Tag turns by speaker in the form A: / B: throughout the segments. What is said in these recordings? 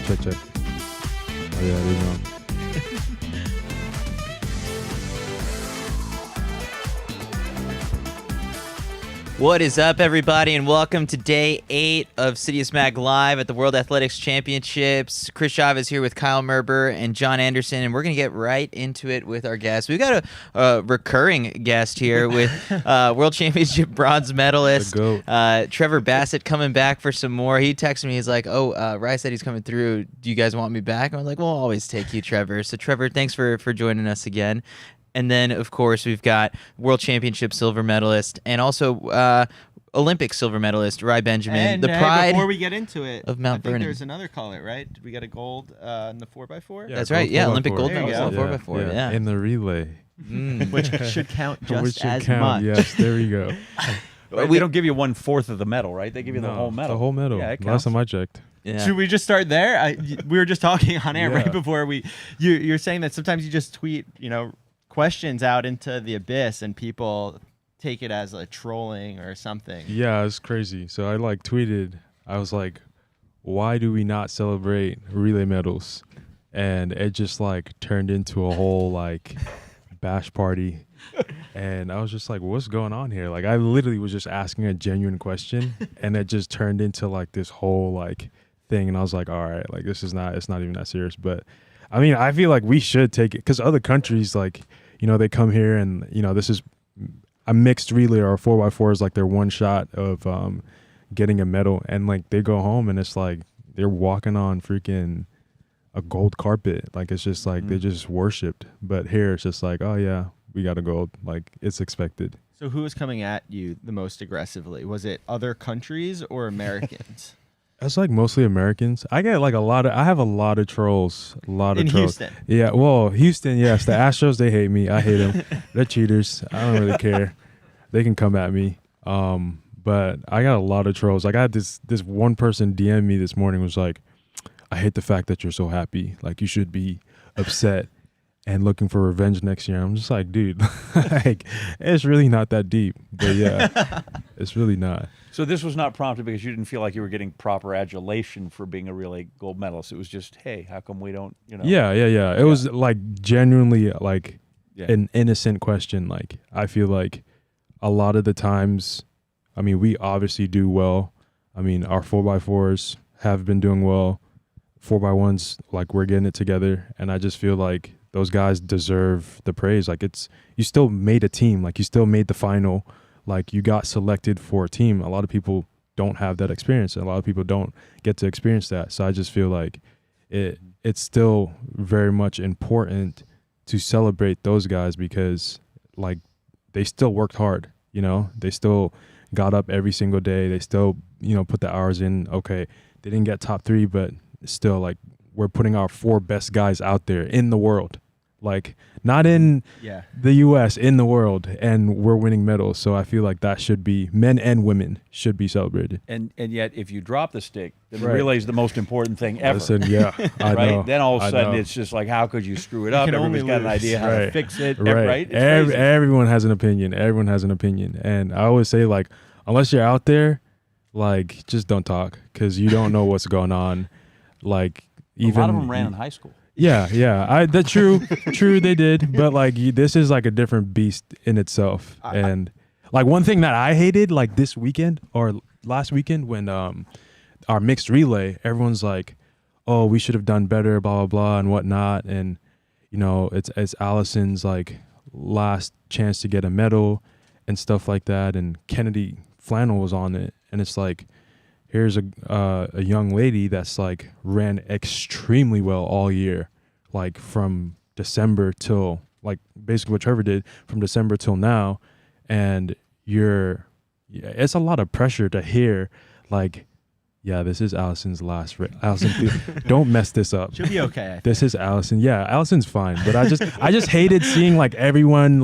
A: Check. Oh yeah, there you go.
B: What is up, everybody, and welcome to day 8 of CITIUS MAG Live at the World Athletics Championships. Chris Chavez here with Kyle Merber and John Anderson, and we're going to get right into it with our guests. We've got a recurring guest here with World Championship bronze medalist Trevor Bassitt coming back for some more. He texted me, he's like, Rye said he's coming through. Do you guys want me back? And I was like, we'll always take you, Trevor. So, Trevor, thanks for joining us again. And then, of course, we've got World Championship silver medalist and also Olympic silver medalist Rye Benjamin,
C: and,
B: the pride
C: before we get into it,
B: of Mount Vernon.
C: There's another call it, right? Did we get a gold in the 4x4?
B: That's right. Yeah, Olympic gold
C: medal
B: medal 4x4. Yeah.
A: In the relay.
C: Which should count just as
A: much. Yes, there we go.
D: We don't give you 1/4 of the medal, right? They give you the whole medal.
A: The whole medal.
D: Yeah,
A: last time I checked.
B: Yeah.
C: Should we just start there? We were just talking on air right before you're saying that sometimes you just tweet, questions out into the abyss and people take it as a trolling or something.
A: Yeah, it's crazy. So I tweeted, I was like, why do we not celebrate relay medals? And it just turned into a whole bash party. And I was just like, what's going on here? I literally was just asking a genuine question and it just turned into this whole thing. And I was like, all right, it's not even that serious. But I mean, I feel like we should take it because other countries they come here and, this is a mixed relay or a 4x4 is their one shot of getting a medal. And they go home and it's they're walking on freaking a gold carpet. It's just they just worshipped. But here it's just oh yeah, we got a gold. It's expected.
C: So who was coming at you the most aggressively? Was it other countries or Americans?
A: It's mostly Americans. I get I have a lot of trolls. A lot of
C: in
A: trolls.
C: Houston.
A: Yeah, well, Houston, yes. The Astros, they hate me. I hate them. They're cheaters. I don't really care. They can come at me. But I got a lot of trolls. I had this one person DM me this morning was like, I hate the fact that you're so happy. You should be upset and looking for revenge next year. I'm just like, dude, it's really not that deep. But yeah, it's really not.
D: So this was not prompted because you didn't feel like you were getting proper adulation for being a relay gold medalist. It was just, hey, how come we don't,
A: Yeah. It was genuinely an innocent question. I feel a lot of the times, I mean, we obviously do well. I mean, our 4x4s have been doing well. 4x1s, we're getting it together. And I just feel those guys deserve the praise. You still made a team. You still made the final. You got selected for a team. A lot of people don't have that experience. And a lot of people don't get to experience that. So I just feel it's still very much important to celebrate those guys because they still worked hard. They still got up every single day. They still, put the hours in. Okay, they didn't get top 3, but still we're putting our 4 best guys out there in the world. Not in the U.S., in the world, and we're winning medals. So I feel that should be, men and women should be celebrated.
D: And yet, if you drop the stick, then relay is the most important thing ever.
A: Listen, yeah, I
D: right?
A: know.
D: Then all of a sudden, it's just how could you screw it up? Everybody's got an idea how to fix it, right?
A: Everyone has an opinion. Everyone has an opinion. And I always say, unless you're out there, just don't talk because you don't know what's going on.
D: Even a lot of them ran in high school.
A: Yeah. That's true. True, they did. But this is a different beast in itself. And one thing that I hated this weekend or last weekend when our mixed relay, everyone's oh, we should have done better, blah blah blah, and whatnot. And it's Allison's last chance to get a medal and stuff like that. And Kennedy Flannel was on it, and it's here's a young lady that's ran extremely well all year, from December till basically what Trevor did from December till now, and it's a lot of pressure to hear yeah, this is Allison's last race. Allison, don't mess this up.
C: She'll be okay.
A: This is Allison. Yeah, Allison's fine, but I just hated seeing everyone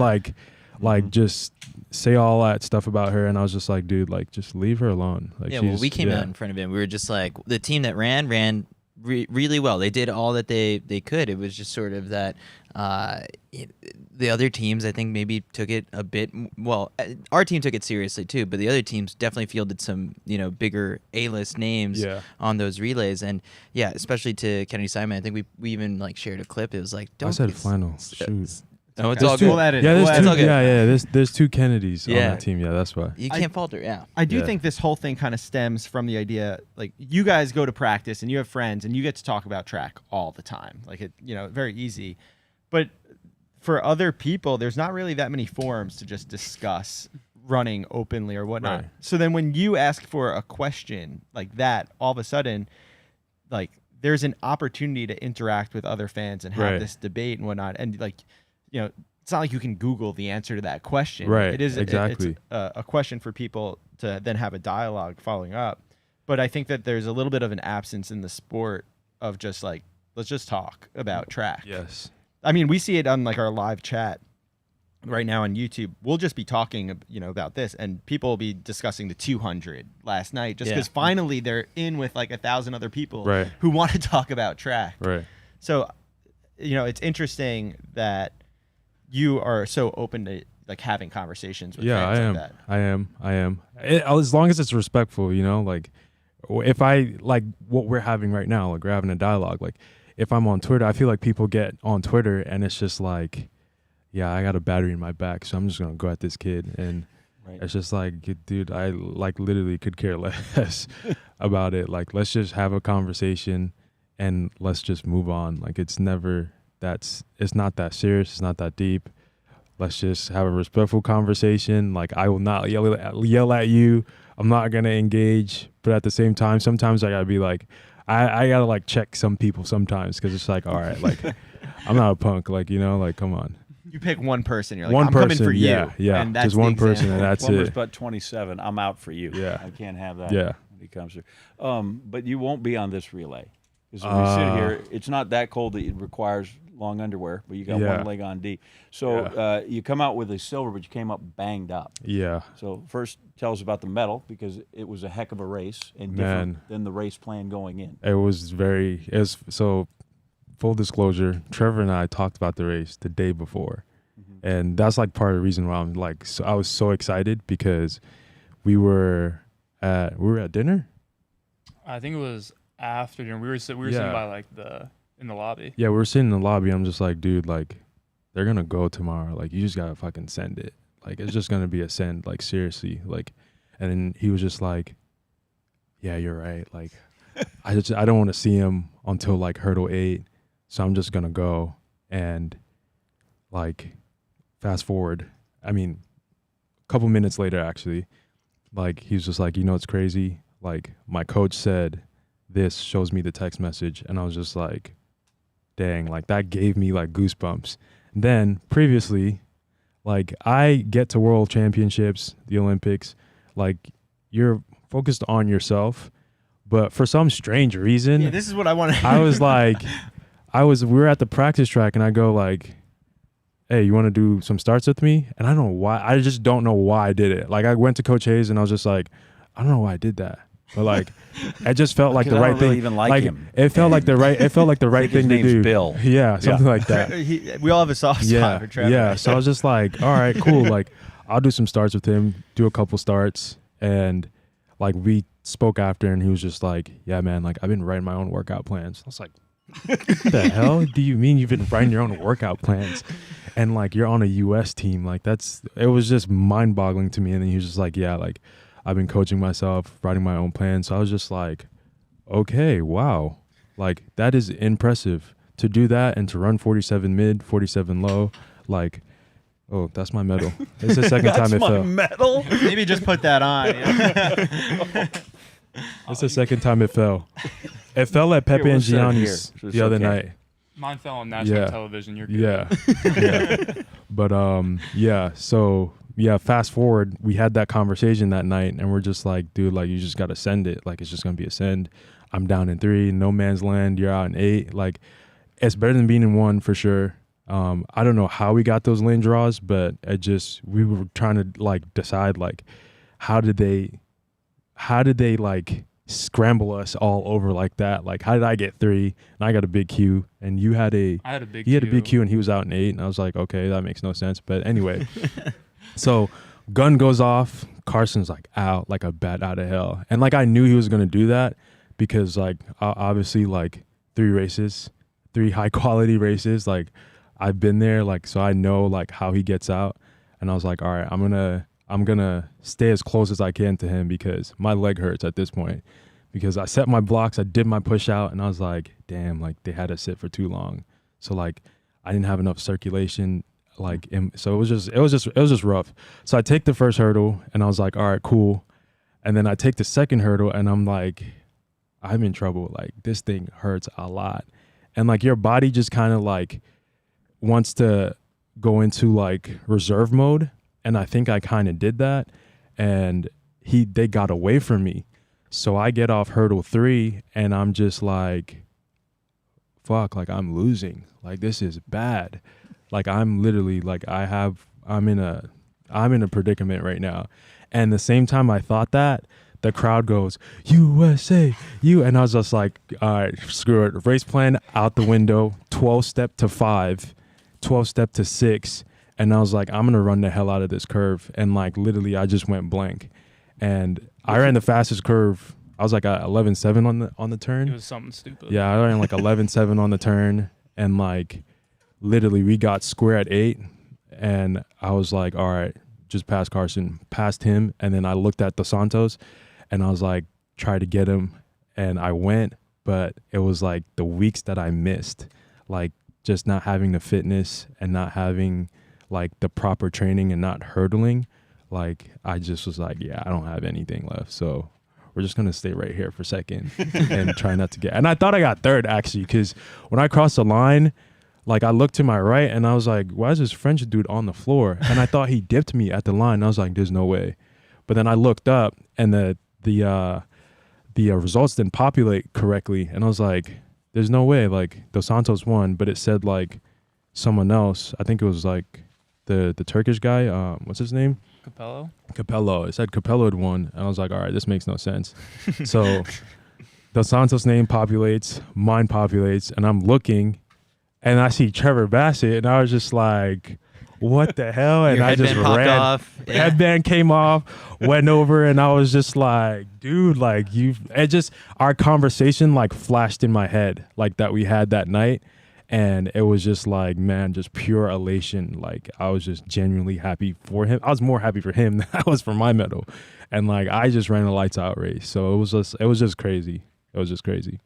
A: just say all that stuff about her, and I was just dude, just leave her alone.
B: We came out in front of him. We were just the team that ran really well. They did all that they could. It was just sort of that the other teams, I think, maybe took it a bit. Well, our team took it seriously too, but the other teams definitely fielded some bigger A-list names on those relays, and especially to Kennedy Simon. I think we even like shared a clip. It was like,
A: I said final. Shoot.
B: No, it's all good.
A: There's two Kennedys on that team. Yeah, that's why.
B: You can't falter. Yeah.
C: I do think this whole thing kind of stems from the idea, like, you guys go to practice and you have friends and you get to talk about track all the time. Like, very easy. But for other people, there's not really that many forums to just discuss running openly or whatnot.
A: Right.
C: So then when you ask for a question like that, all of a sudden, like, there's an opportunity to interact with other fans and have this debate and whatnot. And like, it's not like you can Google the answer to that question.
A: Right.
C: It is
A: exactly.
C: It's a question for people to then have a dialogue following up. But I think that there's a little bit of an absence in the sport of just like, let's just talk about track.
A: Yes.
C: I mean, we see it on like our live chat right now on YouTube. We'll just be talking, about this, and people will be discussing the 200 last night just because finally they're in with like 1,000 other people who want to talk about track.
A: Right. So,
C: it's interesting that you are so open to like having conversations with fans like that.
A: I am. As long as it's respectful, like if I like what we're having right now, like we're having a dialogue, like if I'm on Twitter, I feel like people get on Twitter and it's just like, I got a battery in my back, so I'm just going to go at this kid. And it's just like, dude, I like literally could care less about it. Like, let's just have a conversation and let's just move on. Like, it's not that serious. It's not that deep. Let's just have a respectful conversation. Like, I will not yell at you. I'm not going to engage. But at the same time, sometimes I got to be like, I got to like check some people sometimes because it's like, all right, like I'm not a punk. Like, like, come on.
C: You pick one person. You're like, I'm coming for you.
A: Yeah.
C: And that's
A: just one person and that's
D: Plumber's
A: it.
D: but 27. I'm out for you.
A: Yeah.
D: I can't have that.
A: Yeah.
D: When he comes through. But you won't be on this relay. Because when we sit here, it's not that cold that it requires long underwear, but you got one leg on D. So you come out with a silver, but you came up banged up.
A: Yeah.
D: So first, tell us about the medal, because it was a heck of a race and different than the race plan going in.
A: So full disclosure, Trevor and I talked about the race the day before. Mm-hmm. And that's like part of the reason why I'm like, so I was so excited because we were at dinner.
E: I think it was after dinner. We were sitting by like in the lobby.
A: Yeah, we were sitting in the lobby. I'm just like, dude, like they're gonna go tomorrow. Like, you just gotta fucking send it. Like, it's just gonna be a send. Like, seriously. Like, and then he was just like, yeah, you're right. Like, I don't want to see him until like hurdle 8, so I'm just gonna go. And like, fast forward. I mean, a couple minutes later, actually, like he was just like, it's crazy. Like, my coach said this, shows me the text message, and I was just like, dang, like that gave me like goosebumps. And then previously, like, I get to world championships, the Olympics, like you're focused on yourself, but for some strange reason,
C: this is what I want to.
A: I was like, we were at the practice track, and I go like, hey, you want to do some starts with me? And I don't know why. I just don't know why I did it. Like, I went to Coach Hayes, and I was just like, I don't know why I did that. But like, it just felt like the right thing.
D: Even like him.
A: It felt like the right thing to do.
D: Bill.
A: Yeah, something like that.
C: We all have a soft spot for Trevor.
A: Yeah. So I was just like, all right, cool. Like, I'll do some starts with him. Do a couple starts, and like we spoke after, and he was just like, yeah, man. Like, I've been writing my own workout plans. I was like, what the hell do you mean you've been writing your own workout plans? And like, you're on a U.S. team. Like, it was just mind-boggling to me. And then he was just like, yeah, like, I've been coaching myself, writing my own plans. So I was just like, okay, wow. Like, that is impressive to do that and to run 47 mid, 47 low. Like, oh, that's my medal. It's the second time it fell.
D: That's my medal?
C: Maybe just put that on.
A: It's the second time it fell. It fell at Pepe and Gianni's the other night.
E: Mine fell on national television. You're good.
A: Yeah. But, so... Yeah, fast forward, we had that conversation that night, and we're just like, dude, like, you just got to send it. Like, it's just going to be a send. I'm down in 3, no man's land. You're out in 8. Like, it's better than being in 1 for sure. I don't know how we got those lane draws, but we were trying to, like, decide, like, how did they, like, scramble us all over like that. Like, how did I get 3 and I got a big Q and you had
E: I had a big
A: he had a big Q and he was out in 8 and I was like, okay, that makes no sense. But anyway, so gun goes off. Carson's like out like a bat out of hell. And like I knew he was going to do that because like obviously like 3 high quality races. Like I've been there, like, so I know like how he gets out. And I was like, all right, I'm gonna stay as close as I can to him because my leg hurts at this point because I set my blocks, I did my push out, and I was like, damn, like they had to sit for too long. So like I didn't have enough circulation, like, so it was just rough. So I take the first hurdle and I was like, all right, cool. And then I take the second hurdle and I'm like, I'm in trouble. Like this thing hurts a lot. And like your body just kind of like wants to go into like reserve mode. And I think I kind of did that, and they got away from me. So I get off hurdle 3 and I'm just like, fuck, like I'm losing. Like this is bad. Like I'm literally like I'm in a predicament right now. And the same time I thought that, the crowd goes, USA, you, and I was just like, all right, screw it. Race plan out the window, 12 step to 5, 12 step to 6. And I was like, I'm going to run the hell out of this curve. And like, literally, I just went blank. And I ran the fastest curve. I was like 11.7 on the turn.
E: It was something stupid.
A: Yeah, I ran like 11.7 on the turn. And like, literally, we got square at 8. And I was like, all right, just past Carson, past him. And then I looked at Dos Santos and I was like, try to get him. And I went, but it was like the weeks that I missed, like just not having the fitness and not having like the proper training and not hurdling, like I just was like, yeah, I don't have anything left. So we're just going to stay right here for second and try not to get, and I thought I got third actually, because when I crossed the line, like I looked to my right and I was like, why is this French dude on the floor? And I thought he dipped me at the line. And I was like, there's no way. But then I looked up and the results didn't populate correctly. And I was like, there's no way. Like Dos Santos won, but it said like someone else. I think it was like the Turkish guy, what's his name? Capello. It said Capello had won, and I was like, all right, this makes no sense. So Dos Santos' name populates, mine populates, and I'm looking, and I see Trevor Bassitt, and I was just like, what the hell? And I just ran.
B: Off. Yeah.
A: Headband came off, went over, and I was just like, dude, like our conversation like flashed in my head, like that we had that night. And it was just like, man, just pure elation. Like I was just genuinely happy for him. I was more happy for him than I was for my medal. And like I just ran a lights out race. So it was just crazy. It was just crazy.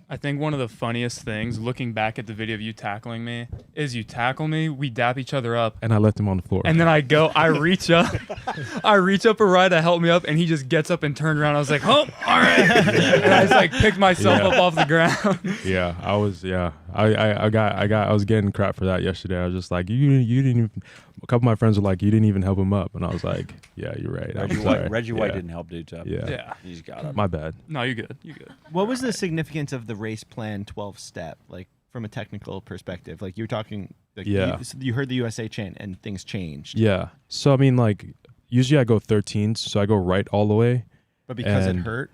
E: I think one of the funniest things, looking back at the video of you tackling me, is you tackle me, we dap each other up,
A: and I left him on the floor.
E: And then I reach up a ride to help me up, and he just gets up and turned around. I was like, oh, all right. And I just like picked myself up off the ground.
A: Yeah, I was getting crap for that yesterday. I was just like, you didn't even. A couple of my friends were like, you didn't even help him up, and I was like, yeah, you're right.
D: Reggie White didn't help dudes up.
A: Yeah.
D: He's got it.
A: My bad.
E: No, you're good. You're good.
C: What was the significance of the race plan 12 step, like from a technical perspective? Like you were talking, like you heard the USA chant and things changed.
A: Yeah. So I mean, like usually I go 13s, so I go right all the way.
C: But because it hurt,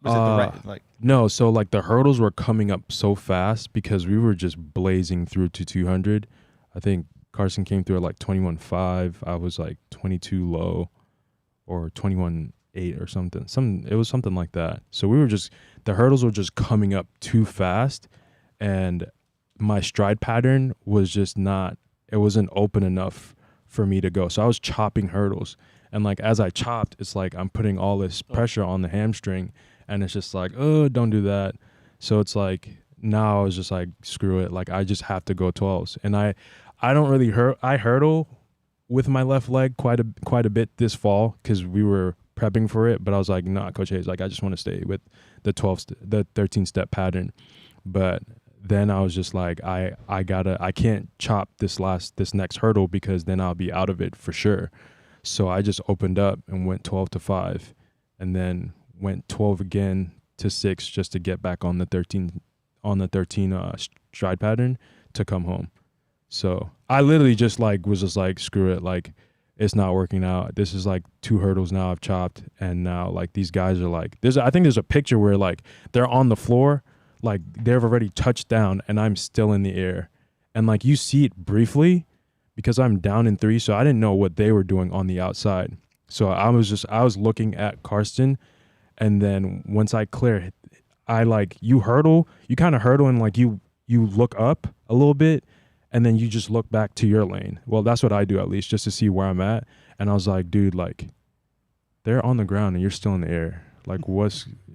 C: was it the right? Like
A: no, so like the hurdles were coming up so fast because we were just blazing through to 200. I think Carson came through at like 21.5. I was like 22 low, or 21.8 or something. It was something like that. So the hurdles were just coming up too fast, and my stride pattern was just it wasn't open enough for me to go. So I was chopping hurdles, and like as I chopped, it's like I'm putting all this pressure on the hamstring, and it's just like, oh, don't do that. So it's like now I was just like, screw it. Like I just have to go 12s, and I don't really I hurdle with my left leg quite a bit this fall because we were prepping for it. But I was like, nah, Coach Hayes, like I just want to stay with the 13 step pattern. But then I was just like, I can't chop this next hurdle because then I'll be out of it for sure. So I just opened up and went 12 to 5, and then went 12 again to 6 just to get back on the 13 stride pattern to come home. So I literally just like was just like, screw it. Like it's not working out. This is like 2 hurdles now I've chopped, and now like these guys are like, I think there's a picture where like they're on the floor, like they've already touched down, and I'm still in the air, and like you see it briefly because I'm down in 3, so I didn't know what they were doing on the outside. So I was looking at Karsten, and then once I clear, I like you kind of hurdle, and like you look up a little bit, and then you just look back to your lane. Well, that's what I do, at least, just to see where I'm at. And I was like, dude, like, they're on the ground and you're still in the air. Like,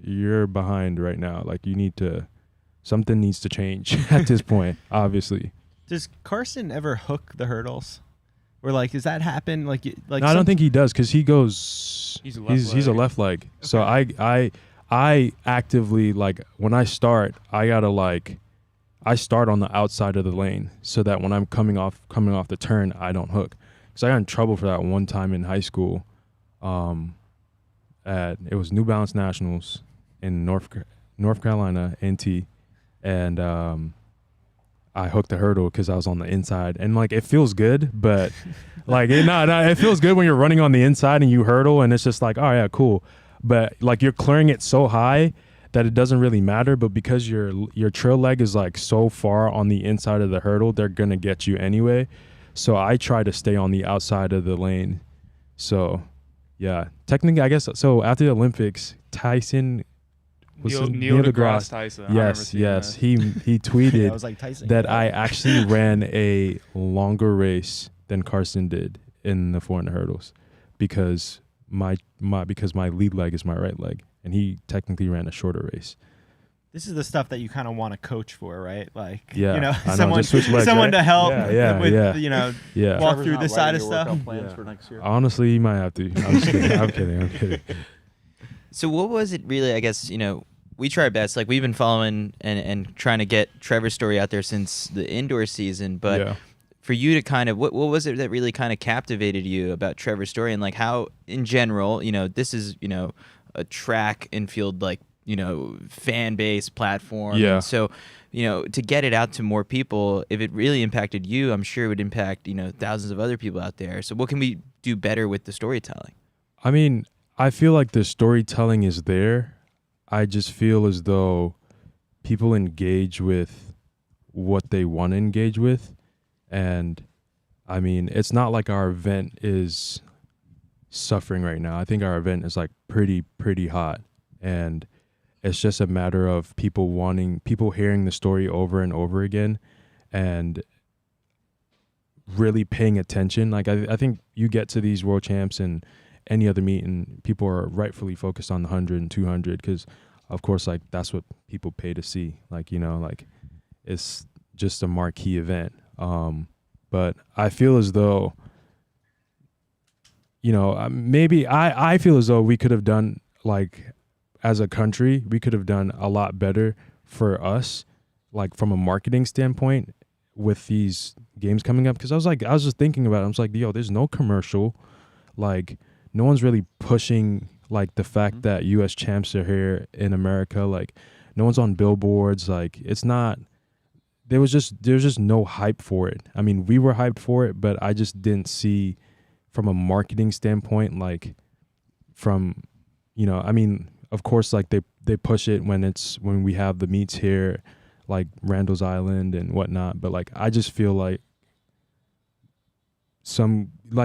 A: you're behind right now. Like, something needs to change at this point, obviously.
C: Does Carson ever hook the hurdles? Or, like, does that happen? Like
A: no, I don't think he does, because he goes, he's a left leg. Okay. So I actively, like, when I start, I gotta, like, I start on the outside of the lane so that when I'm coming off the turn, I don't hook. Because I got in trouble for that one time in high school. It was New Balance Nationals in North Carolina, NT, and I hooked the hurdle because I was on the inside. And like it feels good, but like it feels good when you're running on the inside and you hurdle, and it's just like, oh yeah, cool. But like you're clearing it so high that it doesn't really matter, but because your trail leg is like so far on the inside of the hurdle, they're gonna get you anyway. So I try to stay on the outside of the lane. So yeah, technically, I guess so. After the Olympics, Tyson was
E: Neil deGrasse Tyson.
A: Yes. He tweeted
C: I was like, Tyson,
A: that I actually ran a longer race than Carson did in the 400 hurdles because my lead leg is my right leg. And he technically ran a shorter race.
C: This is the stuff that you kind of want to coach for, right? Like,
A: yeah,
C: you know,
A: someone
C: right? To help with,
A: you
C: know,
A: walk
C: Trevor's through this side of stuff.
D: Plans for next year.
A: Honestly, you might have to. I'm kidding.
B: So what was it really, I guess, you know, we try our best. Like, we've been following and trying to get Trevor's story out there since the indoor season. But for you to kind of, what was it that really kind of captivated you about Trevor's story? And, like, how, in general, you know, this is, you know, a track and field, like, you know, fan base platform.
A: Yeah.
B: And so, you know, to get it out to more people, if it really impacted you, I'm sure it would impact, you know, thousands of other people out there. So what can we do better with the storytelling?
A: I mean, I feel like the storytelling is there. I just feel as though people engage with what they want to engage with. And I mean, it's not like our event is suffering right now. I think our event is like pretty hot, and it's just a matter of people hearing the story over and over again and really paying attention. Like I think you get to these world champs and any other meet and people are rightfully focused on the 100 and 200 because of course like that's what people pay to see. Like, you know, like it's just a marquee event. But I feel as though, you know, maybe I feel as though we could have done, like, as a country, we could have done a lot better for us, like, from a marketing standpoint with these games coming up. Because I was just thinking about it. I was like, yo, there's no commercial. Like, no one's really pushing, like, the fact that U.S. champs are here in America. Like, no one's on billboards. Like, it's not... There was just no hype for it. I mean, we were hyped for it, but I just didn't see from a marketing standpoint, like from, you know, I mean, of course, like they push it when we have the meets here, like Randall's Island and whatnot. But like, I just feel like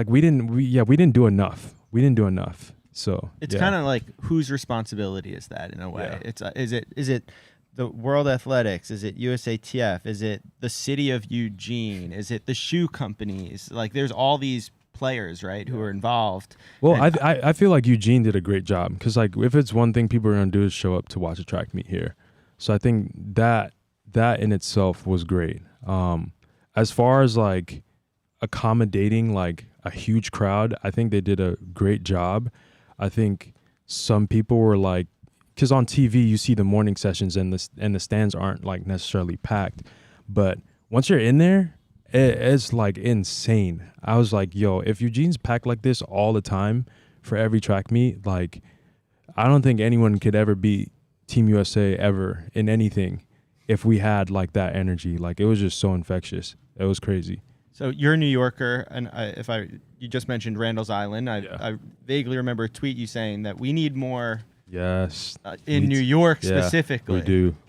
A: we didn't do enough. We didn't do enough. So
C: it's kind of like, whose responsibility is that in a way?
A: Yeah.
C: It's is it the World Athletics? Is it USATF? Is it the city of Eugene? Is it the shoe companies? Like, there's all these players, right, who are involved.
A: Well, I feel like Eugene did a great job because, like, if it's one thing people are going to do is show up to watch a track meet here. So I think that in itself was great. As far as, like, accommodating, like, a huge crowd, I think they did a great job. I think some people were, like, because on TV you see the morning sessions and the stands aren't, like, necessarily packed. But once you're in there, it's like insane. I was like, yo, if Eugene's packed like this all the time for every track meet, like, I don't think anyone could ever beat Team USA ever in anything if we had, like, that energy. Like, it was just so infectious. It was crazy.
C: So you're a New Yorker, and you just mentioned Randall's Island. I vaguely remember a tweet you saying that we need more.
A: Yes.
C: In New York specifically.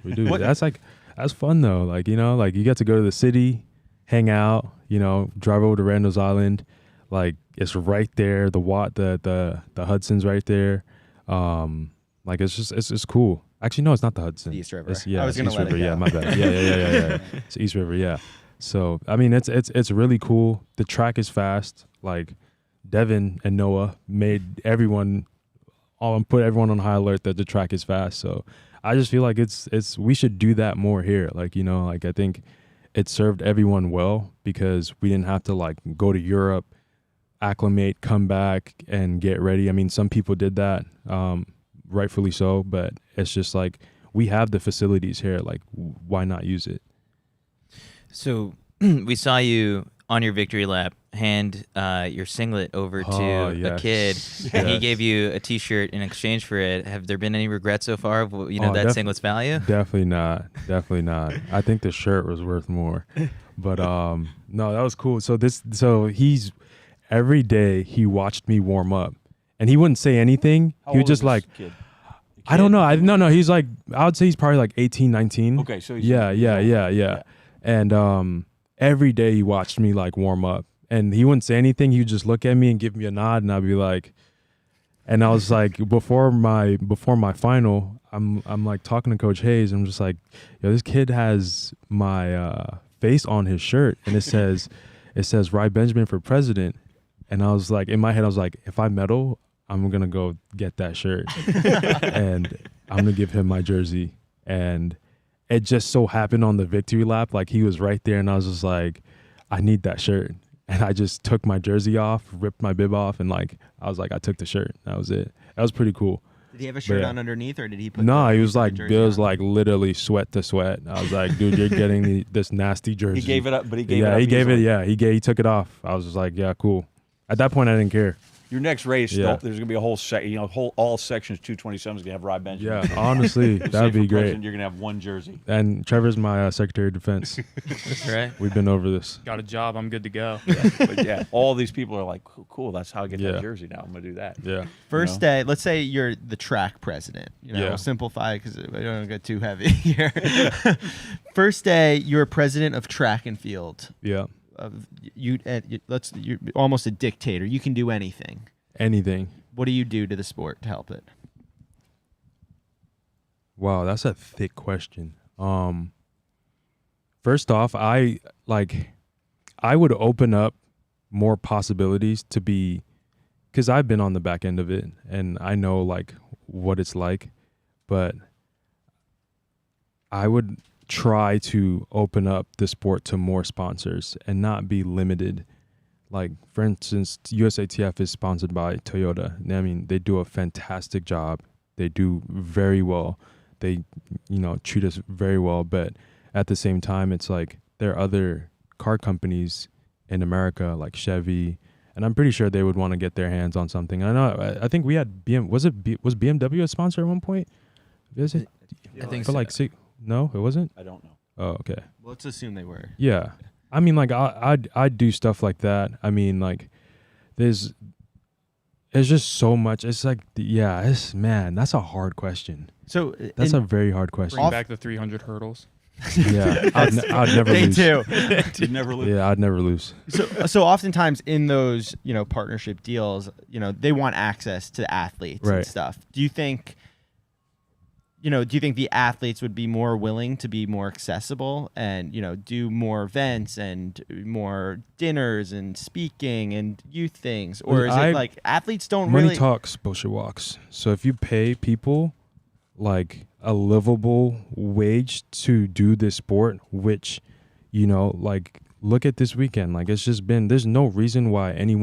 A: We do. That's fun though. Like, you know, like you get to go to the city, hang out, you know, drive over to Randall's Island. Like it's right there. The Hudson's right there. Like it's cool. Actually, no, it's not the Hudson.
B: East River.
C: I was
A: East
C: gonna let
A: River.
C: it go.
A: Yeah, my bad. Yeah. It's East River. Yeah. So I mean, it's really cool. The track is fast. Like Devin and Noah made everyone, put everyone on high alert that the track is fast. So I just feel like we should do that more here. Like, you know, like I think it served everyone well because we didn't have to like go to Europe, acclimate, come back and get ready. I mean, some people did that, rightfully so, but it's just like we have the facilities here. Like, why not use it?
B: So we saw you on your victory lap hand your singlet over to a kid, and he gave you a T-shirt in exchange for it. Have there been any regrets so far of that singlet's value?
A: Definitely not. I think the shirt was worth more, but no, that was cool. So he's every day he watched me warm up, and he wouldn't say anything.
D: How
A: He would
D: old
A: just
D: is
A: like.
D: this kid?
A: I don't know. No. He's like, I would say he's probably like 18, 19.
D: Okay, so he's
A: Yeah. And every day he watched me like warm up, and he wouldn't say anything. He would just look at me and give me a nod, and I'd be like, and I was like, before my final, I'm like talking to Coach Hayes. I'm just like, yo, this kid has my face on his shirt, and it says Ry Benjamin for president. And I was like, in my head, I was like, if I medal, I'm gonna go get that shirt, and I'm gonna give him my jersey. And it just so happened on the victory lap, like he was right there, and I was just like, I need that shirt. And I just took my jersey off, ripped my bib off, and like I was like, I took the shirt. That was it. That was pretty cool.
C: Did he have a shirt on underneath, or did he put?
A: No, he was like, it was like literally sweat to sweat. I was like, dude, you're getting this nasty jersey.
D: He gave it up, but he gave it up.
A: He took it off. I was just like, yeah, cool. At that point, I didn't care.
D: Your next race, there's gonna be a whole all sections 227 is gonna have Ry Benjamin.
A: Yeah, honestly, that'd be great.
D: You're gonna have one jersey.
A: And Trevor's my Secretary of Defense.
B: That's right.
A: We've been over this.
E: Got a job. I'm good to go.
D: But yeah, all these people are like, cool. That's how I get that jersey now. I'm gonna do that.
A: Yeah.
C: First day, let's say you're the track president. We'll simplify because we don't get too heavy here. First day, you're president of track and field.
A: Yeah.
C: You're almost a dictator. You can do anything.
A: Anything.
C: What do you do to the sport to help it?
A: Wow, that's a thick question. First off, I would open up more possibilities to be, because I've been on the back end of it and I know like what it's like, but I would try to open up the sport to more sponsors and not be limited. Like, for instance, USATF is sponsored by Toyota. I mean, they do a fantastic job. They do very well. They, treat us very well. But at the same time, it's like there are other car companies in America, like Chevy, and I'm pretty sure they would want to get their hands on something. I think we had was BMW a sponsor at one point? Is it?
B: I think
A: for
B: so.
A: like six. No, it wasn't.
D: I don't know.
A: Oh, okay.
C: Let's assume they were.
A: Yeah. I mean, like, I'd do stuff like that. I mean, like, it's just so much. It's like, that's a hard question.
C: So
A: that's a very hard question.
E: Bring back the 300 hurdles.
A: Yeah, I'd never lose.
C: Me too.
D: You'd never lose.
A: Yeah, I'd never lose.
C: So oftentimes in those, partnership deals, they want access to athletes and stuff. Do you think the athletes would be more willing to be more accessible and, do more events and more dinners and speaking and youth things? Or is it like athletes don't
A: money
C: really...
A: talks, bullshit walks. So if you pay people like a livable wage to do this sport, which, like, look at this weekend. Like, it's just been, there's no reason why any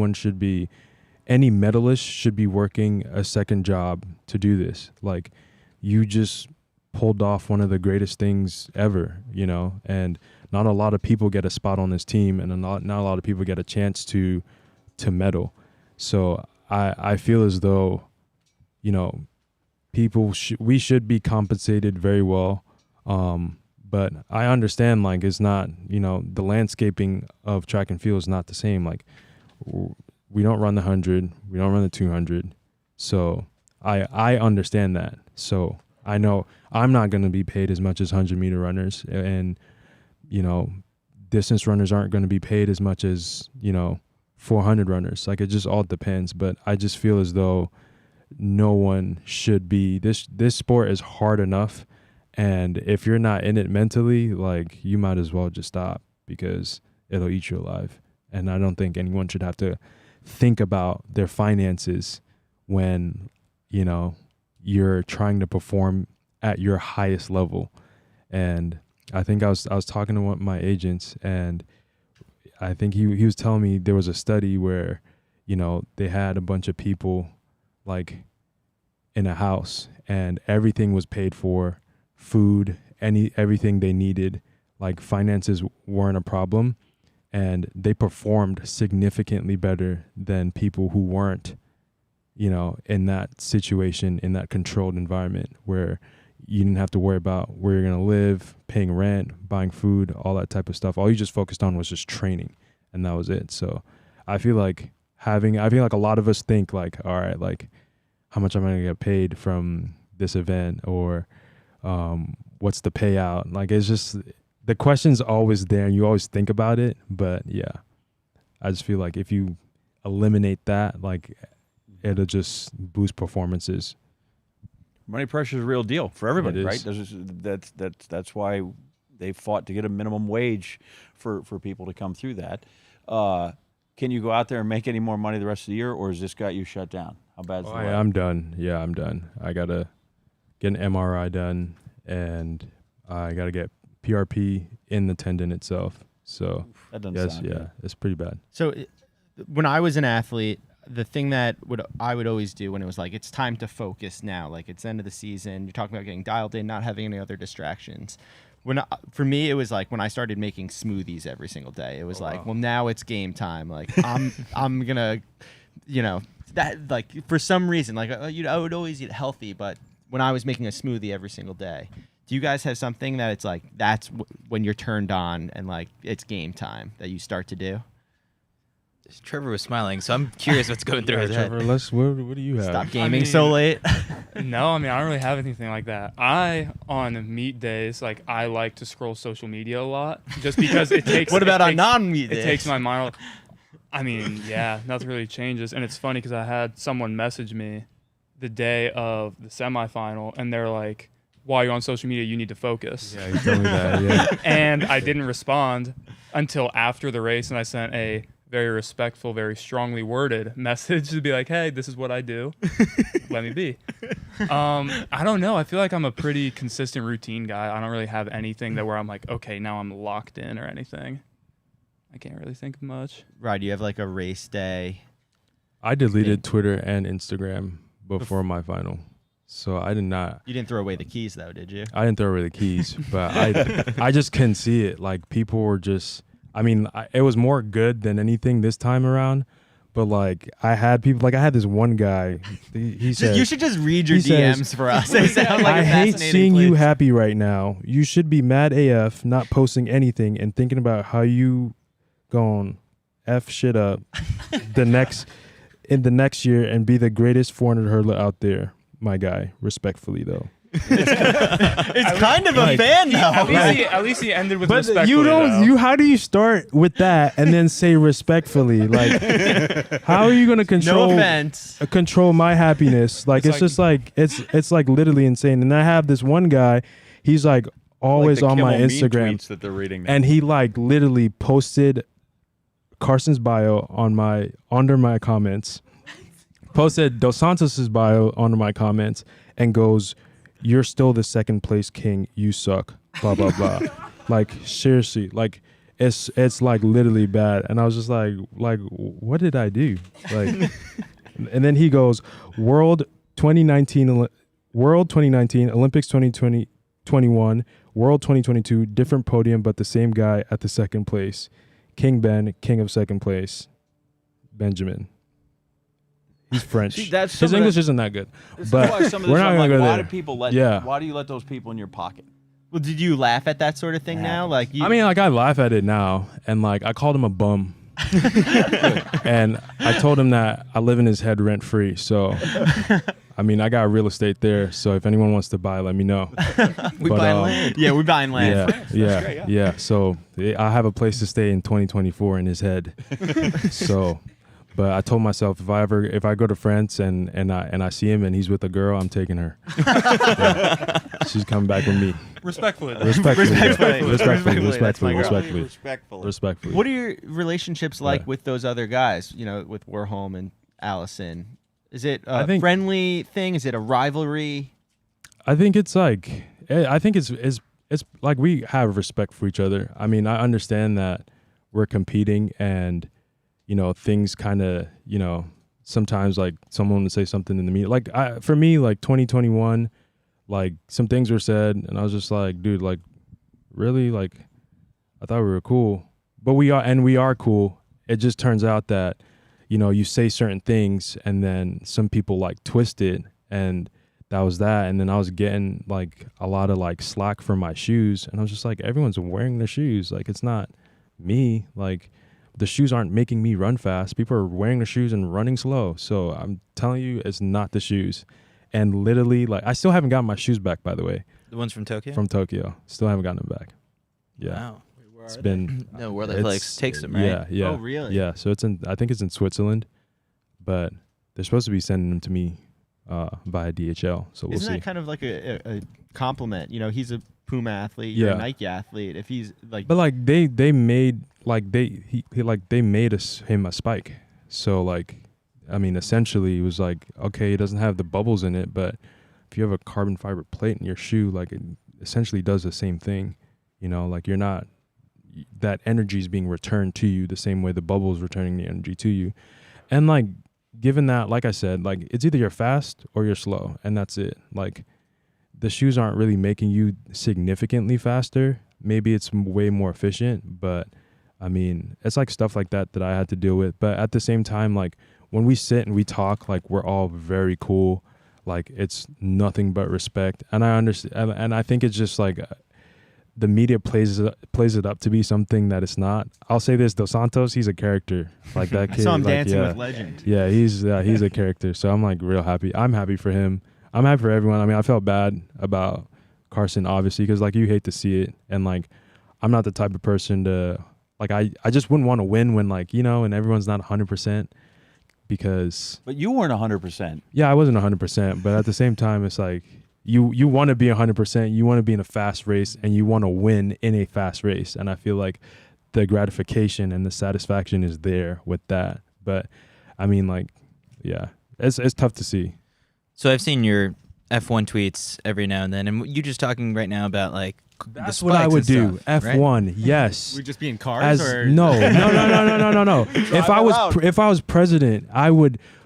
A: medalist should be working a second job to do this. Like, you just pulled off one of the greatest things ever, and not a lot of people get a spot on this team, and not a lot of people get a chance to medal. So I feel as though, we should be compensated very well. But I understand, like, it's not, the landscaping of track and field is not the same. Like, we don't run the 100, we don't run the 200. So I understand that. So I know I'm not going to be paid as much as 100-meter runners, and, distance runners aren't going to be paid as much as, 400 runners. Like, it just all depends. But I just feel as though no one should be, this sport is hard enough. And if you're not in it mentally, like, you might as well just stop, because it'll eat you alive. And I don't think anyone should have to think about their finances when, you're trying to perform at your highest level. And I think I was talking to one of my agents, and I think he was telling me there was a study where, they had a bunch of people, like, in a house, and everything was paid for. Food, everything they needed, like, finances weren't a problem, and they performed significantly better than people who weren't, in that situation, in that controlled environment where you didn't have to worry about where you're going to live, paying rent, buying food, all that type of stuff. All you just focused on was just training, and that was it. So I feel like a lot of us think, like, all right, like, how much am I going to get paid from this event, or what's the payout? Like, it's just, the question's always there and you always think about it. But yeah, I just feel like if you eliminate that, like, it'll just boost performances.
D: Money pressure is a real deal for everybody, right? That's why they fought to get a minimum wage for people to come through that. Can you go out there and make any more money the rest of the year, or has this got you shut down? How bad is
A: yeah, I'm done. Yeah, I'm done. I gotta get an MRI done, and I got to get PRP in the tendon itself. So
D: that doesn't sound good.
A: It's pretty bad.
C: So when I was an athlete, the thing that I would always do when it was like, it's time to focus now, like, it's the end of the season, you're talking about getting dialed in, not having any other distractions. For me, it was like when I started making smoothies every single day, it was well, now it's game time. Like, I'm gonna, that, like, for some reason, like, I would always eat healthy, but when I was making a smoothie every single day, do you guys have something that it's like, that's when you're turned on and, like, it's game time that you start to do?
B: Trevor was smiling, so I'm curious what's going through his head.
A: Trevor, what do you have?
C: Stop gaming so late.
E: No, I don't really have anything like that. On meet days, like, I like to scroll social media a lot, just because it takes.
C: What about on non-meet days?
E: It takes my mind. Yeah, nothing really changes. And it's funny because I had someone message me the day of the semifinal, and they're like, while you're on social media, you need to focus.
A: Yeah, you told me that, yeah.
E: And I didn't respond until after the race, and I sent a very respectful, very strongly worded message to be like, hey, this is what I do. Let me be. I don't know. I feel like I'm a pretty consistent routine guy. I don't really have anything where I'm like, okay, now I'm locked in or anything. I can't really think of much.
C: Right. You have like a race day.
A: I deleted Twitter and Instagram before my final. So I did not.
C: You didn't throw away the keys though, did you?
A: I didn't throw away the keys, but I just couldn't see it. Like, people were just, it was more good than anything this time around. But like, I had this one guy. He said,
C: "You should just read your DMs for us." They sound like
A: I hate seeing you happy right now. You should be mad AF, not posting anything and thinking about how you going F shit up in the next year and be the greatest 400 hurdler out there, my guy. Respectfully, though.
C: It's kind of a fan though.
E: At least he ended with respectfully.
A: You don't. How do you start with that and then say respectfully? Like, how are you gonna control?
C: No offense.
A: Control my happiness. Like, it's just like it's like literally insane. And I have this one guy. He's like always on my Instagram
D: that they're reading now.
A: And he like literally posted Carson's bio under my comments. Posted Dos Santos's bio under my comments and goes, "You're still the second place king. You suck." Blah blah blah. Like, seriously, like it's like literally bad. And I was just like, what did I do? Like, and then he goes, World 2019, Olympics 2021, World 2022, different podium, but the same guy at the second place. King Ben, king of second place. Benjamin. He's French.
D: See,
A: his English isn't that good. But we're not going to go there.
D: Why do you let those people in your pocket?
C: Well, did you laugh at that sort of thing now? Like,
A: I mean, like I laugh at it now, and like I called him a bum. And I told him that I live in his head rent free. So, I mean, I got real estate there. So if anyone wants to buy, let me know.
B: We buying land.
C: Yeah, we're buying land.
A: Yeah. So I have a place to stay in 2024 in his head. So, but I told myself if I go to France and I see him and he's with a girl, I'm taking her. Yeah. She's coming back with me.
E: Respectfully.
A: Respectfully.
C: What are your relationships like with those other guys? You know, with Warholm and Allison. Is it a friendly thing? Is it a rivalry?
A: I think it's like it's like we have respect for each other. I mean, I understand that we're competing and you know things kind of you know sometimes like someone would say something in the media. Like for me, like 2021. Like some things were said and I was just like, dude, like really? Like I thought we were cool. But we are cool. It just turns out that, you know, you say certain things and then some people like twist it and that was that. And then I was getting like a lot of like slack for my shoes and I was just like, everyone's wearing their shoes. Like it's not me. Like the shoes aren't making me run fast. People are wearing the shoes and running slow. So I'm telling you, it's not the shoes. And literally, like, I still haven't gotten my shoes back, by the way.
B: The ones from Tokyo?
A: From Tokyo. Still haven't gotten them back. Yeah.
B: Wow.
A: It's been...
B: No, World Athletics takes them, right?
A: Yeah.
C: Oh, really?
A: Yeah, so I think it's in Switzerland, but they're supposed to be sending them to me via DHL, so we'll see.
C: Isn't that kind of like a compliment? You know, he's a Puma athlete, you're a Nike athlete. If he's like...
A: But, like, they made, like, they made him a spike. So, like... I mean, essentially, it was like, okay, it doesn't have the bubbles in it, but if you have a carbon fiber plate in your shoe, like it essentially does the same thing. You know, like you're not, that energy is being returned to you the same way the bubble is returning the energy to you. And like, given that, like I said, like it's either you're fast or you're slow, and that's it. Like the shoes aren't really making you significantly faster. Maybe it's way more efficient, but I mean, it's like stuff like that I had to deal with. But at the same time, like, when we sit and we talk, like we're all very cool, like it's nothing but respect. And I understand, and I think it's just like the media plays it up to be something that it's not. I'll say this: Dos Santos, he's a character. Like that kid.
C: I saw him
A: like,
C: dancing with legend.
A: Yeah, he's a character. So I'm like real happy. I'm happy for him. I'm happy for everyone. I mean, I felt bad about Carson, obviously, because like you hate to see it, and like I'm not the type of person to like I just wouldn't want to win when like you know, and everyone's not 100%. Because
D: but you weren't 100%.
A: Yeah, I wasn't 100%, but at the same time, it's like you want to be 100%. You want to be in a fast race, and you want to win in a fast race. And I feel like the gratification and the satisfaction is there with that. But I mean, like, yeah, it's tough to see.
B: So I've seen your F1 tweets every now and then, and you're just talking right now about like.
A: That's what I would do.
B: Stuff,
A: F1,
B: right?
A: yes.
C: Would just be in cars or
A: no. If I was president,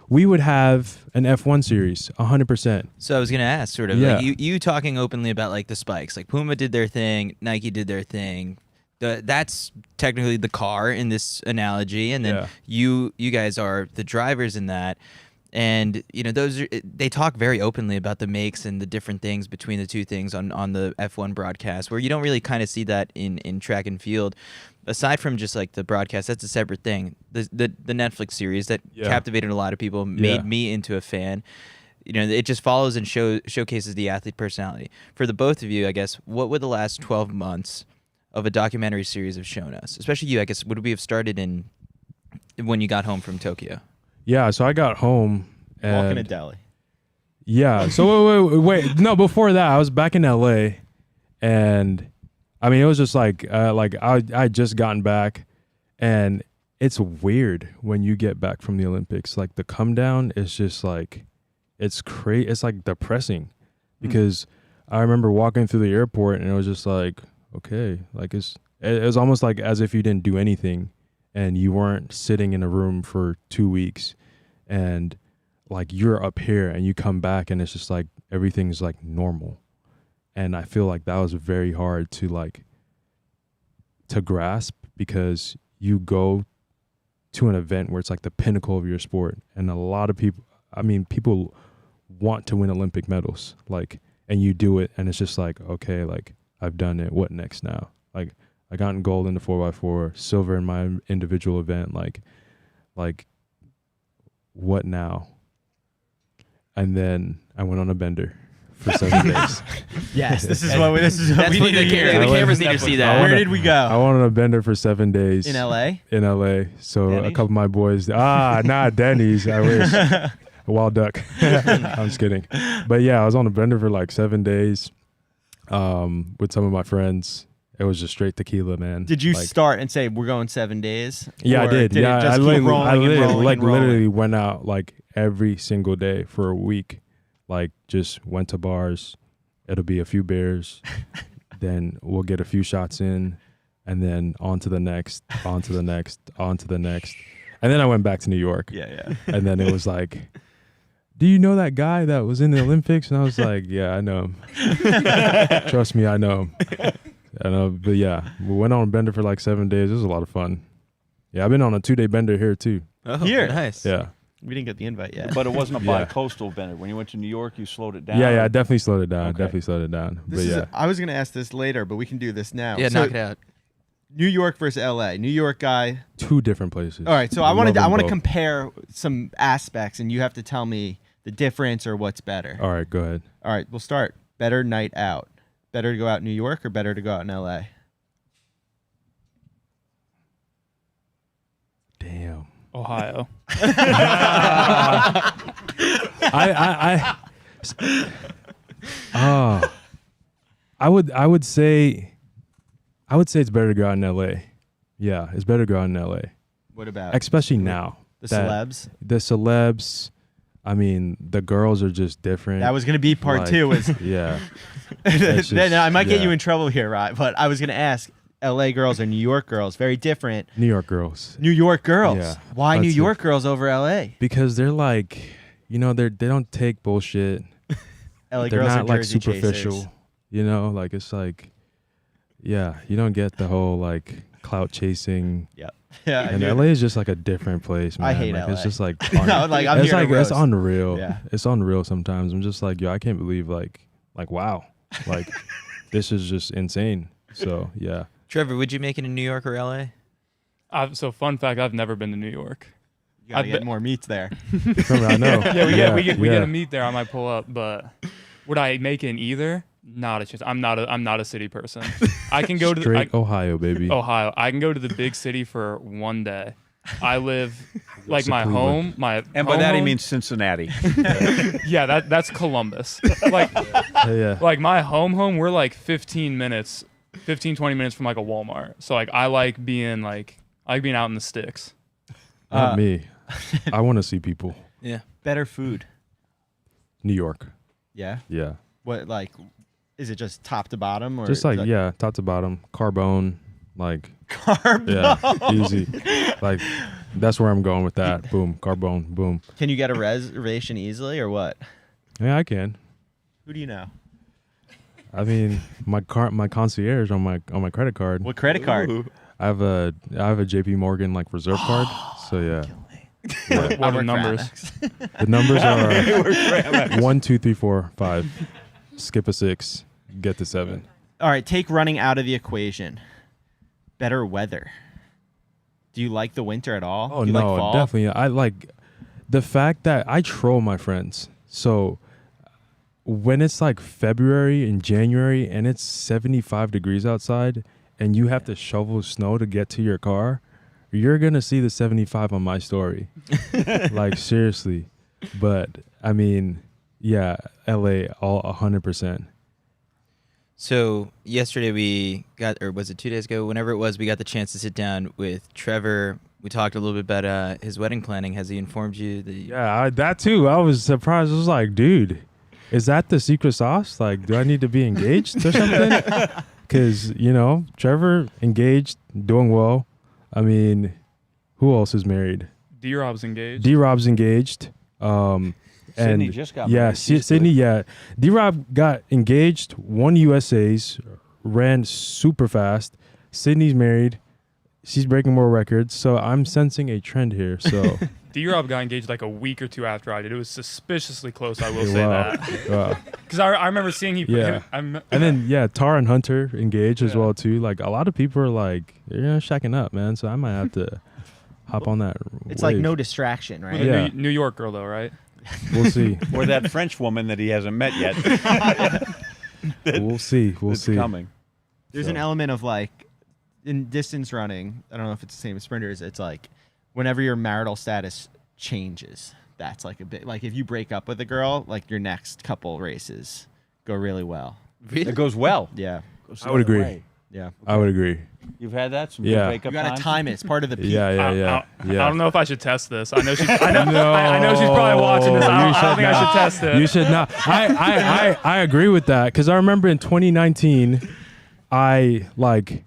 A: we would have an F1 series, 100%.
B: So I was gonna ask, sort of, like you talking openly about like the spikes, like Puma did their thing, Nike did their thing. That's technically the car in this analogy, and then you guys are the drivers in that. And you know they talk very openly about the makes and the different things between the two things on the F1 broadcast, where you don't really kind of see that in track and field. Aside from just like the broadcast, that's a separate thing. The Netflix series that captivated a lot of people, made me into a fan. You know, it just follows and showcases the athlete personality. For the both of you, I guess, what would the last 12 months of a documentary series have shown us? Especially you, I guess, would we have started when you got home from Tokyo?
A: Yeah, so I got home and
C: walking to Delhi.
A: Yeah, so wait. No, before that, I was back in LA, and I mean, it was just like I just gotten back, and it's weird when you get back from the Olympics. Like the come down is just like, it's crazy. It's like depressing, because I remember walking through the airport, and it was just like, okay, like it was almost like as if you didn't do anything. And you weren't sitting in a room for 2 weeks, and like you're up here and you come back and it's just like everything's like normal. And I feel like that was very hard to grasp, because you go to an event where it's like the pinnacle of your sport, and a lot of people, I mean, people want to win Olympic medals, like, and you do it, and it's just like, okay, like I've done it. What next now? Like, I got in gold in the 4x4, silver in my individual event. Like, what now? And then I went on a bender for 7 days.
C: Yes, this is what we need to hear.
B: The cameras need to see that.
C: Where did we go?
A: I went on a bender for 7 days.
C: In LA?
A: In LA. So
C: Denny's?
A: a couple of my boys, not Denny's. I wish. A wild duck. I'm just kidding. But yeah, I was on a bender for like 7 days with some of my friends. It was just straight tequila, man.
C: Did you start and say we're going 7 days?
A: Yeah, I did.
C: It just keep rolling and rolling and rolling?
A: literally went out like every single day for a week. Like, just went to bars. It'll be a few beers. Then we'll get a few shots in, and then on to the next, on to the next, on to the next. And then I went back to New York.
C: Yeah.
A: And then it was like, do you know that guy that was in the Olympics? And I was like, yeah, I know him. Trust me, I know him. I know, but yeah, we went on a bender for like 7 days. It was a lot of fun. Yeah, I've been on a 2-day bender here too.
B: Oh,
C: Here?
B: nice.
A: Yeah.
C: We didn't get the invite yet.
D: But it wasn't a
A: Yeah.
D: bi-coastal bender. When you went to New York, you slowed it down.
A: Yeah, I definitely slowed it down.
D: Okay.
A: Definitely slowed it down.
C: This
A: But
C: is
A: yeah.
C: I was going to ask this later, but we can do this now.
B: Yeah,
C: So,
B: knock it out.
C: New York versus LA. New York guy.
A: 2 different places.
C: All right, so I
A: Love them
C: want to
A: both.
C: compare some aspects, and you have to tell me the difference or what's better.
A: All right, go ahead.
C: All right, we'll start. Better night out. Better to go out in New York or better to go out in LA?
A: Damn.
E: Ohio.
A: I would say it's better to go out in LA. Yeah, it's better to go out in LA.
C: What about
A: Especially now.
C: the
A: that-
C: celebs?
A: The celebs, I mean, the girls are just different.
C: That was going to be part
A: Like,
C: 2. Is
A: Yeah. It's
C: then
A: just-
C: I might get
A: yeah.
C: you in trouble here, right? But I was going to ask, LA girls or New York girls, very different.
A: New York girls.
C: New York girls.
A: Yeah,
C: Why New
A: that's
C: York girls over LA?
A: Because they're like, they don't take bullshit.
C: LA
A: They're
C: girls
A: not
C: are
A: like
C: Jersey
A: superficial.
C: chasers.
A: You know, like it's like, yeah, you don't get the whole like clout chasing.
C: Yep. Yeah.
A: And
C: you're-
A: LA is just like a different place, man.
C: I hate
A: like,
C: LA.
A: It's just like,
C: No, like, I'm
A: it's
C: here to
A: like it's
C: roast.
A: unreal.
C: Yeah.
A: It's unreal sometimes. I'm just like, yo, I can't believe like wow, like this is just insane. So yeah.
B: Trevor, would you make it in New York or LA?
E: So fun fact, I've never been to New York.
C: You gotta
E: I've
C: get
E: been-
C: more meats there.
A: I know.
E: Yeah, we get
A: yeah.
E: a meet there. I might pull up, but would I make it in either? Not a chance. I'm not a city person. I can go to
A: Straight Ohio, baby.
E: Ohio. I can go to the big city for one day. I live like
A: to
E: my
A: Cleveland.
E: home. My
D: And by that he
E: home-
D: means Cincinnati.
E: yeah, that's Columbus. Like
A: Yeah.
E: like my home. We're like 15 minutes, 20 minutes from like a Walmart. So like I like being out in the sticks.
A: Not me. I want to see people.
B: Yeah.
C: Better food.
A: New York.
C: Yeah.
A: Yeah.
C: What like? Is it just top to bottom or
A: Just like, yeah, top to bottom, carbone, like,
C: carb?
A: yeah, easy. Like, that's where I'm going with that. Boom, carbone, boom.
C: Can you get a reservation easily or what?
A: Yeah, I can.
C: Who do you know?
A: I mean, my concierge on my credit card.
C: What credit card?
A: I have a JP Morgan like reserve card. So yeah,
E: What
C: I
E: are
C: work
E: the
C: for
E: numbers?
C: Amex.
A: the numbers are 1, 2, 3, 4, 5. Skip a 6, get to 7.
C: All right, take running out of the equation. Better weather. Do you like the winter at all?
A: Oh
C: Do you
A: no,
C: like fall?
A: definitely. I like the fact that I troll my friends. So when it's like February and January and it's 75 degrees outside and you have to shovel snow to get to your car, you're going to see the 75 on my story. Like seriously. But I mean, yeah, LA all 100%.
B: So yesterday we got, or was it 2 days ago? Whenever it was, we got the chance to sit down with Trevor. We talked a little bit about his wedding planning. Has he informed you?
A: Yeah, that too. I was surprised. I was like, dude, is that the secret sauce? Like, do I need to be engaged or something? Because, Trevor engaged, doing well. I mean, who else is married?
E: D-Rob's engaged.
A: D-Rob's engaged.
D: Sydney
A: And
D: just got
A: yeah,
D: married. She's
A: Sydney,
D: good.
A: yeah. D-Rob got engaged, won USA's, ran super fast. Sydney's married. She's breaking more records. So I'm sensing a trend here. So
E: D-Rob got engaged like a week or two after I did. It was suspiciously close, I will say
A: Wow.
E: that.
A: Wow.
E: Because I remember seeing
A: And then Tar and Hunter engaged as well too. Like a lot of people are like, you're shacking up, man. So I might have to hop on that.
C: It's
A: wave.
C: like no distraction, right?
E: with a
A: Yeah.
E: New York girl though, right?
A: We'll see.
D: Or that French woman that he hasn't met yet.
A: We'll see. We'll
D: It's
A: see.
D: coming.
C: There's an element of like in distance running. I don't know if it's the same as sprinters. It's like whenever your marital status changes, that's like a bit like if you break up with a girl, like your next couple races go really well.
D: It goes well.
C: Yeah,
D: Goes
A: I
D: the
A: would
D: other
A: agree.
D: way.
C: yeah.
A: I would agree.
D: You've had that? Some
A: Yeah.
D: breakup
C: You gotta
D: times?
C: time it. It's part of the peak.
A: Yeah.
E: I don't know if I should test this. I know she's I know
A: No,
E: she's probably watching this. I
A: you
E: don't
A: should
E: think I
A: not.
E: should test it.
A: You should not. I agree with that because I remember in 2019, I like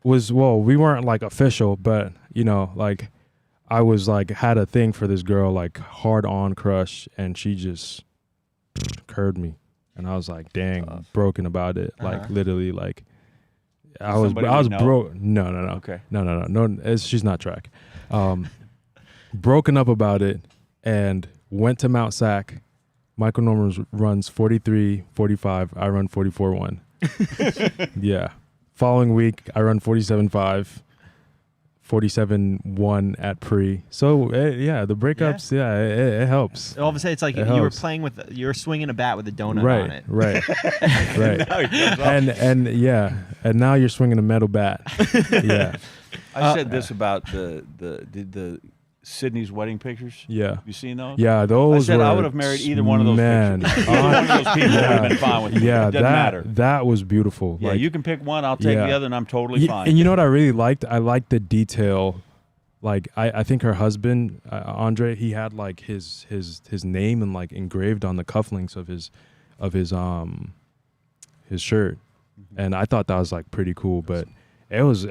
A: we weren't like official, but you know, like I was like had a thing for this girl, like hard on crush, and she just curved me, and I was like, dang, broken about it, like literally, like I was
D: Somebody we know?
A: broke. No.
D: Okay.
A: No. She's not track. Broken up about it, and went to Mount Sac. Michael Norman runs 43:45. I run 44:1. Yeah. Following week, I run 47:5, 47:1 at pre. So the breakups, it helps.
C: All of a sudden, it's like
A: It
C: you were
A: helps.
C: playing with, you were swinging a bat with a donut on it.
A: Right. And now you're swinging a metal bat. Yeah.
D: I said this about the Sydney's wedding pictures.
A: Yeah.
D: Have you seen those?
A: Yeah,
D: I
A: those
D: said
A: were,
D: I would have married either one of those
A: man,
D: pictures. Either one of those people would have been fine with me.
A: Yeah,
D: It doesn't matter.
A: that was beautiful.
D: Yeah,
A: like,
D: you can pick one. I'll take the other, and I'm totally fine.
A: And you know what I really liked? I liked the detail. Like I think her husband Andre, he had like his name and like engraved on the cufflinks of his shirt, and I thought that was like pretty cool. But it was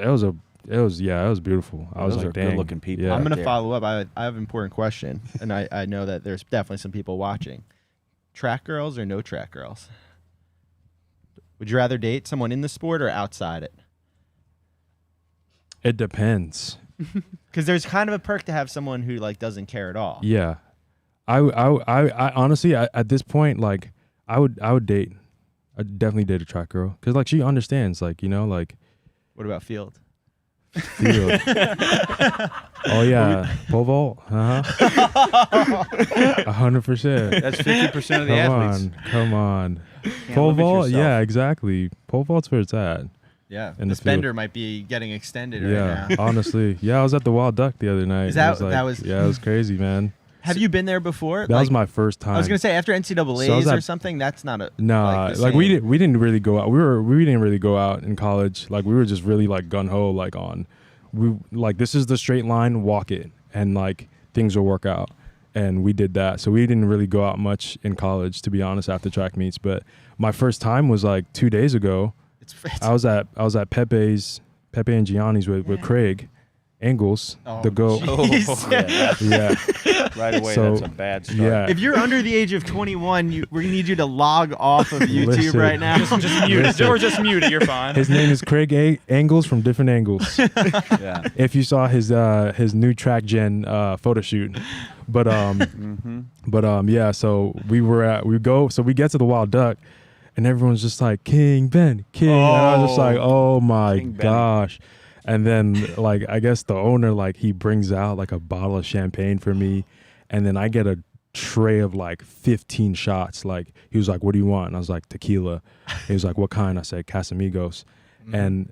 A: beautiful. I was
D: Those
A: like,
D: are
A: dang,
D: good-looking people.
A: Yeah.
C: I'm going to
D: there.
C: follow up. I have an important question, and I know that there's definitely some people watching. Track girls or no track girls? Would you rather date someone in the sport or outside it?
A: It depends.
C: Because there's kind of a perk to have someone who like doesn't care at all.
A: Yeah, I honestly at this point, like I would date. I'd definitely date a track girl because like she understands, like, you know, like
C: What about field?
A: field. Oh yeah, pole vault. 100%.
D: That's 50% of the athletes.
A: Come on.
D: Can't
A: Pole
D: limit
A: vault.
D: yourself.
A: Yeah, exactly. Pole vault's where it's at.
C: Yeah.
A: In the
C: This
A: field.
C: bender might be getting extended
A: Yeah,
C: right now.
A: honestly. Yeah, I was at the Wild Duck the other night.
C: Is that-
A: It was
C: that was-
A: Yeah, it was crazy, man.
C: Have you been there before?
A: That was my first time.
C: I was gonna say after NCAA's
A: So I was
C: or
A: at-
C: something. That's not a
A: Nah,
C: the
A: like
C: same.
A: we didn't really go out. We didn't really go out in college. Like we were just really like gun ho, like on. We like this is the straight line, walk it, and like things will work out. And we did that. So we didn't really go out much in college, to be honest, after track meets. But my first time was like 2 days ago.
C: It's
A: I was at Pepe and Gianni's with Craig Engels, the GOAT.
C: jeez.
A: Yeah.
D: Right away,
A: So,
D: that's a bad start.
A: Yeah.
C: If you're under the age of 21, we need you to log off of YouTube
A: Listen.
C: right now.
E: Just mute it. Or just mute it. You're fine.
A: His name is Craig Engels from Different Angles.
D: Yeah.
A: If you saw his new track gen photo shoot. But yeah, so we get to the Wild Duck and everyone's just like King Ben, King, and I was just like, oh my
D: King Benny.
A: gosh. And then like I guess the owner, like, he brings out like a bottle of champagne for me, and then I get a tray of like 15 shots. Like he was like, what do you want? And I was like, tequila. He was like, what kind? I said Casamigos. And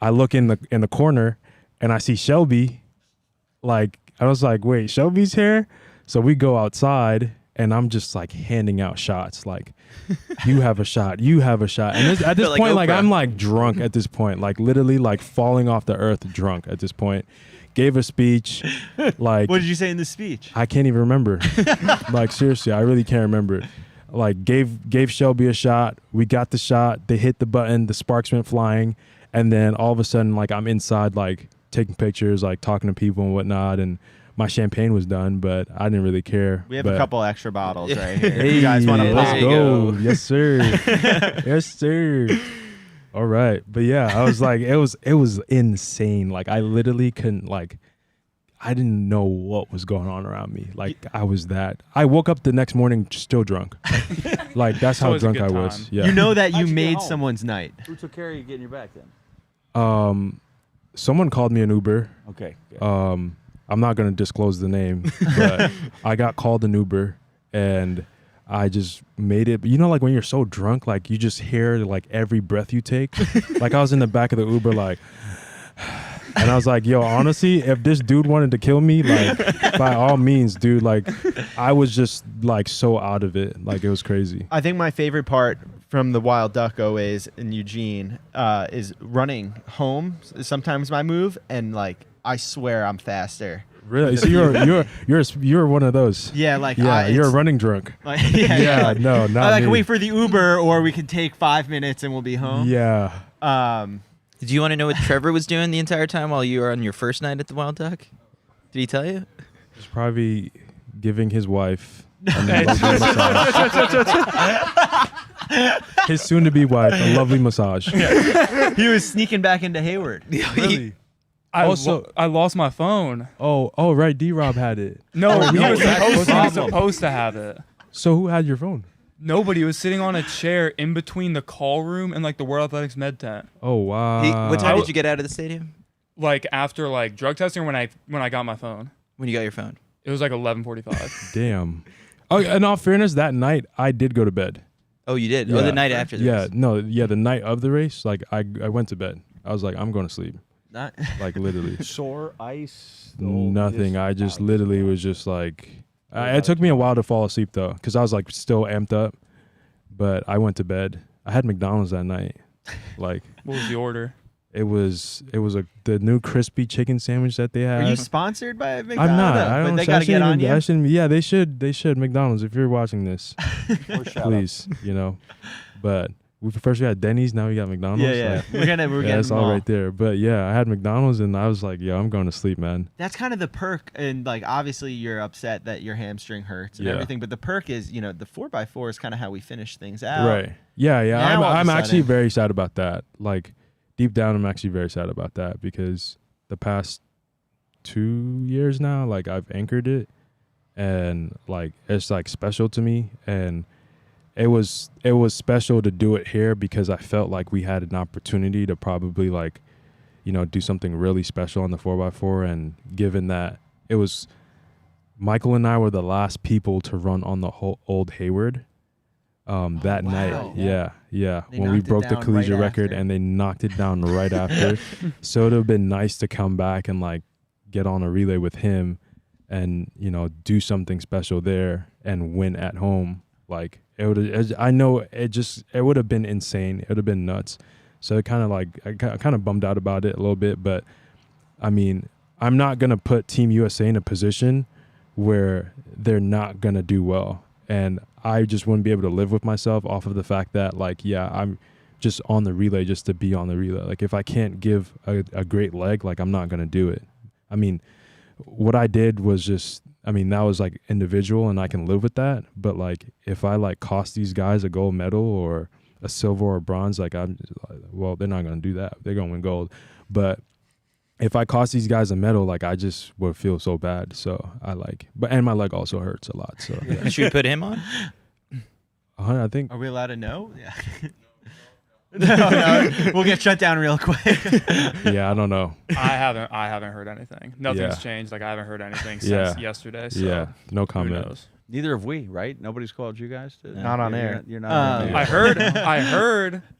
A: I look in the corner and I see Shelby. Like I was like, wait, Shelby's here? So we go outside and I'm just like handing out shots, like, you have a shot, you have a shot. And at this
B: Like
A: point, like
B: Oprah.
A: I'm like drunk at this point, like literally like falling off the earth drunk at this point. Gave a speech, like,
C: What did you say in the speech?
A: I can't even remember. Like seriously, I really can't remember. Like gave Shelby a shot. We got the shot. They hit the button. The sparks went flying, and then all of a sudden, like I'm inside, like taking pictures, like talking to people and whatnot. And my champagne was done, but I didn't really care.
C: We have
A: But-
C: a couple extra bottles right here.
A: Hey,
C: you guys want to
A: let's
B: There
C: pop?
B: you
A: go.
B: go.
A: Yes, sir. Yes, sir. All right, but yeah, I was like, it was insane. Like I literally couldn't, like, I didn't know what was going on around me. Like I woke up the next morning still drunk. Like that's how drunk I was.
E: Time.
A: Yeah.
C: You know that you
D: How'd you get
C: made
D: home?
C: someone's night.
D: Who took care of you getting your back then?
A: Someone called me an Uber.
D: Okay.
A: I'm not going to disclose the name, but I got called an Uber and I just made it. You know, like when you're so drunk, like you just hear like every breath you take. Like I was in the back of the Uber, like, and I was like, yo, honestly, if this dude wanted to kill me, like by all means, dude, like I was just like so out of it. Like it was crazy.
C: I think my favorite part from the Wild Duck always in Eugene is running home. Sometimes my move, and like I swear I'm faster.
A: Really? So you're one of those.
C: Yeah, like
A: you're a running drunk.
C: Like, yeah,
A: no, not
C: I
A: me.
C: can wait for the Uber, or we can take 5 minutes and we'll be home.
A: Yeah.
B: Did you want to know what Trevor was doing the entire time while you were on your first night at the Wild Duck? Did he tell you?
A: He's probably giving his wife a lovely massage. His soon-to-be wife a lovely massage.
C: He was sneaking back into Hayward.
A: Really?
E: I lost my phone.
A: Oh, right. D-Rob had it.
E: No, he was
A: Problem.
E: supposed to have it.
A: So who had your phone?
E: Nobody was sitting on a chair in between the call room and like the World Athletics med tent.
A: Oh wow.
B: What time did you get out of the stadium?
E: Like after like drug testing, or when I got my phone.
B: When you got your phone?
E: It was like 11:45.
A: Damn. Oh, in all fairness, that night I did go to bed.
B: Oh, you did?
A: Yeah.
B: Oh, the night after the race.
A: The night of the race, like I went to bed. I was like, I'm going to sleep. Like literally.
D: Sore ice.
A: Nothing. I just literally was just like, it took me a while to fall asleep though, because I was like still amped up. But I went to bed. I had McDonald's that night. Like,
E: What was the order?
A: it was the new crispy chicken sandwich that they had.
C: Are you sponsored by McDonald's?
A: I'm not. I don't.
C: But they
A: I
C: got to get
A: shouldn't
C: on
A: even-
C: you.
A: I shouldn't. Yeah, they should. They should. McDonald's, if you're watching this, please. You know, but we had Denny's. Now we got McDonald's.
C: Yeah.
A: Like,
C: We're getting
A: it's
C: them
A: all right there. But yeah, I had McDonald's and I was like, yo, I'm going to sleep, man.
C: That's kind of the perk, and like obviously you're upset that your hamstring hurts and
A: Yeah.
C: everything, but the perk is, you know, the 4x4 is kind of how we finish things out.
A: Right. Yeah.
C: Now, all of a
A: I'm actually
C: sudden-
A: very sad about that. Like deep down, I'm actually very sad about that because the past 2 years now, like I've anchored it, and like it's like special to me, and it was special to do it here because I felt like we had an opportunity to probably like, you know, do something really special on the 4x4. And given that it was Michael and I were the last people to run on the whole old Hayward that night. Yeah.
C: They
A: When we
C: knocked it
A: broke the
C: down
A: collegiate
C: right
A: record
C: after.
A: and they knocked it down right after. So it would have been nice to come back and like get on a relay with him and, you know, do something special there and win at home. Like it would, I know it would have been insane. It would have been nuts. So it kind of like, I kind of bummed out about it a little bit, but I mean, I'm not going to put Team USA in a position where they're not going to do well. And I just wouldn't be able to live with myself off of the fact that like, yeah, I'm just on the relay just to be on the relay. Like if I can't give a great leg, like I'm not going to do it. I mean, what I did was just, I mean, that was like individual and I can live with that. But like, if I like cost these guys a gold medal or a silver or a bronze, like well, they're not going to do that. They're going to win gold. But if I cost these guys a medal, like I just would feel so bad. So I like, and my leg also hurts a lot. So yeah.
B: Should we put him on?
A: I think.
C: Are we allowed to know? Yeah. no, we'll get shut down real quick.
A: Yeah, I don't know.
E: I haven't heard anything. Nothing's
A: Yeah.
E: changed. Like I haven't heard anything since yesterday. So
A: Yeah, no
E: who
A: comment.
E: knows?
D: Neither have we, right? Nobody's called you guys to.
C: Not on air.
D: You're not on air.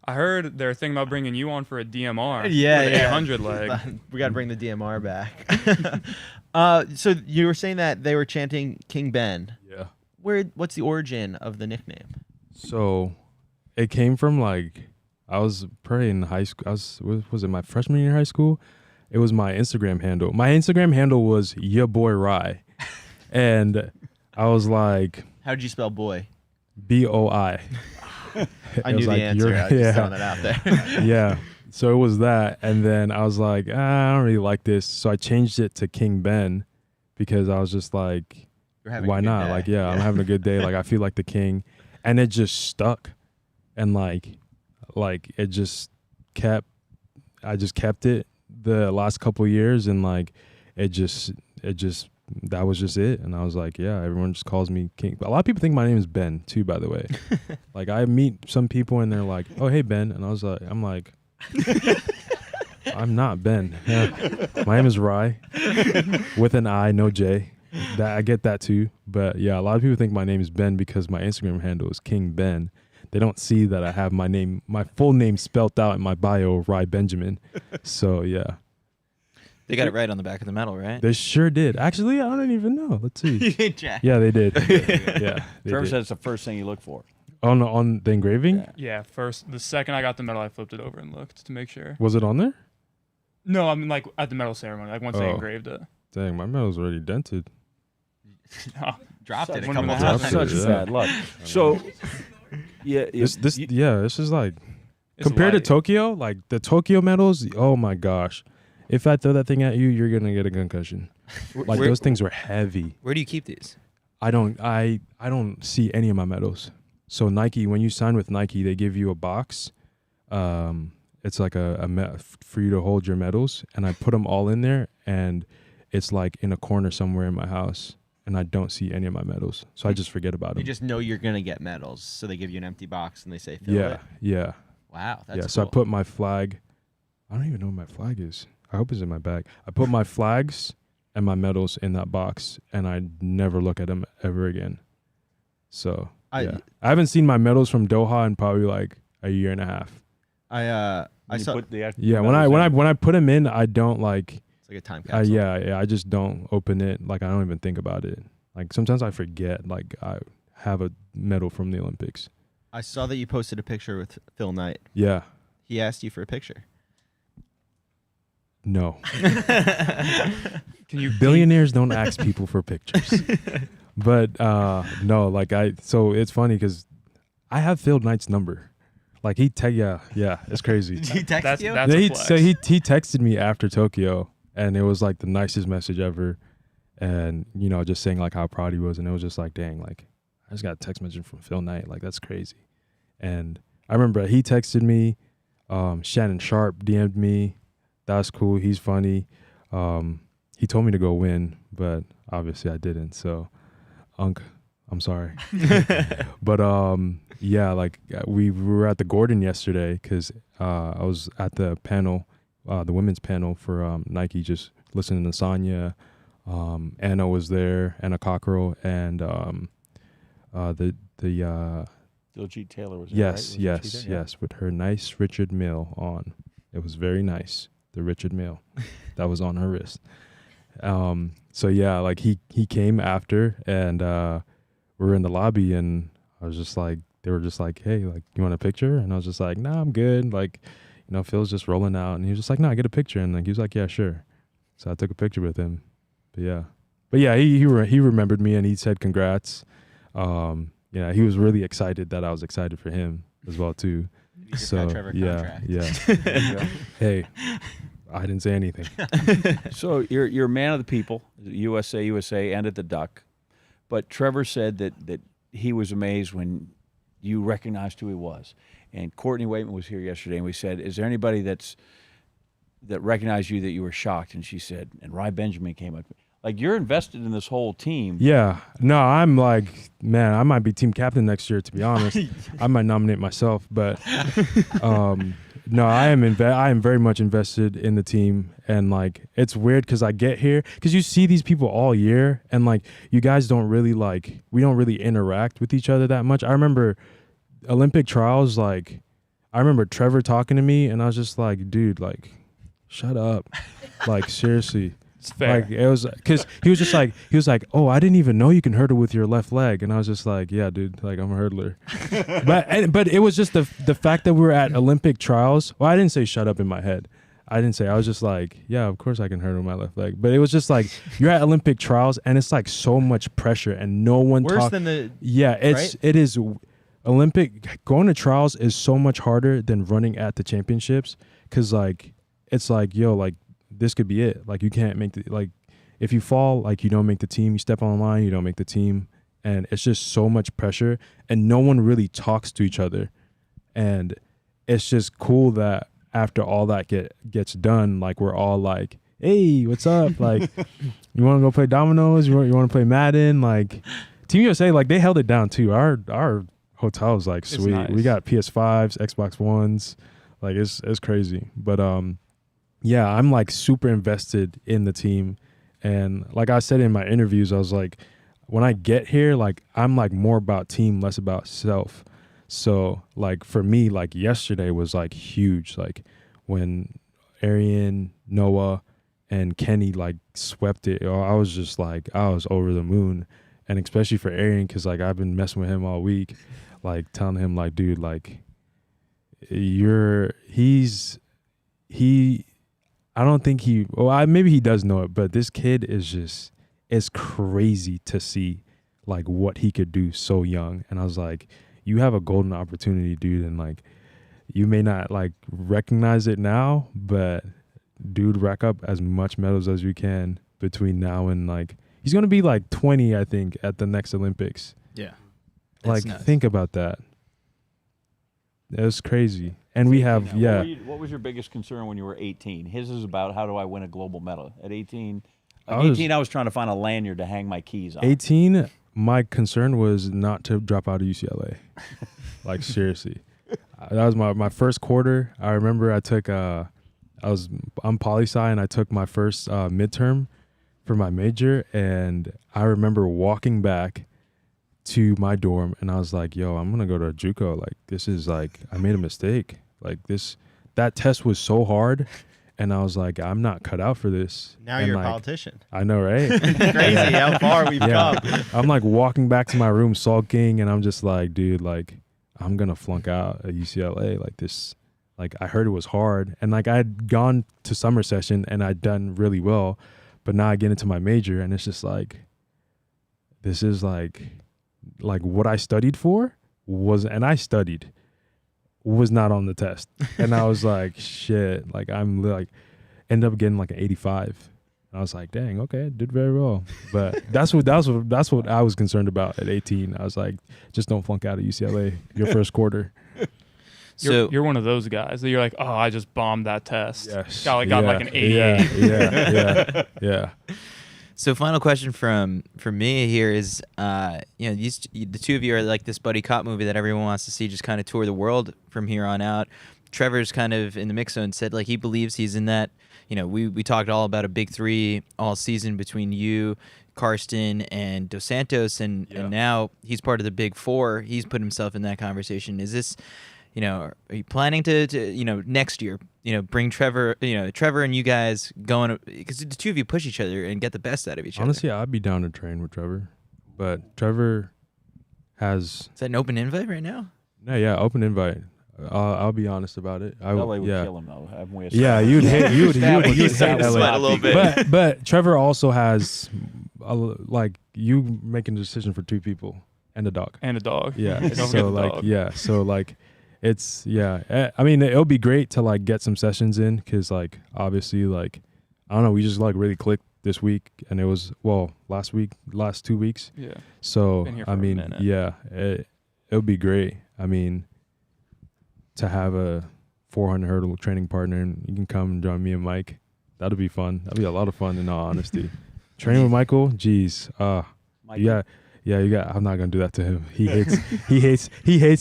E: I heard they're thinking about bringing you on for a DMR.
C: Yeah,
E: for the
C: yeah.
E: 800 leg.
C: We got to bring the DMR back. So you were saying that they were chanting King Ben.
A: Yeah.
C: What's the origin of the nickname?
A: So it came from like, I was probably in high school. Was it my freshman year in high school? It was my Instagram handle. My Instagram handle was your boy Rye. And I was like,
C: How did you spell boy?
A: BOI.
C: I knew the answer. I was just throwing it out there.
A: Yeah. So it was that. And then I was like, I don't really like this. So I changed it to King Ben because I was just like,
C: You're having a
A: why
C: good
A: not?
C: day.
A: Like, yeah, I'm having a good day. Like, I feel like the king. And it just stuck. And like it just kept, I just kept it the last couple of years. And like, it just that was just it. And I was like, yeah, everyone just calls me King. A lot of people think my name is Ben too, by the way. Like I meet some people and they're like, oh, hey, Ben. And I'm like, I'm not Ben. Yeah. My name is Rye with an I, no J. I get that too. But yeah, a lot of people think my name is Ben because my Instagram handle is King Ben. They don't see that I have my full name spelt out in my bio, Rye Benjamin. So yeah.
B: They got it right on the back of the medal, right?
A: They sure did. Actually, I don't even know. Let's see.
C: You did, Jack.
A: Yeah, they did. Yeah.
D: Trevor said it's the first thing you look for.
A: On the engraving?
E: Yeah, the second I got the medal, I flipped it over and looked to make sure.
A: Was it on there?
E: No, I mean like at the medal ceremony, like once they engraved it.
A: Dang, my medal's already dented.
C: Dropped it a
E: One of
C: couple
E: the
C: times.
E: houses.
D: Such bad luck. So,
A: This is like
E: It's
A: compared to
E: light.
A: Tokyo, like the Tokyo medals. Oh my gosh, if I throw that thing at you, you're gonna get a concussion. Like those things were heavy.
B: Where do you keep these?
A: I don't see any of my medals. So Nike, when you sign with Nike, they give you a box. It's like for you to hold your medals, and I put them all in there, and it's like in a corner somewhere in my house, and I don't see any of my medals, so I just forget about them.
C: You just know you're gonna get medals, so they give you an empty box and they say fill it.
A: Yeah.
C: Wow, that's
A: yeah.
C: cool.
A: So I put my flag. I don't even know where my flag is. I hope it's in my bag. I put my flags and my medals in that box, and I never look at them ever again. So I haven't seen my medals from Doha in probably like a year and a half.
C: I saw.
A: When I put them in, I don't like.
C: It's like a time capsule.
A: Yeah. I just don't open it. Like I don't even think about it. Like sometimes I forget. Like I have a medal from the Olympics.
C: I saw that you posted a picture with Phil Knight.
A: Yeah.
C: He asked you for a picture.
A: No.
E: Can you
A: Billionaires don't ask people for pictures. But no, like so it's funny because I have Phil Knight's number. Like yeah, it's crazy.
C: Did he text
E: That's
C: you?
E: a flex.
A: So he texted me after Tokyo, and it was like the nicest message ever, and just saying like how proud he was, and it was just like, dang, like I just got a text message from Phil Knight, like that's crazy. And I remember he texted me, Shannon Sharp DM'd me, that's cool, he's funny. He told me to go win, but obviously I didn't. So, I'm sorry. But yeah, like we were at the Gordon yesterday because I was at the panel, the women's panel for Nike, just listening to Sonya. Anna was there, Anna Cockrell, and the
D: Diljeet Taylor was there, right?
A: Yes, with her nice Richard Mille on. It was very nice. The Richard Mille that was on her wrist. So yeah, like he came after, and we were in the lobby, and I was just like, they were just like, hey, like, you want a picture? And I was just like, nah, I'm good. Like, Phil's just rolling out, and he was just like, no, I get a picture. And like, he was like, yeah, sure. So I took a picture with him. But yeah, he remembered me, and he said congrats. He was really excited that I was excited for him as well too.
C: You just
A: So
C: got Trevor
A: yeah.
C: contract.
A: Hey, I didn't say anything.
D: So you're a man of the people, USA, and at the Duck. But Trevor said that he was amazed when you recognized who he was. And Courtney Waitman was here yesterday, and we said, is there anybody that recognized you that you were shocked? And she said, and Rye Benjamin came up. Like, you're invested in this whole team.
A: Yeah. No, I'm like, man, I might be team captain next year, to be honest. I might nominate myself, but no, I am very much invested in the team. And like, it's weird because I get here, because you see these people all year, and like, you guys don't really we don't really interact with each other that much. I remember Olympic trials, like, I remember Trevor talking to me, and I was just like, dude, like, shut up. Like, seriously.
E: It's fair.
A: Like, it was because he was like, oh, I didn't even know you can hurdle with your left leg, and I was just like, yeah, dude, like, I'm a hurdler. but it was just the fact that we were at Olympic trials. Well, I didn't say shut up in my head. I was just like, yeah, of course I can hurdle my left leg. But it was just like, you're at Olympic trials, and it's like so much pressure, and no one
C: Worse than the
A: it is. Olympic going to trials is so much harder than running at the championships, because like, it's like, yo, like, this could be it. Like, you can't make if you fall, like, you don't make the team. You step on the line, you don't make the team. And it's just so much pressure, and no one really talks to each other. And it's just cool that after all that gets done, like, we're all like, hey, what's up? Like, you want to go play dominoes? You want to play Madden? Like, Team USA, like, they held it down too. Our hotel was like sweet.
E: Nice.
A: We got PS5s, Xbox Ones. Like, it's crazy. But yeah, I'm like super invested in the team. And like I said in my interviews, I was like, when I get here, like, I'm like more about team, less about self. So like for me, like yesterday was like huge. Like when Arian, Noah, and Kenny like swept it, I was just like, I was over the moon. And especially for Arian, because like I've been messing with him all week, like telling him like, dude, like I don't think maybe he does know it, but this kid is just, it's crazy to see like what he could do so young. And I was like, you have a golden opportunity, dude. And like, you may not like recognize it now, but dude, rack up as much medals as you can between now and like, he's going to be like 20, I think, at the next Olympics.
B: Yeah.
A: Like,
B: nuts.
A: think about that. It was crazy. And we have,
D: What was your biggest concern when you were 18? His is about, how do I win a global medal? At 18, I was trying to find a lanyard to hang my keys on.
A: 18, my concern was not to drop out of UCLA. Like, seriously. That was my first quarter. I remember I took, I'm poli-sci, and I took my first midterm for my major. And I remember walking back to my dorm, and I was like, yo, I'm going to go to JUCO. Like, this is like, I made a mistake. Like, that test was so hard. And I was like, I'm not cut out for this.
C: Now
A: and
C: you're
A: like,
C: a politician.
A: I know, right?
C: Crazy how far we've come.
A: I'm like walking back to my room sulking, and I'm just like, dude, like, I'm going to flunk out at UCLA. Like, this, like, I heard it was hard. And like, I had gone to summer session and I'd done really well. But now I get into my major, and it's just like, this is like what I studied for was not on the test. And I was like, shit, like I'm like, end up getting like an 85. And I was like, dang, okay, did very well. But that's what I was concerned about at 18. I was like, just don't flunk out at UCLA your first quarter.
B: So
E: you're one of those guys that you're like, oh, I just bombed that test.
A: Yes.
E: Got like an 88.
A: Yeah.
B: So final question from me here is, the two of you are like this buddy cop movie that everyone wants to see just kind of tour the world from here on out. Trevor's kind of in the mix zone, said like he believes he's in that, we talked all about a big three all season between you, Karsten, and Dos Santos, and now he's part of the big four. He's put himself in that conversation. Is this, are you planning to next year, bring Trevor and you guys going, because the two of you push each other and get the best out of each other.
A: Honestly, I'd be down to train with Trevor, but Trevor has.
B: Is that an open invite right now?
A: No, yeah, open invite. I'll be honest about it.
D: LA would kill him though.
A: You'd hate
B: LA a little bit.
A: But Trevor also has you making a decision for two people and a dog. Yeah. So it's I mean, it'll be great to like get some sessions in, because like obviously like I don't know, we just like really clicked this week, and it was last 2 weeks.
E: Yeah.
A: So
E: Been here for
A: I
E: a
A: mean,
E: minute.
A: it'll be great. I mean, to have a 400 hurdle training partner, and you can come and join me and Mike. That'll be fun. That'll be a lot of fun, in all honesty. Training with Michael, geez, you got. I'm not gonna do that to him. He hates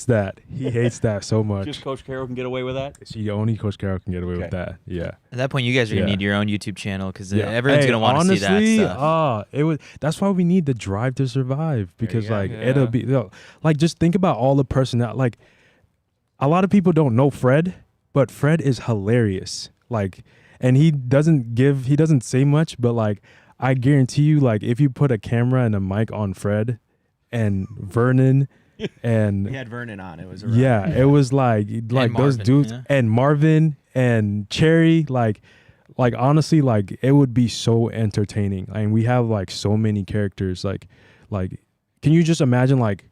A: that. He hates that so much.
D: Just Coach Carroll can get away with that.
A: See, only Coach Carroll can get away with that. Yeah.
B: At that point, you guys are gonna need your own YouTube channel, because everyone's gonna want to see that stuff.
A: That's why we need the drive to survive, because it'll be like, just think about all the personnel. Like, a lot of people don't know Fred, but Fred is hilarious. Like, and he doesn't say much, but like, I guarantee you, like, if you put a camera and a mic on Fred and Vernon and
C: he had Vernon on, it was
A: it was like those dudes and Marvin and Cherry, like honestly, like, it would be so entertaining. I mean, we have like so many characters. Like, can you just imagine like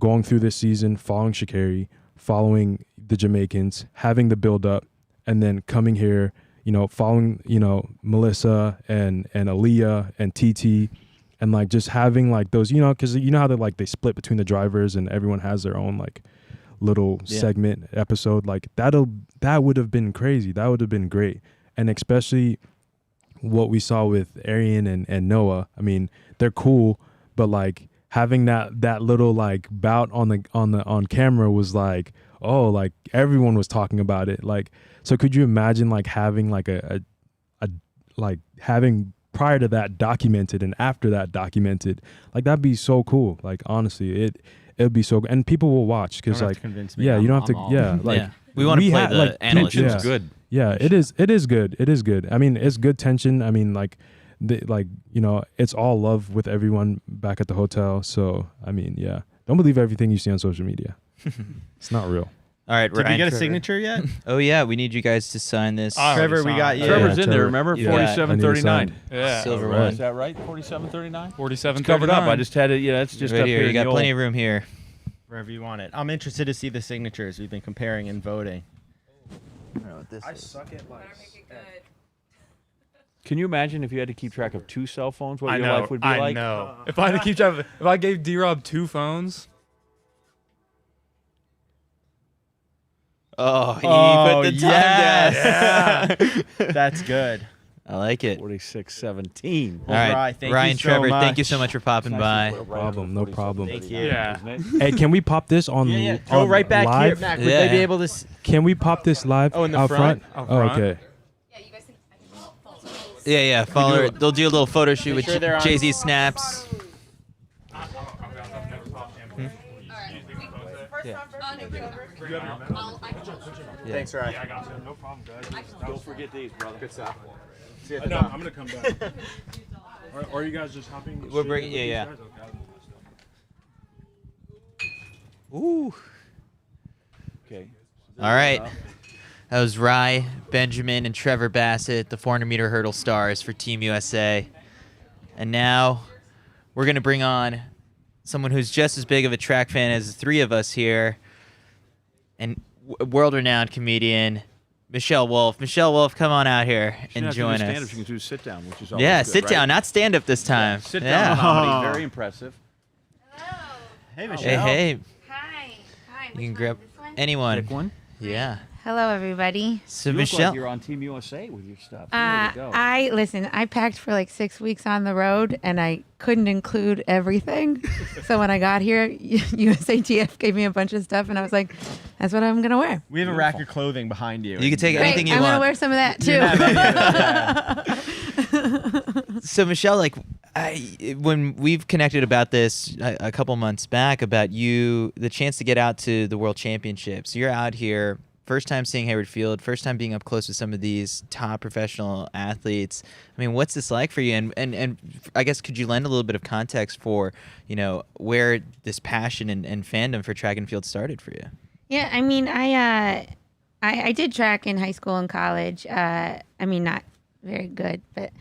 A: going through this season, following Sha'Carri, following the Jamaicans, having the build up, and then coming here, following, Melissa and Aaliyah and TT, and like just having like those, because how they split between the drivers and everyone has their own like little segment episode. Like that would have been crazy. That would have been great. And especially what we saw with Arian and Noah. I mean, they're cool, but like having that little like bout on camera was like, oh, like everyone was talking about it. Like, so could you imagine like having like a having prior to that documented and after that documented? Like that'd be so cool. Like honestly, it'd be so good, and people will watch because like yeah, you don't have to like
B: we want to play the analyst.
D: Tension's good.
A: Yeah, it is good. It is good. I mean, it's good tension. I mean, like it's all love with everyone back at the hotel. So I mean, yeah, don't believe everything you see on social media. It's not real.
B: All right,
C: did we get a signature yet?
B: Oh yeah, we need you guys to sign this.
C: Trevor, we got you.
D: Trevor's in there. Remember, 4739.
E: Yeah,
B: silver
D: one.
B: one.
D: Is that right? 4739.
E: 4739.
D: Covered up. I just had it. Yeah, it's just
B: right
D: up
B: here. You got
D: the
B: plenty of room here.
C: Wherever you want it. I'm interested to see the signatures. We've been comparing and voting.
B: I don't know what this is.
A: suck at like.
D: Can you imagine if you had to keep track of 2 cell phones? What your life would be like?
E: I know. If I had to keep track, if I gave D-Rob 2 phones.
B: Oh, he put the time down.
C: Yeah. That's good.
B: I like it.
D: 4617.
B: All right,
C: thank
B: Ryan,
C: you so
B: Trevor,
C: much.
B: thank you so much for popping by.
A: No problem.
C: Thank you.
E: Yeah.
A: Hey, can we pop this on?
C: Go
A: on
C: right back
A: live?
C: here, Mac. Would
B: Yeah.
C: they be able to?
A: Can we pop this live?
C: Oh, in the
A: out
C: front?
A: front?
E: Out front?
A: Okay.
B: Yeah. Follow. They'll do a little photo shoot with
C: sure they're on-
B: Jay-Z snaps.
C: Thanks, Ryan.
E: I got you. No problem, guys.
D: Don't forget these, brother.
C: Good stuff. See you at
A: No,
C: the top.
A: I'm gonna come back. Or are you guys just hopping?
B: We're bringing. Yeah. Ooh.
D: Okay.
B: All right. That was Rye, Benjamin, and Trevor Bassitt, the 400-meter hurdle stars for Team USA. And now we're going to bring on someone who's just as big of a track fan as the 3 of us here, and world-renowned comedian, Michelle Wolf. Michelle Wolf, come on out here and join us.
D: Stand-up, you can do sit-down, which is always
B: Yeah,
D: good,
B: sit
D: right?
B: down, not stand-up this time.
D: Yeah, sit-down comedy, very impressive.
C: Hey, Michelle.
B: Hey.
F: Hi.
B: You can grab anyone.
D: Pick one.
B: Yeah.
F: Hello, everybody.
B: So
D: You look
B: Michelle.
D: like you're on Team USA with your stuff. There you go.
F: I packed for like 6 weeks on the road, and I couldn't include everything. So when I got here, USATF gave me a bunch of stuff, and I was like, "That's what I'm gonna wear."
C: We have a rack of clothing behind you.
B: You can take anything you
F: I'm
B: want.
F: gonna wear some of that too.
C: You have any of it,
B: So Michelle, like, when we've connected about this a couple months back about the chance to get out to the World Championships, you're out here, first time seeing Hayward Field, first time being up close with some of these top professional athletes. I mean, what's this like for you? And I guess could you lend a little bit of context for, where this passion and fandom for track and field started for you?
F: Yeah, I mean, I did track in high school and college. I mean, not very good, but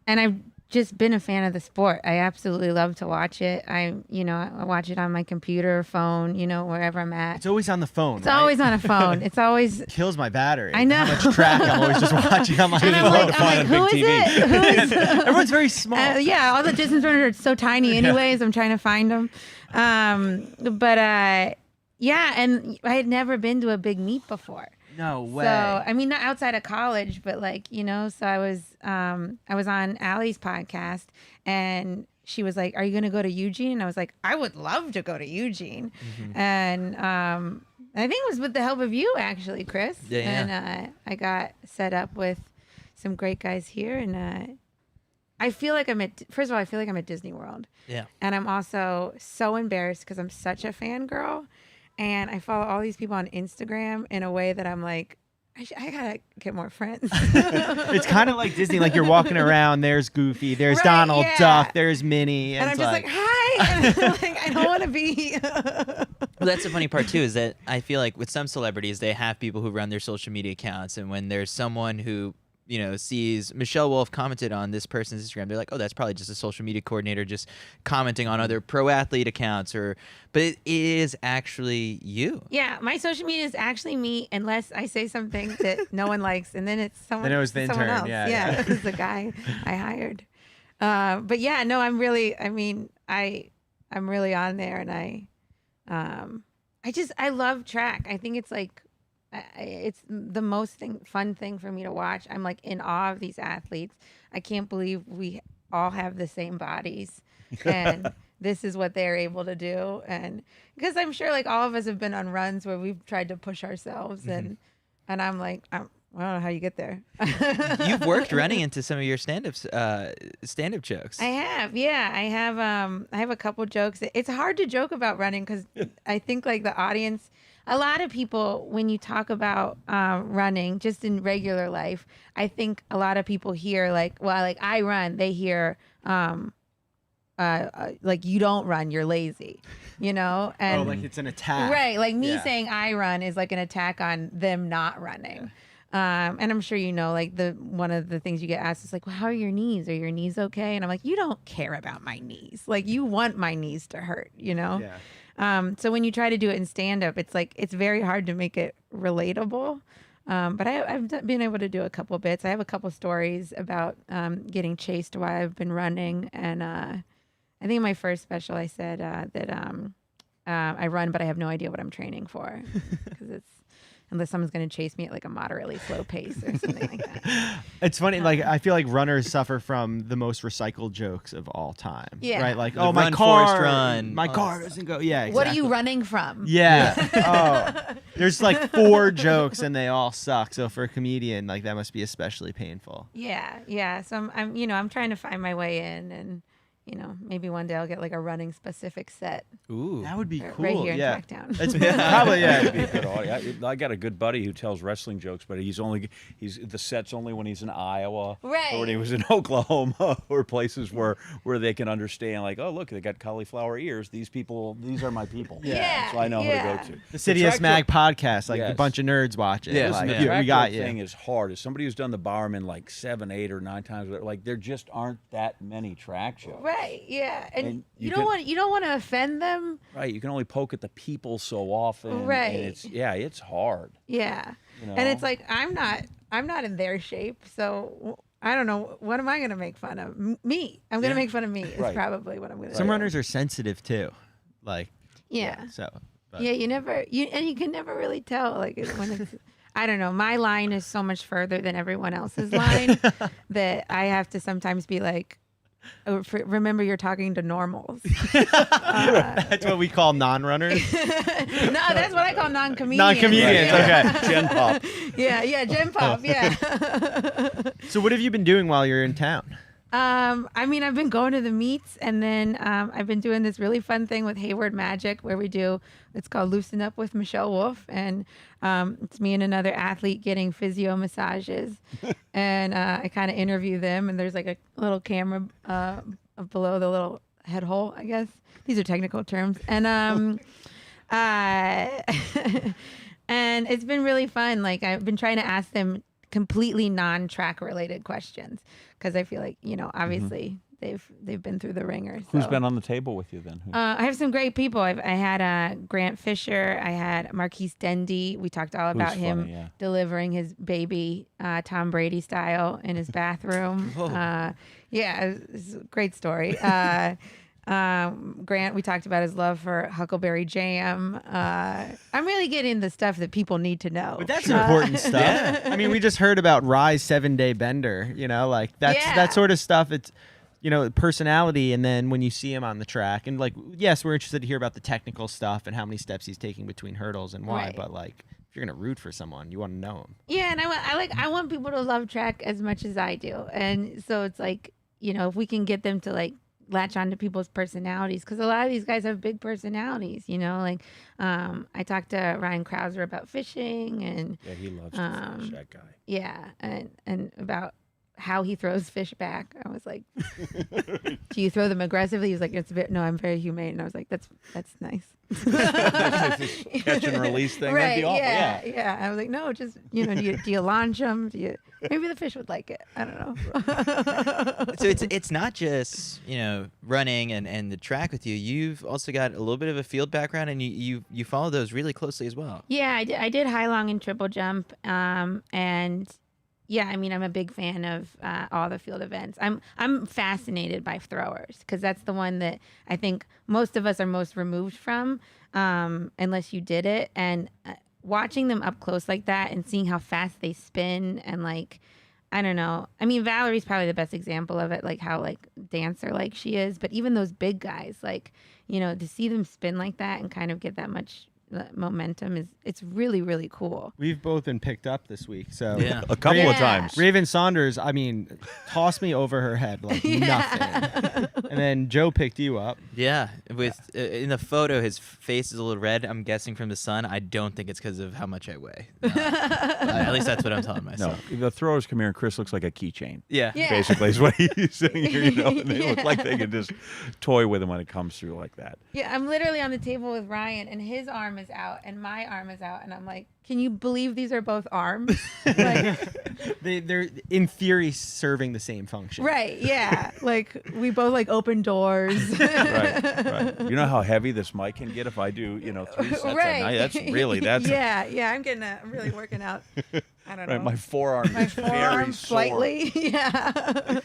F: and I've just been a fan of the sport. I absolutely love to watch it. I watch it on my computer or phone, wherever I'm at.
C: It's always on the phone.
F: It's always on a phone. It's always
C: kills my battery.
F: I know.
C: How much track I'm always just watching on my
F: and I'm
C: phone.
F: like, who is it? Who is
C: Everyone's very small.
F: yeah, all the distance runners are so tiny anyways. I'm trying to find them. Yeah, and I had never been to a big meet before.
C: No way.
F: So, I mean, not outside of college, but so I was on Allie's podcast, and she was like, "Are you going to go to Eugene?" And I was like, "I would love to go to Eugene." Mm-hmm. And I think it was with the help of you, actually, Chris.
B: Yeah.
F: And I got set up with some great guys here, and I feel like first of all, I feel like I'm at Disney World.
B: Yeah.
F: And I'm also so embarrassed because I'm such a fangirl. And I follow all these people on Instagram in a way that I'm like, I gotta get more friends.
C: It's kind of like Disney. Like you're walking around, there's Goofy, there's
F: Right,
C: Donald
F: yeah.
C: Duck, there's Minnie.
F: And I'm
C: it's
F: just like, hi. And I'm like, I don't want to be.
B: Well, that's the funny part too, is that I feel like with some celebrities, they have people who run their social media accounts, and when there's someone who sees Michelle Wolf commented on this person's Instagram, they're like, oh, that's probably just a social media coordinator just commenting on other pro athlete accounts, but it is actually you.
F: Yeah, my social media is actually me, unless I say something that no one likes, and then it's someone.
C: Then it was the
F: someone
C: intern,
F: else.
C: yeah.
F: It was the guy I hired. But yeah, no, I'm really. I mean, I'm really on there, and I love track. I think it's like it's the most fun thing for me to watch. I'm like in awe of these athletes. I can't believe we all have the same bodies, and this is what they're able to do. And because I'm sure like all of us have been on runs where we've tried to push ourselves, and I'm like, I don't know how you get there.
B: You've worked running into some of your stand-up jokes.
F: I have, yeah. I have a couple jokes. It's hard to joke about running because I think like the audience, a lot of people, when you talk about running, just in regular life, I think a lot of people hear like, well, like I run. They hear like you don't run, you're lazy, you know? And
C: like it's an attack.
F: Right. Like me saying I run is like an attack on them not running. And I'm sure you know, like one of the things you get asked is like, well, how are your knees? Are your knees okay? And I'm like, you don't care about my knees. Like you want my knees to hurt, you know?
C: Yeah.
F: So when you try to do it in stand up, it's like, it's very hard to make it relatable. But I've been able to do a couple bits. I have a couple stories about getting chased while I've been running. And I think in my first special, I said that I run, but I have no idea what I'm training for because it's, unless someone's going to chase me at like a moderately slow pace or something like that.
C: It's funny, like I feel like runners suffer from the most recycled jokes of all time.
F: Yeah.
C: Right? Like,
B: The
C: my
B: run,
C: car,
B: Forrest, run.
C: my car doesn't go. Yeah, exactly.
F: What are you running from?
C: Yeah. There's like 4 jokes and they all suck. So for a comedian, like that must be especially painful.
F: Yeah. So I'm trying to find my way in, and maybe one day I'll get like a running specific set.
B: Ooh.
C: That would be cool.
F: Right here in
C: yeah.
F: Tracktown.
C: It's probably
D: That'd be a good audience. I got a good buddy who tells wrestling jokes, but he's the set's only when he's in Iowa,
F: Right.
D: or when he was in Oklahoma, or places where they can understand, like, oh look, they got cauliflower ears. These are my people.
F: Yeah.
D: So I know who to go to.
C: The CITIUS MAG podcast, like a
D: Yes.
C: bunch of nerds watch it.
B: Yeah.
C: Like,
B: Listen,
C: we
D: Track
C: got
D: work
C: you.
D: thing is hard. As somebody who's done the Bowerman like 7, 8, or 9 times, like there just aren't that many track shows.
F: Right. Yeah. And
D: And
F: you
D: you
F: don't want to offend them.
D: Right, you can only poke at the people so often.
F: Right.
D: And it's hard.
F: Yeah.
D: You know?
F: And it's like I'm not in their shape, so I don't know what am I going to make fun of? Me. I'm going to make fun of me. Is
D: Right.
F: probably what I'm going to
C: Some
F: do.
C: runners are sensitive too. Like,
F: Yeah.
C: so. But.
F: Yeah, you can never really tell like when it's I don't know. My line is so much further than everyone else's line that I have to sometimes be like, remember you're talking to normals.
C: That's what we call non-runners.
F: No, that's what I call non-comedians.
C: Non-comedians,
F: Yeah.
C: okay.
D: Gen Pop.
F: Yeah, Gen Pop, yeah.
C: So what have you been doing while you're in town?
F: I mean, I've been going to the meets, and then I've been doing this really fun thing with Hayward Magic where it's called Loosen Up with Michelle Wolf, and it's me and another athlete getting physio massages, and I kind of interview them, and there's like a little camera below the little head hole, I guess. These are technical terms, and and it's been really fun. Like I've been trying to ask them completely non-track related questions because I feel like obviously they've been through the ringer. So.
D: Who's been on the table with you then?
F: I have some great people. I had Grant Fisher. I had Marquise Dendy. We talked all about him
D: funny, yeah.
F: delivering his baby Tom Brady style in his bathroom. It's a great story. Grant, we talked about his love for Huckleberry Jam. I'm really getting the stuff that people need to know.
C: But that's important stuff.
B: Yeah.
C: I mean, we just heard about Rye's 7-day bender, like that sort of stuff. It's, personality. And then when you see him on the track and like, yes, we're interested to hear about the technical stuff and how many steps he's taking between hurdles and why,
F: Right.
C: but like, if you're going to root for someone, you want to know him.
F: Yeah, and I want people to love track as much as I do. And so it's like, if we can get them to like latch on to people's personalities, because a lot of these guys have big personalities, like I talked to Ryan Krauser about fishing and
D: Yeah, he loves to fish, that guy.
F: yeah, and about how he throws fish back. I was like, do you throw them aggressively? He was like, no, I'm very humane. And I was like, that's nice.
D: Catch and release thing. That'd
F: Right,
D: be awful.
F: yeah. I was like, no, just, do you launch them? Maybe the fish would like it. I don't know.
B: So it's not just running and the track with you. You've also got a little bit of a field background, and you follow those really closely as well.
F: Yeah, I did high, long, and triple jump. And yeah, I mean, I'm a big fan of all the field events. I'm fascinated by throwers because that's the one that I think most of us are most removed from, unless you did it. And watching them up close like that and seeing how fast they spin and like, I don't know. I mean, Valerie's probably the best example of it, like how like dancer like she is. But even those big guys, like, you know, to see them spin like that and kind of get that much momentum it's really, really cool.
C: We've both been picked up this week, so
D: a couple of times.
C: Raven Saunders, I mean, tossed me over her head like nothing, and then Joe picked you up.
B: Yeah, with in the photo, his face is a little red. I'm guessing from the sun. I don't think it's because of how much I weigh. At least that's what I'm telling myself.
D: No, the throwers come here, and Chris looks like a keychain.
B: Yeah.
D: Basically, is what he's sitting here. You know, and they look like they can just toy with him when it comes through like that.
F: Yeah, I'm literally on the table with Ryan, and his arm is out, and my arm is out, and I'm like, can you believe these are both arms? Like,
C: they're in theory serving the same function.
F: Right, yeah. Like we both like open doors.
D: Right. You know how heavy this mic can get if I do, 3 sets a night? That's
F: yeah. I'm really working out. I don't know.
D: Right, my forearm is very sore.
F: Slightly. Yeah.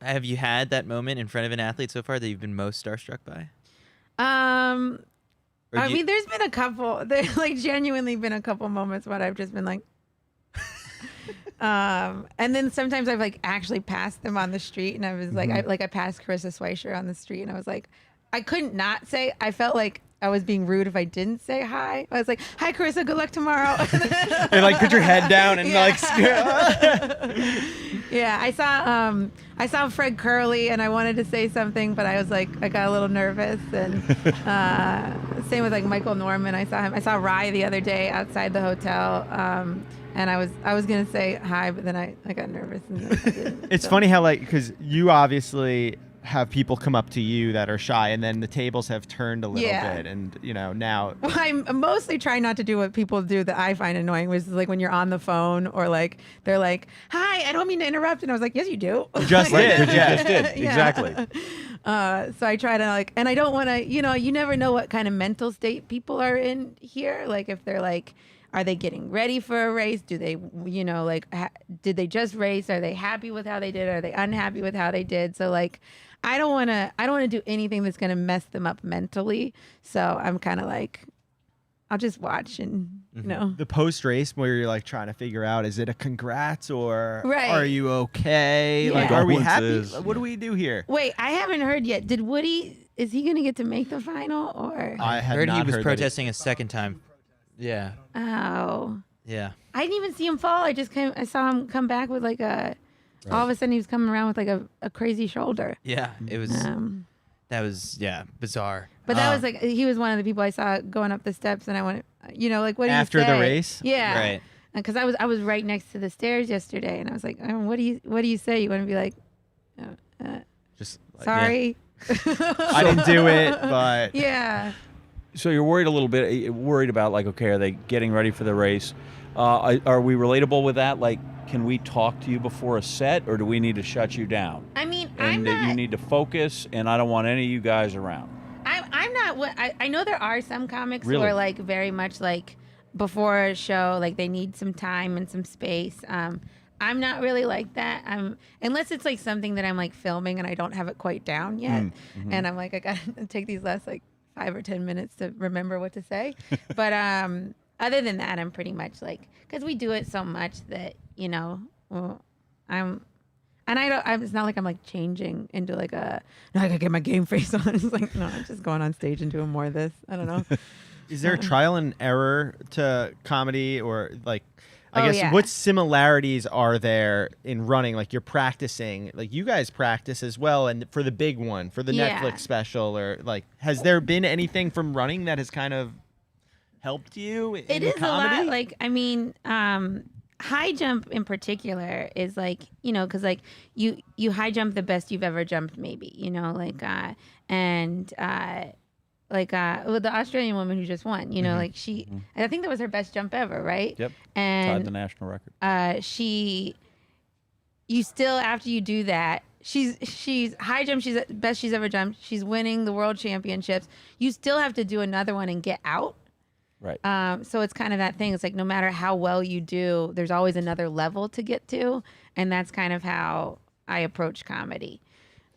B: Have you had that moment in front of an athlete so far that you've been most starstruck by?
F: I mean, there's been a couple. There's like genuinely been a couple moments when I've just been like, and then sometimes I've like actually passed them on the street, and I was like, I passed Carissa Schweischer on the street, and I was like, I couldn't not say. I felt like I was being rude if I didn't say hi. I was like, "Hi, Carissa. Good luck tomorrow."
C: And like put your head down and like.
F: Yeah, I saw Fred Curley, and I wanted to say something, but I was like, I got a little nervous. And same with like Michael Norman. I saw him. I saw Rye the other day outside the hotel, and I was gonna say hi, but then I got nervous. And I didn't,
C: it's funny how like because you obviously have people come up to you that are shy, and then the tables have turned a little bit, and now.
F: Well, I'm mostly trying not to do what people do that I find annoying, which is like when you're on the phone or like they're like, "Hi, I don't mean to interrupt," and I was like, "Yes, you do."
C: You just did.
D: You just did.
F: Yeah.
D: Exactly.
F: So I try to like, and I don't want to, you never know what kind of mental state people are in here. Like if they're like, are they getting ready for a race? Do they, did they just race? Are they happy with how they did? Are they unhappy with how they did? So like, I don't want to do anything that's going to mess them up mentally. So I'm kind of like, I'll just watch and,
C: The post-race where you're like trying to figure out, is it a congrats or
F: Right.
C: are you okay?
F: Yeah.
C: Like, are we happy?
D: Condolences.
C: What do we do here?
F: wait, I haven't heard yet. Did Woody, is he going to get to make the final or?
C: I had
B: heard
C: not
B: he was
C: heard
B: protesting a second time. Yeah.
F: Oh.
B: Yeah.
F: I didn't even see him fall. I saw him come back with like all of a sudden he was coming around with like a crazy shoulder.
B: Yeah. It was. That was bizarre.
F: But that was like, he was one of the people I saw going up the steps, and I went, what do you say?
C: After the race?
F: Yeah.
B: Right.
F: Because I was right next to the stairs yesterday, and I was like, what do you say? You want to be like,
B: Just like,
F: sorry?
C: I didn't do it, but
F: Yeah.
D: So you're worried a little bit, worried about like, okay, are they getting ready for the race? Are we relatable with that? Like, can we talk to you before a set, or do we need to shut you down?
F: I mean,
D: And you need to focus, and I don't want any of you guys around.
F: I'm not. I know there are some comics
D: Really?
F: who are like very much like before a show, like they need some time and some space. I'm not really like that. Unless it's like something that I'm like filming and I don't have it quite down yet, and I'm like, I gotta take these last like 5 or 10 minutes to remember what to say. But other than that, I'm pretty much like, because we do it so much that it's not like I'm like changing into like I gotta get my game face on. It's like, no, I'm just going on stage and doing more of this. I don't know.
C: is there a trial and error to comedy, or like, I guess
F: yeah.
C: what similarities are there in running? Like you're practicing, like you guys practice as well, and for the big one, for the Netflix special, or like, has there been anything from running that has kind of helped you in
F: It is
C: comedy?
F: a lot. Like, I mean, high jump in particular is like, because like you high jump the best you've ever jumped, maybe, with the Australian woman who just won, like I think that was her best jump ever, right?
D: Yep.
F: And
D: Tied the national record.
F: you still, after you do that, she's high jump, she's the best she's ever jumped, she's winning the world championships. You still have to do another one and get out.
D: Right.
F: So it's kind of that thing. It's like no matter how well you do, there's always another level to get to, and that's kind of how I approach comedy.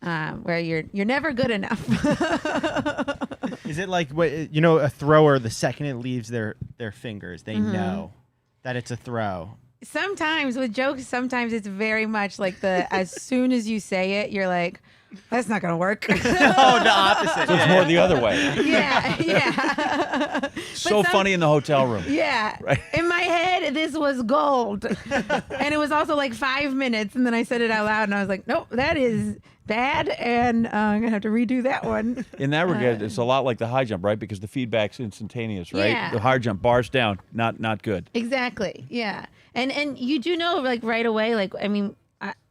F: where you're never good enough.
C: Is it like a thrower? The second it leaves their fingers, they know that it's a throw.
F: Sometimes with jokes, sometimes it's very much like as soon as you say it, you're like, that's not gonna work.
C: Oh, the opposite.
D: So it's more the other way.
F: Yeah.
D: So funny in the hotel room.
F: Yeah.
D: Right.
F: In my head, this was gold. And it was also like 5 minutes. And then I said it out loud and I was like, nope, that is bad. And I'm going to have to redo that one.
D: In that regard, it's a lot like the high jump, right? Because the feedback's instantaneous, right?
F: Yeah.
D: The high jump, bars down, not good.
F: Exactly. Yeah. And you do know, like, right away, like, I mean,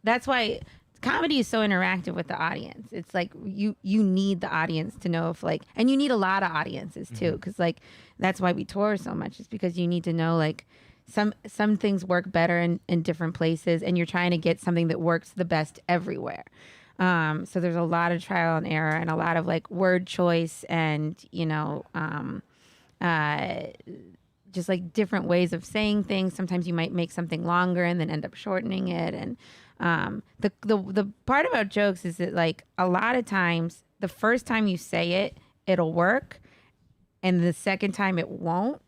F: that's why comedy is so interactive with the audience. It's like you need the audience to know if, like, and you need a lot of audiences too, because like that's why we tour so much, is because you need to know, like, some things work better in different places, and you're trying to get something that works the best everywhere. So there's a lot of trial and error and a lot of like word choice and just like different ways of saying things. Sometimes you might make something longer and then end up shortening it. And the part about jokes is that, like, a lot of times the first time you say it, it'll work, and the second time it won't.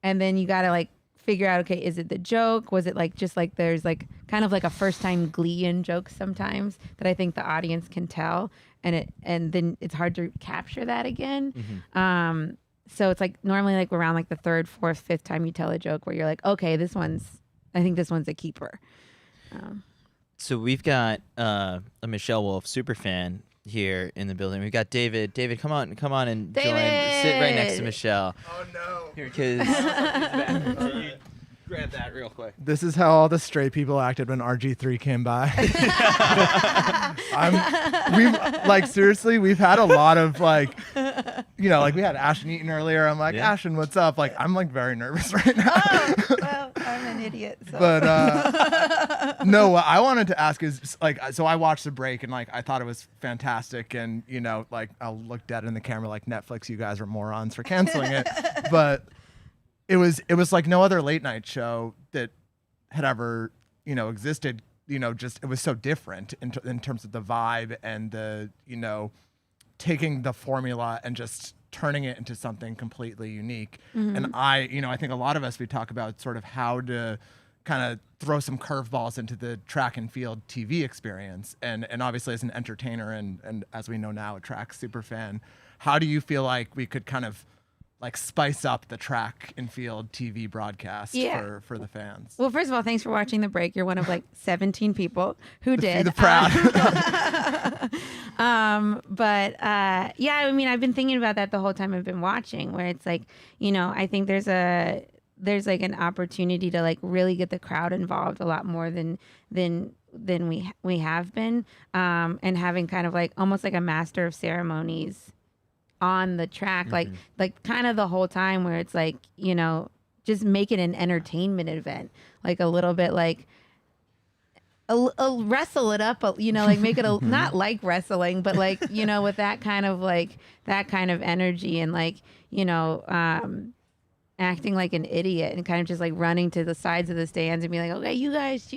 F: And then you gotta like figure out, okay, is it the joke? Was it like just like there's like kind of like a first time glee in jokes sometimes that I think the audience can tell, and then it's hard to capture that again. So it's like normally like around like the third, fourth, fifth time you tell a joke where you're like, okay, I think this one's a keeper.
B: So we've got a Michelle Wolf super fan here in the building. We've got David. David, come on and join. Sit right next to Michelle.
G: Oh no!
B: Here, because grab that real quick.
G: This is how all the straight people acted when RG3 came by. Seriously, we've had a lot of like we had Ashton Eaton earlier. I'm like, yeah. Ashton, what's up? Like, I'm like very nervous right now.
F: Oh, well, I'm an idiot. So.
G: But no, what I wanted to ask is so I watched the break and like I thought it was fantastic, and I'll look dead in the camera like, Netflix, you guys are morons for canceling it, but it was like no other late night show that had ever existed. Just it was so different in terms of the vibe and the taking the formula and just turning it into something completely unique. And I think a lot of us, we talk about sort of how to kind of throw some curveballs into the track and field TV experience. And obviously as an entertainer and as we know now, a track super fan, how do you feel like we could kind of like spice up the track and field TV broadcast for the fans?
F: Well, first of all, thanks for watching the break. You're one of like 17 people who did.
G: The proud.
F: I mean, I've been thinking about that the whole time I've been watching, where it's like, I think there's like an opportunity to like really get the crowd involved a lot more than we have been, and having kind of like almost like a master of ceremonies on the track, like kind of the whole time, where it's like, just make it an entertainment event, like a little bit like wrestle it up, like make it not like wrestling, but like, with that kind of energy, and like, acting like an idiot and kind of just like running to the sides of the stands and be like, okay, you guys,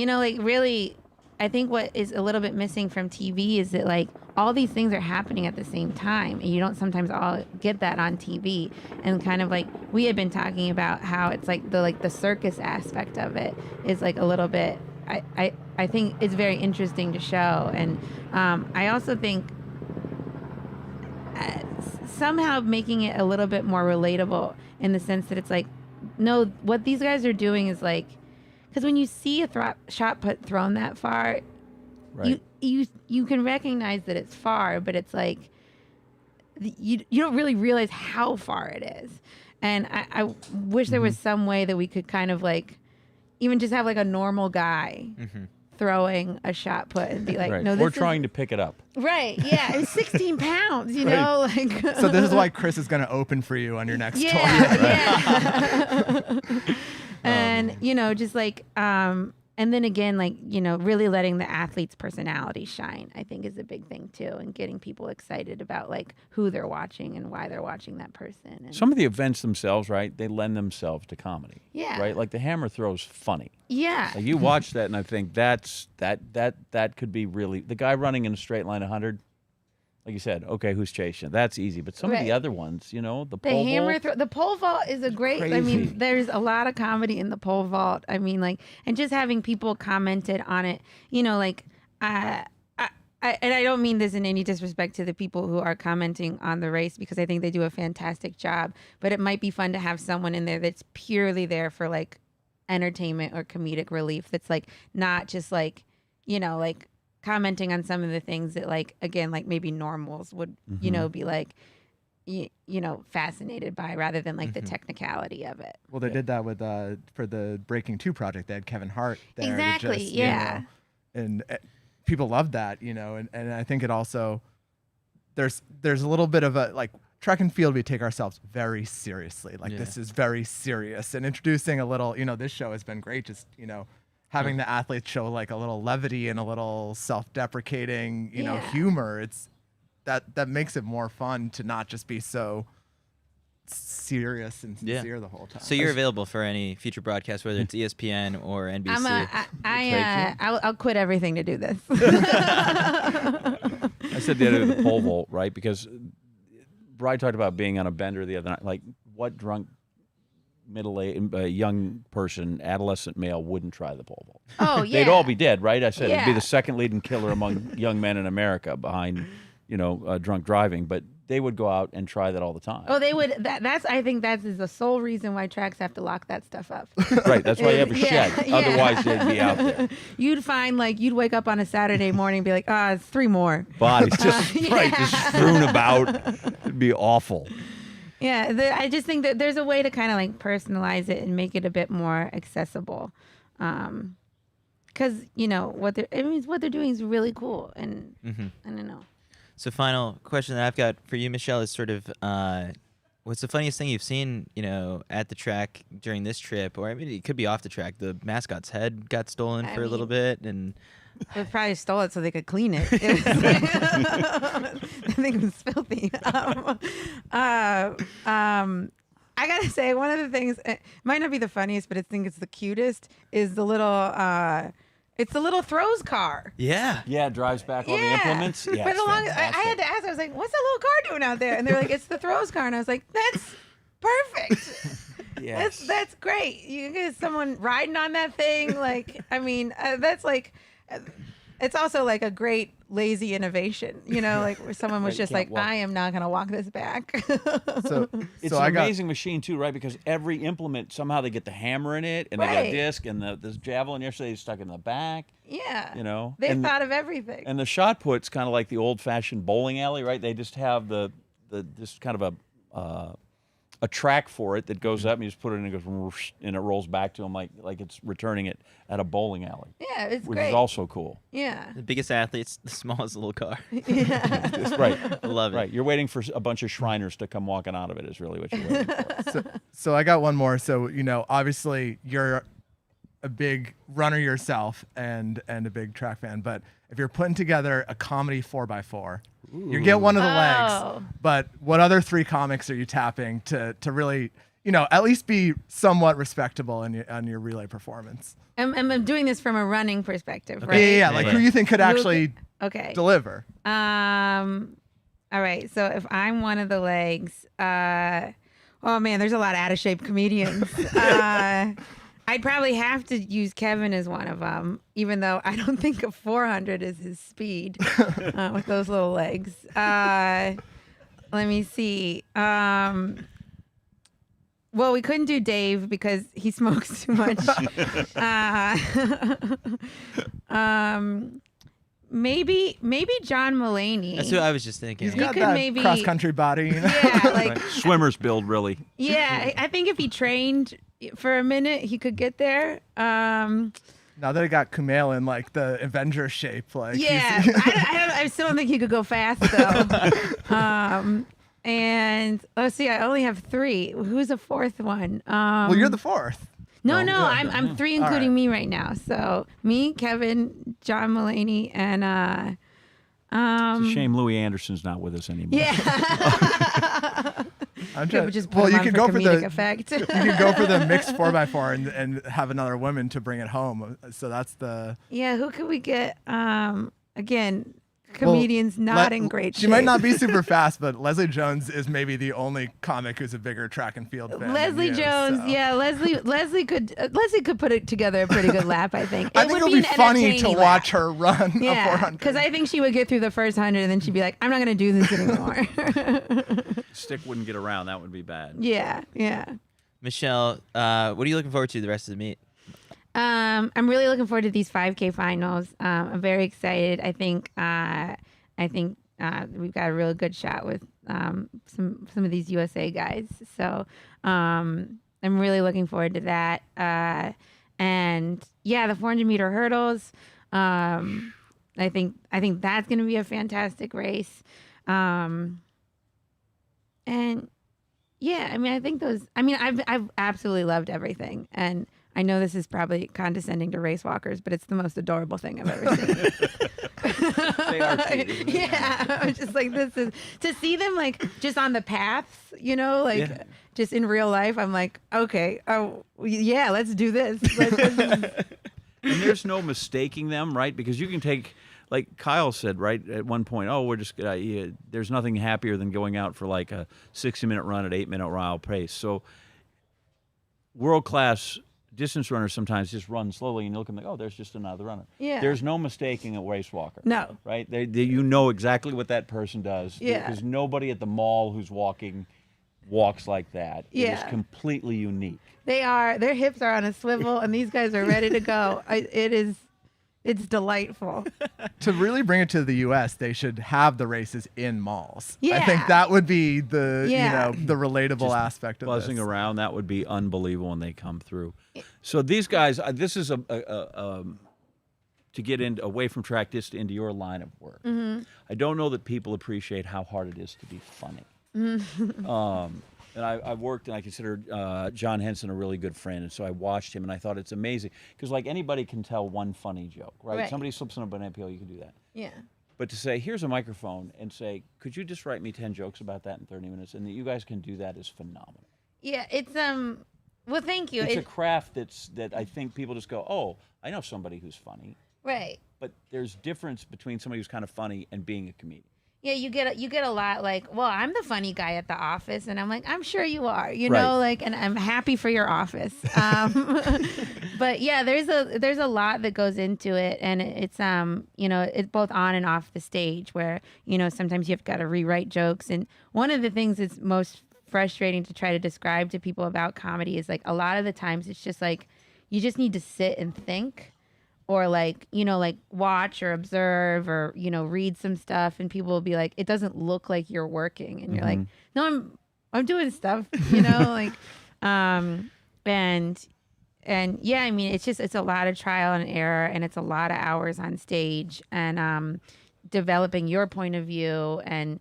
F: like really, I think what is a little bit missing from TV is that like all these things are happening at the same time, and you don't sometimes all get that on TV. And kind of like we had been talking about how it's like the circus aspect of it is like a little bit, I think it's very interesting to show. And I also think somehow making it a little bit more relatable in the sense that it's like, no, what these guys are doing is like, because when you see a shot put thrown that far,
D: right,
F: you can recognize that it's far, but it's like you don't really realize how far it is. And I wish there was some way that we could kind of like even just have like a normal guy throwing a shot put and be like,
D: right.
F: No,
D: we're trying to pick it up.
F: Right. Yeah. It's 16 pounds, like.
G: So this is why Chris is going to open for you on your next tour.
F: Yeah. And, just like, and and then again, like, you know, really letting the athlete's personality shine, I think is a big thing too, and getting people excited about like who they're watching and why they're watching that person. And
D: some of the events themselves, right? They lend themselves to comedy.
F: Yeah.
D: Right? Like the hammer throw's funny.
F: Yeah.
D: Like you watch that and I think that could be really the guy running in a straight line 100. Like you said, okay, who's chasing? That's easy. But some of the other ones, you know, the pole
F: hammer
D: vault.
F: the pole vault is a great. I mean,
D: Crazy.
F: there's a lot of comedy in the pole vault. I mean, like, and just having people commented on it. You know, like, and I don't mean this in any disrespect to the people who are commenting on the race, because I think they do a fantastic job. But it might be fun to have someone in there that's purely there for like entertainment or comedic relief. That's like not just like, you know, like commenting on some of the things that, like, again, like maybe normals would, you know, be like, you know, fascinated by, rather than like the technicality of it.
G: Well, they did that with for the Breaking 2 project. They had Kevin Hart there.
F: Exactly,
G: To just,
F: yeah.
G: You know, and people loved that, you know, and I think it also, there's a little bit of a, like, track and field, we take ourselves very seriously. Like, this is very serious. And introducing a little, you know, this show has been great, just, you know, having the athletes show like a little levity and a little self-deprecating, you know, humor. It's that makes it more fun to not just be so serious and sincere the whole time.
B: So you're available for any future broadcast, whether it's ESPN or NBC?
F: I'll quit everything to do this.
D: I said the other day, the pole vault, right? Because Bri talked about being on a bender the other night. Like, what drunk middle-aged young person, adolescent male, wouldn't try the pole vault?
F: Oh, yeah.
D: They'd all be dead, right? I said it'd be the second leading killer among young men in America, behind, you know, drunk driving. But they would go out and try that all the time.
F: Oh, they would. I think that is the sole reason why tracks have to lock that stuff up.
D: Right. That's why you have a shed. Otherwise, they'd be out there.
F: You'd find, like, you'd wake up on a Saturday morning and be like, it's 3 more.
D: Bodies just just strewn about. It'd be awful.
F: Yeah, I just think that there's a way to kind of like personalize it and make it a bit more accessible, because you know what they're doing is really cool, and I don't know.
B: So, final question that I've got for you, Michelle, is sort of what's the funniest thing you've seen, you know, at the track during this trip, or I mean, it could be off the track. The mascot's head got stolen for a little bit, and
F: they probably stole it so they could clean it. I think it was filthy. I gotta say, one of the things, it might not be the funniest, but I think it's the cutest, is the little it's the little throws car.
B: Yeah,
D: it drives back all the implements. Yeah,
F: for the longest, I had to ask. I was like, "What's that little car doing out there?" And they're like, "It's the throws car." And I was like, "That's perfect.
D: Yes.
F: That's great. You get someone riding on that thing. Like, I mean, that's like." It's also like a great lazy innovation, you know, like where someone was just like, I am not going to walk this back.
D: It's an amazing machine too, right? Because every implement, somehow they get the hammer in it, and they got a disc, and the javelin yesterday is stuck in the back.
F: Yeah.
D: You know?
F: They thought of everything.
D: And the shot put's kind of like the old-fashioned bowling alley, right? They just have this kind of a track for it that goes up, and you just put it in and it goes whoosh, and it rolls back to them like it's returning it at a bowling alley.
F: Yeah, it's
D: which
F: great.
D: is also cool.
F: Yeah.
B: the biggest athletes, the smallest little car.
F: Yeah.
D: Right.
B: I love it.
D: Right. You're waiting for a bunch of Shriners to come walking out of it is really what you're waiting for.
G: So I got one more. So, you know, obviously you're a big runner yourself and a big track fan, but if you're putting together a comedy 4x4, you get one of the legs, but what other 3 comics are you tapping to really, you know, at least be somewhat respectable on your relay performance?
F: I'm doing this from a running perspective, right?
G: Yeah. Like, who you think could actually deliver?
F: All right. So if I'm one of the legs, oh man, there's a lot of out of shape comedians. I'd probably have to use Kevin as one of them, even though I don't think a 400 is his speed with those little legs. Let me see. Well, we couldn't do Dave because he smokes too much. Maybe John Mulaney.
B: That's what I was just thinking.
G: He's got that cross-country body. You know?
F: Yeah, like
D: swimmer's build, really.
F: Yeah, I think if he trained for a minute, he could get there.
G: Now that he got Kumail in like the Avenger shape, like
F: yeah, I still don't think he could go fast though. And let's see, I only have 3. Who's the 4th one?
G: Well, you're the 4th.
F: No, I'm 3 including me right now. So me, Kevin, John Mulaney, and
D: it's a shame Louis Anderson's not with us anymore.
F: Yeah. Just put
G: you could go for the
F: effect.
G: You could go for the mixed 4x4 and have another woman to bring it home. So that's the.
F: Yeah, who could we get? Again, comedians not in great shape.
G: She might not be super fast, but Leslie Jones is maybe the only comic who's a bigger track and field fan.
F: Leslie Jones, yeah, Leslie could put it together a pretty good lap, I think.
G: I think it would be funny to watch her run a 400.
F: Because I think she would get through the first 100 and then she'd be like, I'm not going to do this anymore.
D: Stick wouldn't get around. That would be bad.
F: Yeah.
B: Michelle, what are you looking forward to the rest of the meet?
F: I'm really looking forward to these 5K finals. I'm very excited. I think we've got a real good shot with some of these USA guys. So I'm really looking forward to that. And yeah, the 400 meter hurdles. I think that's going to be a fantastic race. And yeah, I mean, I think those. I mean, I've absolutely loved everything, and I know this is probably condescending to race walkers, but it's the most adorable thing I've ever seen.
D: They are cute.
F: Yeah, I'm just like, this is to see them like just on the paths, you know, like just in real life. I'm like, okay, oh yeah, let's do this.
D: And there's no mistaking them, right? Because you can take, like Kyle said, right, at one point, we're just there's nothing happier than going out for like a 60-minute run at 8-minute mile pace. So world-class distance runners sometimes just run slowly, and you look at them like, there's just another runner.
F: Yeah.
D: There's no mistaking a race walker.
F: No.
D: Right? You know exactly what that person does.
F: Yeah.
D: Because nobody at the mall who's walks like that.
F: Yeah.
D: It is completely unique.
F: Their hips are on a swivel, and these guys are ready to go. It's delightful.
G: To really bring it to the U.S., they should have the races in malls.
F: Yeah.
G: I think that would be the the relatable
D: Just
G: aspect of
D: buzzing
G: this.
D: around, that would be unbelievable when they come through. So these guys, this is to get away from track, just into your line of work.
F: Mm-hmm.
D: I don't know that people appreciate how hard it is to be funny.
F: Mm-hmm.
D: And I've worked, and I consider John Henson a really good friend, and so I watched him, and I thought it's amazing. Because, like, anybody can tell one funny joke, right? Somebody slips on a banana peel, you can do that.
F: Yeah.
D: But to say, here's a microphone, and say, could you just write me 10 jokes about that in 30 minutes, and that you guys can do that is phenomenal.
F: Yeah, it's well, thank you.
D: It's a craft that I think people just go, I know somebody who's funny.
F: Right.
D: But there's difference between somebody who's kind of funny and being a comedian.
F: Yeah, you get a lot like, well, I'm the funny guy at the office, and I'm like, I'm sure you are, you know, like, and I'm happy for your office. But yeah, there's a lot that goes into it, and it's it's both on and off the stage where, sometimes you've got to rewrite jokes. And one of the things that's most frustrating to try to describe to people about comedy is like a lot of the times it's just like you just need to sit and think. Or like watch or observe or, read some stuff, and people will be like, it doesn't look like you're working. And you're like, no, I'm doing stuff, like, and yeah, I mean, it's a lot of trial and error, and it's a lot of hours on stage, and developing your point of view and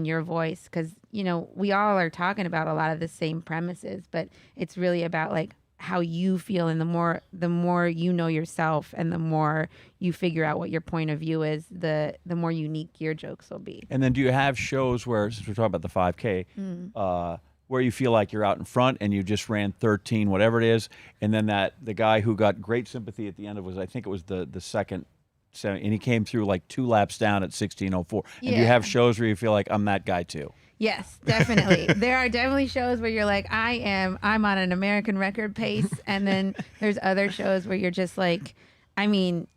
F: your voice. 'Cause, we all are talking about a lot of the same premises, but it's really about like, how you feel, and the more you know yourself, and the more you figure out what your point of view is, the more unique your jokes will be.
D: And then do you have shows where, since we're talking about the 5K, where you feel like you're out in front and you just ran 13, whatever it is, and then the guy who got great sympathy at the end of I think it was the second, and he came through like 2 laps down at 16:04. And do you have shows where you feel like I'm that guy too?
F: Yes, definitely. There are definitely shows where you're like, I'm on an American record pace. And then there's other shows where you're just like, I mean,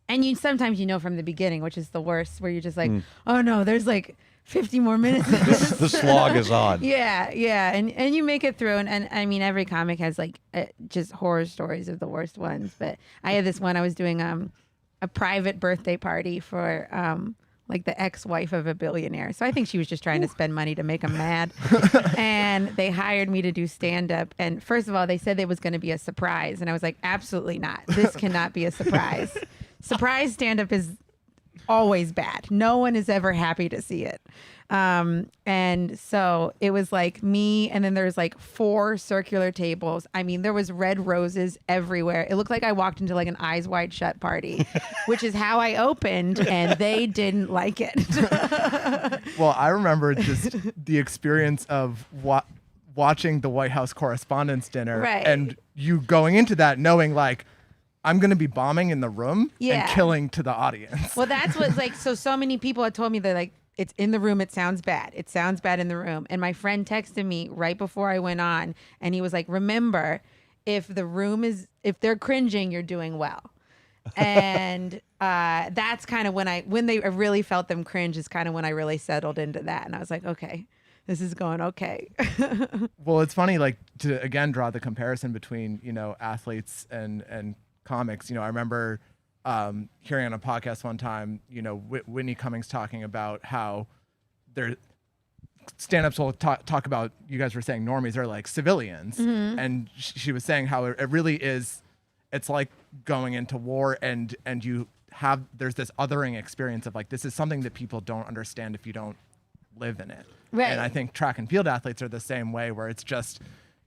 F: and sometimes from the beginning, which is the worst, where you're just like, oh no, there's like 50 more minutes.
D: The slog is on.
F: Yeah. And you make it through. And I mean, every comic has like just horror stories of the worst ones. But I had this one, I was doing a private birthday party for like the ex-wife of a billionaire. So I think she was just trying to spend money to make him mad. And they hired me to do stand-up. And first of all, they said it was going to be a surprise. And I was like, absolutely not. This cannot be a surprise. Surprise stand-up is always bad. No one is ever happy to see it. And so it was like me, and then there's like 4 circular tables. I mean, there was red roses everywhere. It looked like I walked into like an Eyes Wide Shut party, which is how I opened, and they didn't like it.
G: Well, I remember just the experience of watching the White House Correspondents' Dinner,
F: Right.
G: and you going into that knowing like, I'm going to be bombing in the room and killing to the audience.
F: Well, that's what's like, so many people had told me, they're like, it's in the room, it sounds bad. It sounds bad in the room. And my friend texted me right before I went on, and he was like, remember, if they're cringing, you're doing well. And that's kind of when they really felt them cringe is kind of when I really settled into that. And I was like, okay, this is going okay.
G: Well, it's funny, like, to again draw the comparison between, athletes and comics. I remember hearing on a podcast one time, Whitney Cummings talking about how their stand-ups will talk about, you guys were saying normies are like civilians. Mm-hmm. And she was saying how it really is, it's like going into war, and there's this othering experience of like, this is something that people don't understand if you don't live in it.
F: Right.
G: And I think track and field athletes are the same way, where it's just,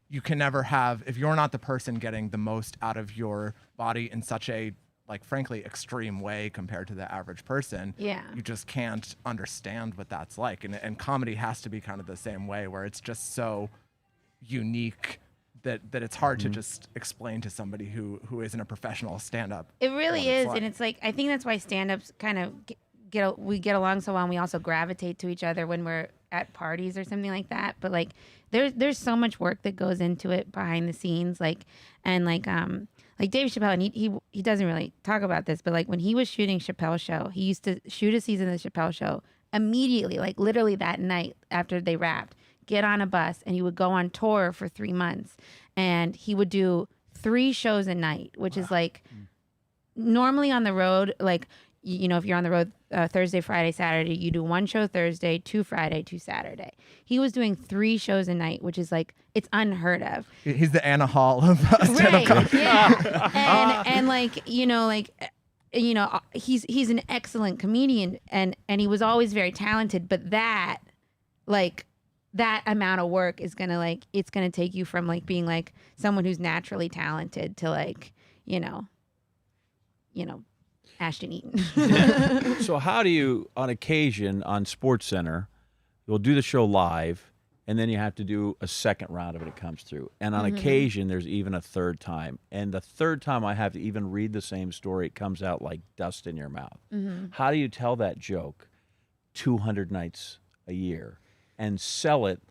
G: you can never have, if you're not the person getting the most out of your body in such a, like, frankly, extreme way compared to the average person, you just can't understand what that's like. And comedy has to be kind of the same way, where it's just so unique that it's hard to just explain to somebody who isn't a professional stand-up.
F: It really is. And it's like, I think that's why stand-ups kind of we get along so well, and we also gravitate to each other when we're at parties or something like that. But like, there's so much work that goes into it behind the scenes, like Dave Chappelle, and he doesn't really talk about this, but like when he was shooting Chappelle's show, he used to shoot a season of the Chappelle show immediately, like literally that night after they wrapped, get on a bus, and he would go on tour for 3 months, and he would do 3 shows a night, which is like normally on the road, like, if you're on the road Thursday, Friday, Saturday, you do 1 show Thursday, 2 Friday, 2 Saturday. He was doing 3 shows a night, which is like, it's unheard of.
G: He's the Anna Hall of stand-up comedy.
F: Yeah. and he's an excellent comedian, and he was always very talented, but that amount of work is gonna it's gonna take you from like being like someone who's naturally talented to like, Ashton Eaton.
D: So how do you, on occasion on SportsCenter, you'll do the show live, and then you have to do a second round of it comes through. And on occasion, there's even a third time. And the third time I have to even read the same story, it comes out like dust in your mouth. Mm-hmm. How do you tell that joke 200 nights a year and sell it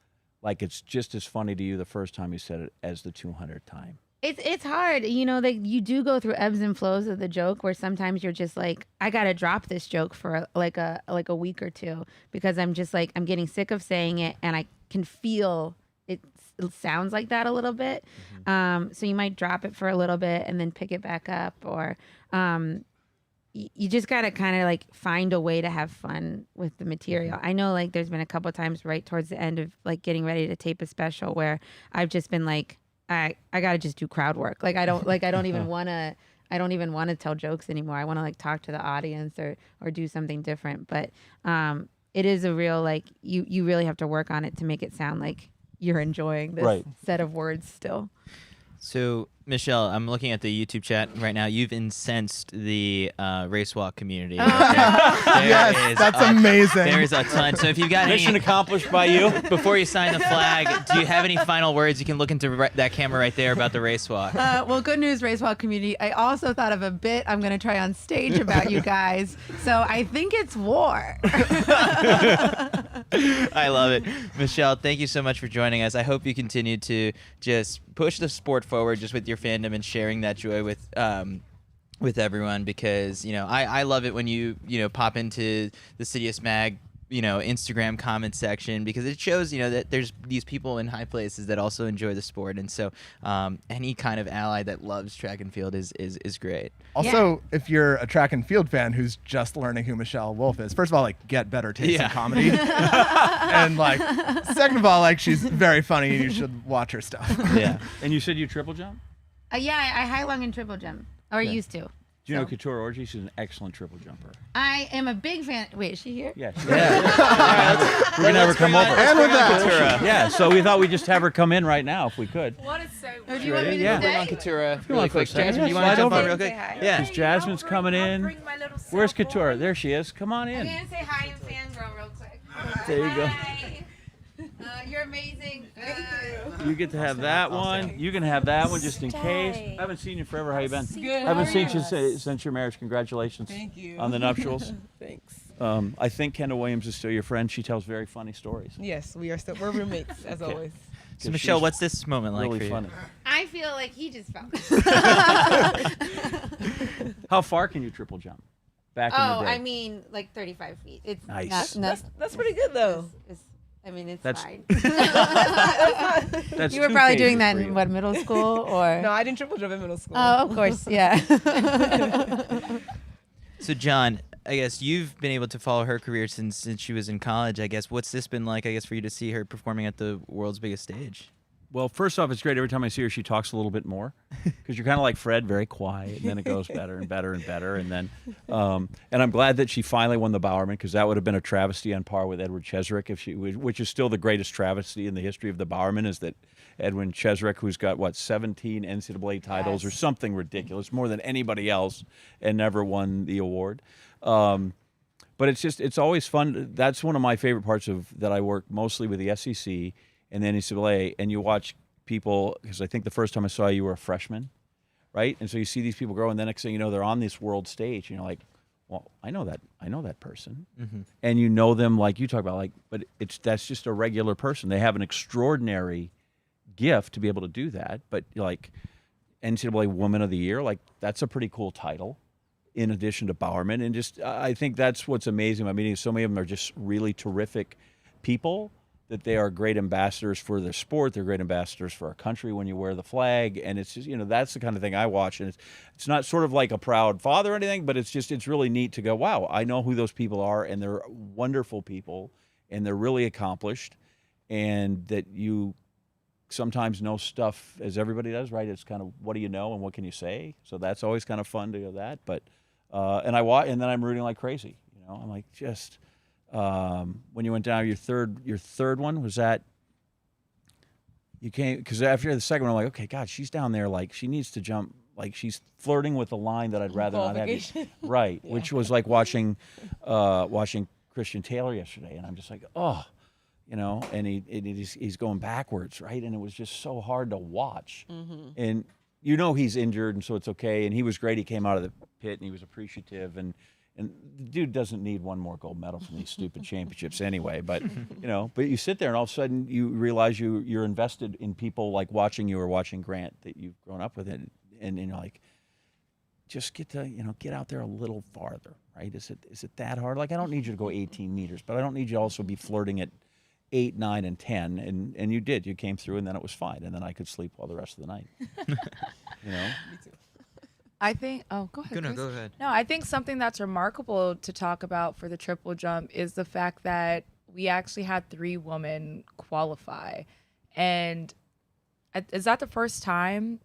D: like it's just as funny to you the first time you said it as the 200th time?
F: It's hard, you do go through ebbs and flows of the joke, where sometimes you're just like, I gotta drop this joke for like a week or 2, because I'm just like, I'm getting sick of saying it, and I can feel it sounds like that a little bit. Mm-hmm. So you might drop it for a little bit and then pick it back up, or you just gotta kind of like find a way to have fun with the material. Mm-hmm. I know like there's been a couple times right towards the end of like getting ready to tape a special where I've just been like, I gotta just do crowd work. Like I don't even wanna tell jokes anymore. I wanna like talk to the audience or do something different. But it is a real like you really have to work on it to make it sound like you're enjoying this set of words still.
B: So, Michelle, I'm looking at the YouTube chat right now. You've incensed the race walk community.
G: Yes, that's amazing.
B: There's a ton. So if you've got
D: Mission accomplished by you.
B: Before you sign the flag, do you have any final words? You can look into that camera right there about the race walk.
F: Well, good news, race walk community. I also thought of a bit I'm going to try on stage about you guys. So I think it's war.
B: I love it. Michelle, thank you so much for joining us. I hope you continue to just push the sport forward just with your fandom and sharing that joy with everyone, because I love it when you pop into the CITIUS Mag Instagram comment section, because it shows that there's these people in high places that also enjoy the sport, and so any kind of ally that loves track and field is great.
G: Also, if you're a track and field fan who's just learning who Michelle Wolf is, first of all, like, get better taste in comedy, and like, second of all, like, she's very funny and you should watch her stuff.
D: Yeah. And you said you triple jump?
F: Yeah, I high lung and triple jump, or used to.
D: Do you know Keturah Orji? She's an excellent triple jumper.
F: I am a big fan. Wait, is she here?
D: Yeah. We're going to have her come over.
G: And with that.
D: Yeah, so we thought we'd just have her come in right now if we could.
H: What is so
F: Or do you want me to
D: Yeah.
B: Bring on
F: stay?
B: Keturah
D: Come on
B: really
D: for a
B: quick.
D: second.
B: Jasmine, do you
D: Yeah,
B: want to
D: slide
B: jump on
D: over.
B: real quick?
H: Say hi.
B: Yeah.
D: Because Jasmine's coming in. Where's Keturah? There she is. Come on
F: I'm
D: in.
F: going to say hi and fangirl real quick.
D: There you go.
F: Hi. You're amazing.
D: You get to have that one. You can have that one just in case. I haven't seen you forever. How you been?
H: Good.
D: I haven't seen you since your marriage. Congratulations.
H: Thank you.
D: On the nuptials.
H: Thanks.
D: I think Kendall Williams is still your friend. She tells very funny stories.
H: Yes, we're roommates as always.
B: So Michelle, what's this moment like
D: Really
B: for you?
D: funny.
F: I feel like he just felt.
D: How far can you triple jump? Back in the day.
F: I mean, like 35 feet. It's
D: Nice.
H: That's pretty good though.
F: It's
D: That's-
F: fine.
D: That's
F: You were
D: two
F: probably
D: pages
F: doing that
D: for
F: in
D: you.
F: what, middle school or?
H: No, I didn't triple jump in middle school.
F: Oh, of course, yeah.
B: So John, I guess you've been able to follow her career since she was in college. I guess what's this been like? I guess for you to see her performing at the world's biggest stage.
D: Well, first off, it's great. Every time I see her, she talks a little bit more because you're kind of like Fred, very quiet, and then it goes better and better and better. And then, and I'm glad that she finally won the Bowerman because that would have been a travesty on par with Edward Cheserek, which is still the greatest travesty in the history of the Bowerman, is that Edwin Cheserek, who's got 17 NCAA titles or something ridiculous, more than anybody else, and never won the award. But it's always fun. That's one of my favorite parts of that. I work mostly with the SEC and the NCAA, and you watch people, because I think the first time I saw you were a freshman, right? And so you see these people grow, and the next thing you know, they're on this world stage, and you're like, well, I know that person.
B: Mm-hmm.
D: And you know them like you talk about, but that's just a regular person. They have an extraordinary gift to be able to do that, but like NCAA Woman of the Year, like that's a pretty cool title in addition to Bowerman. And just, I think that's what's amazing about meeting. So many of them are just really terrific people, that they are great ambassadors for their sport. They're great ambassadors for our country when you wear the flag. And it's just, that's the kind of thing I watch. And it's not sort of like a proud father or anything, but it's really neat to go, wow, I know who those people are, and they're wonderful people, and they're really accomplished, and that you sometimes know stuff as everybody does, right? It's kind of, what do you know and what can you say? So that's always kind of fun to do that. But, and then I'm rooting like crazy, I'm like, just, when you went down your third one, was that you came, because after the second one, I'm like, okay, God, she's down there, like she needs to jump, like she's flirting with a line that I'd rather not have you. Right. Yeah. Which was like watching Christian Taylor yesterday, and I'm just like, oh, and he's going backwards, right? And it was just so hard to watch. Mm-hmm. And he's injured, and so it's okay. And he was great. He came out of the pit and he was appreciative, and the dude doesn't need one more gold medal from these stupid championships anyway. But but you sit there and all of a sudden you realize you're invested in people like watching you or watching Grant that you've grown up with, and you're like, just get to get out there a little farther, right? Is it that hard? Like, I don't need you to go 18 meters, but I don't need you to also be flirting at 8, 9, and 10, and you did. You came through, and then it was fine, and then I could sleep well the rest of the night. Me
H: too. I think. Oh, go ahead.
B: Go ahead.
H: No, I think something that's remarkable to talk about for the triple jump is the fact that we actually had 3 women qualify, and is that the first time?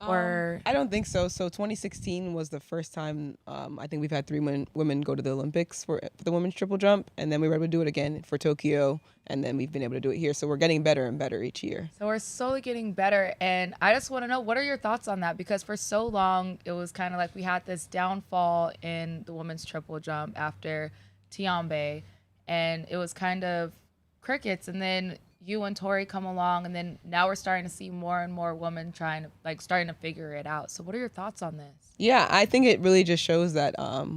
H: Or
I: I don't think so. So 2016 was the first time I think we've had 3 women go to the Olympics for the women's triple jump, and then we were able to do it again for Tokyo, and then we've been able to do it here. So we're getting better and better each year.
H: So we're slowly getting better, and I just want to know, what are your thoughts on that? Because for so long, it was kind of like we had this downfall in the women's triple jump after Tiambe, and it was kind of crickets, and then you and Tori come along, and then now we're starting to see more and more women starting to figure it out. So what are your thoughts on this?
I: Yeah, I think it really just shows that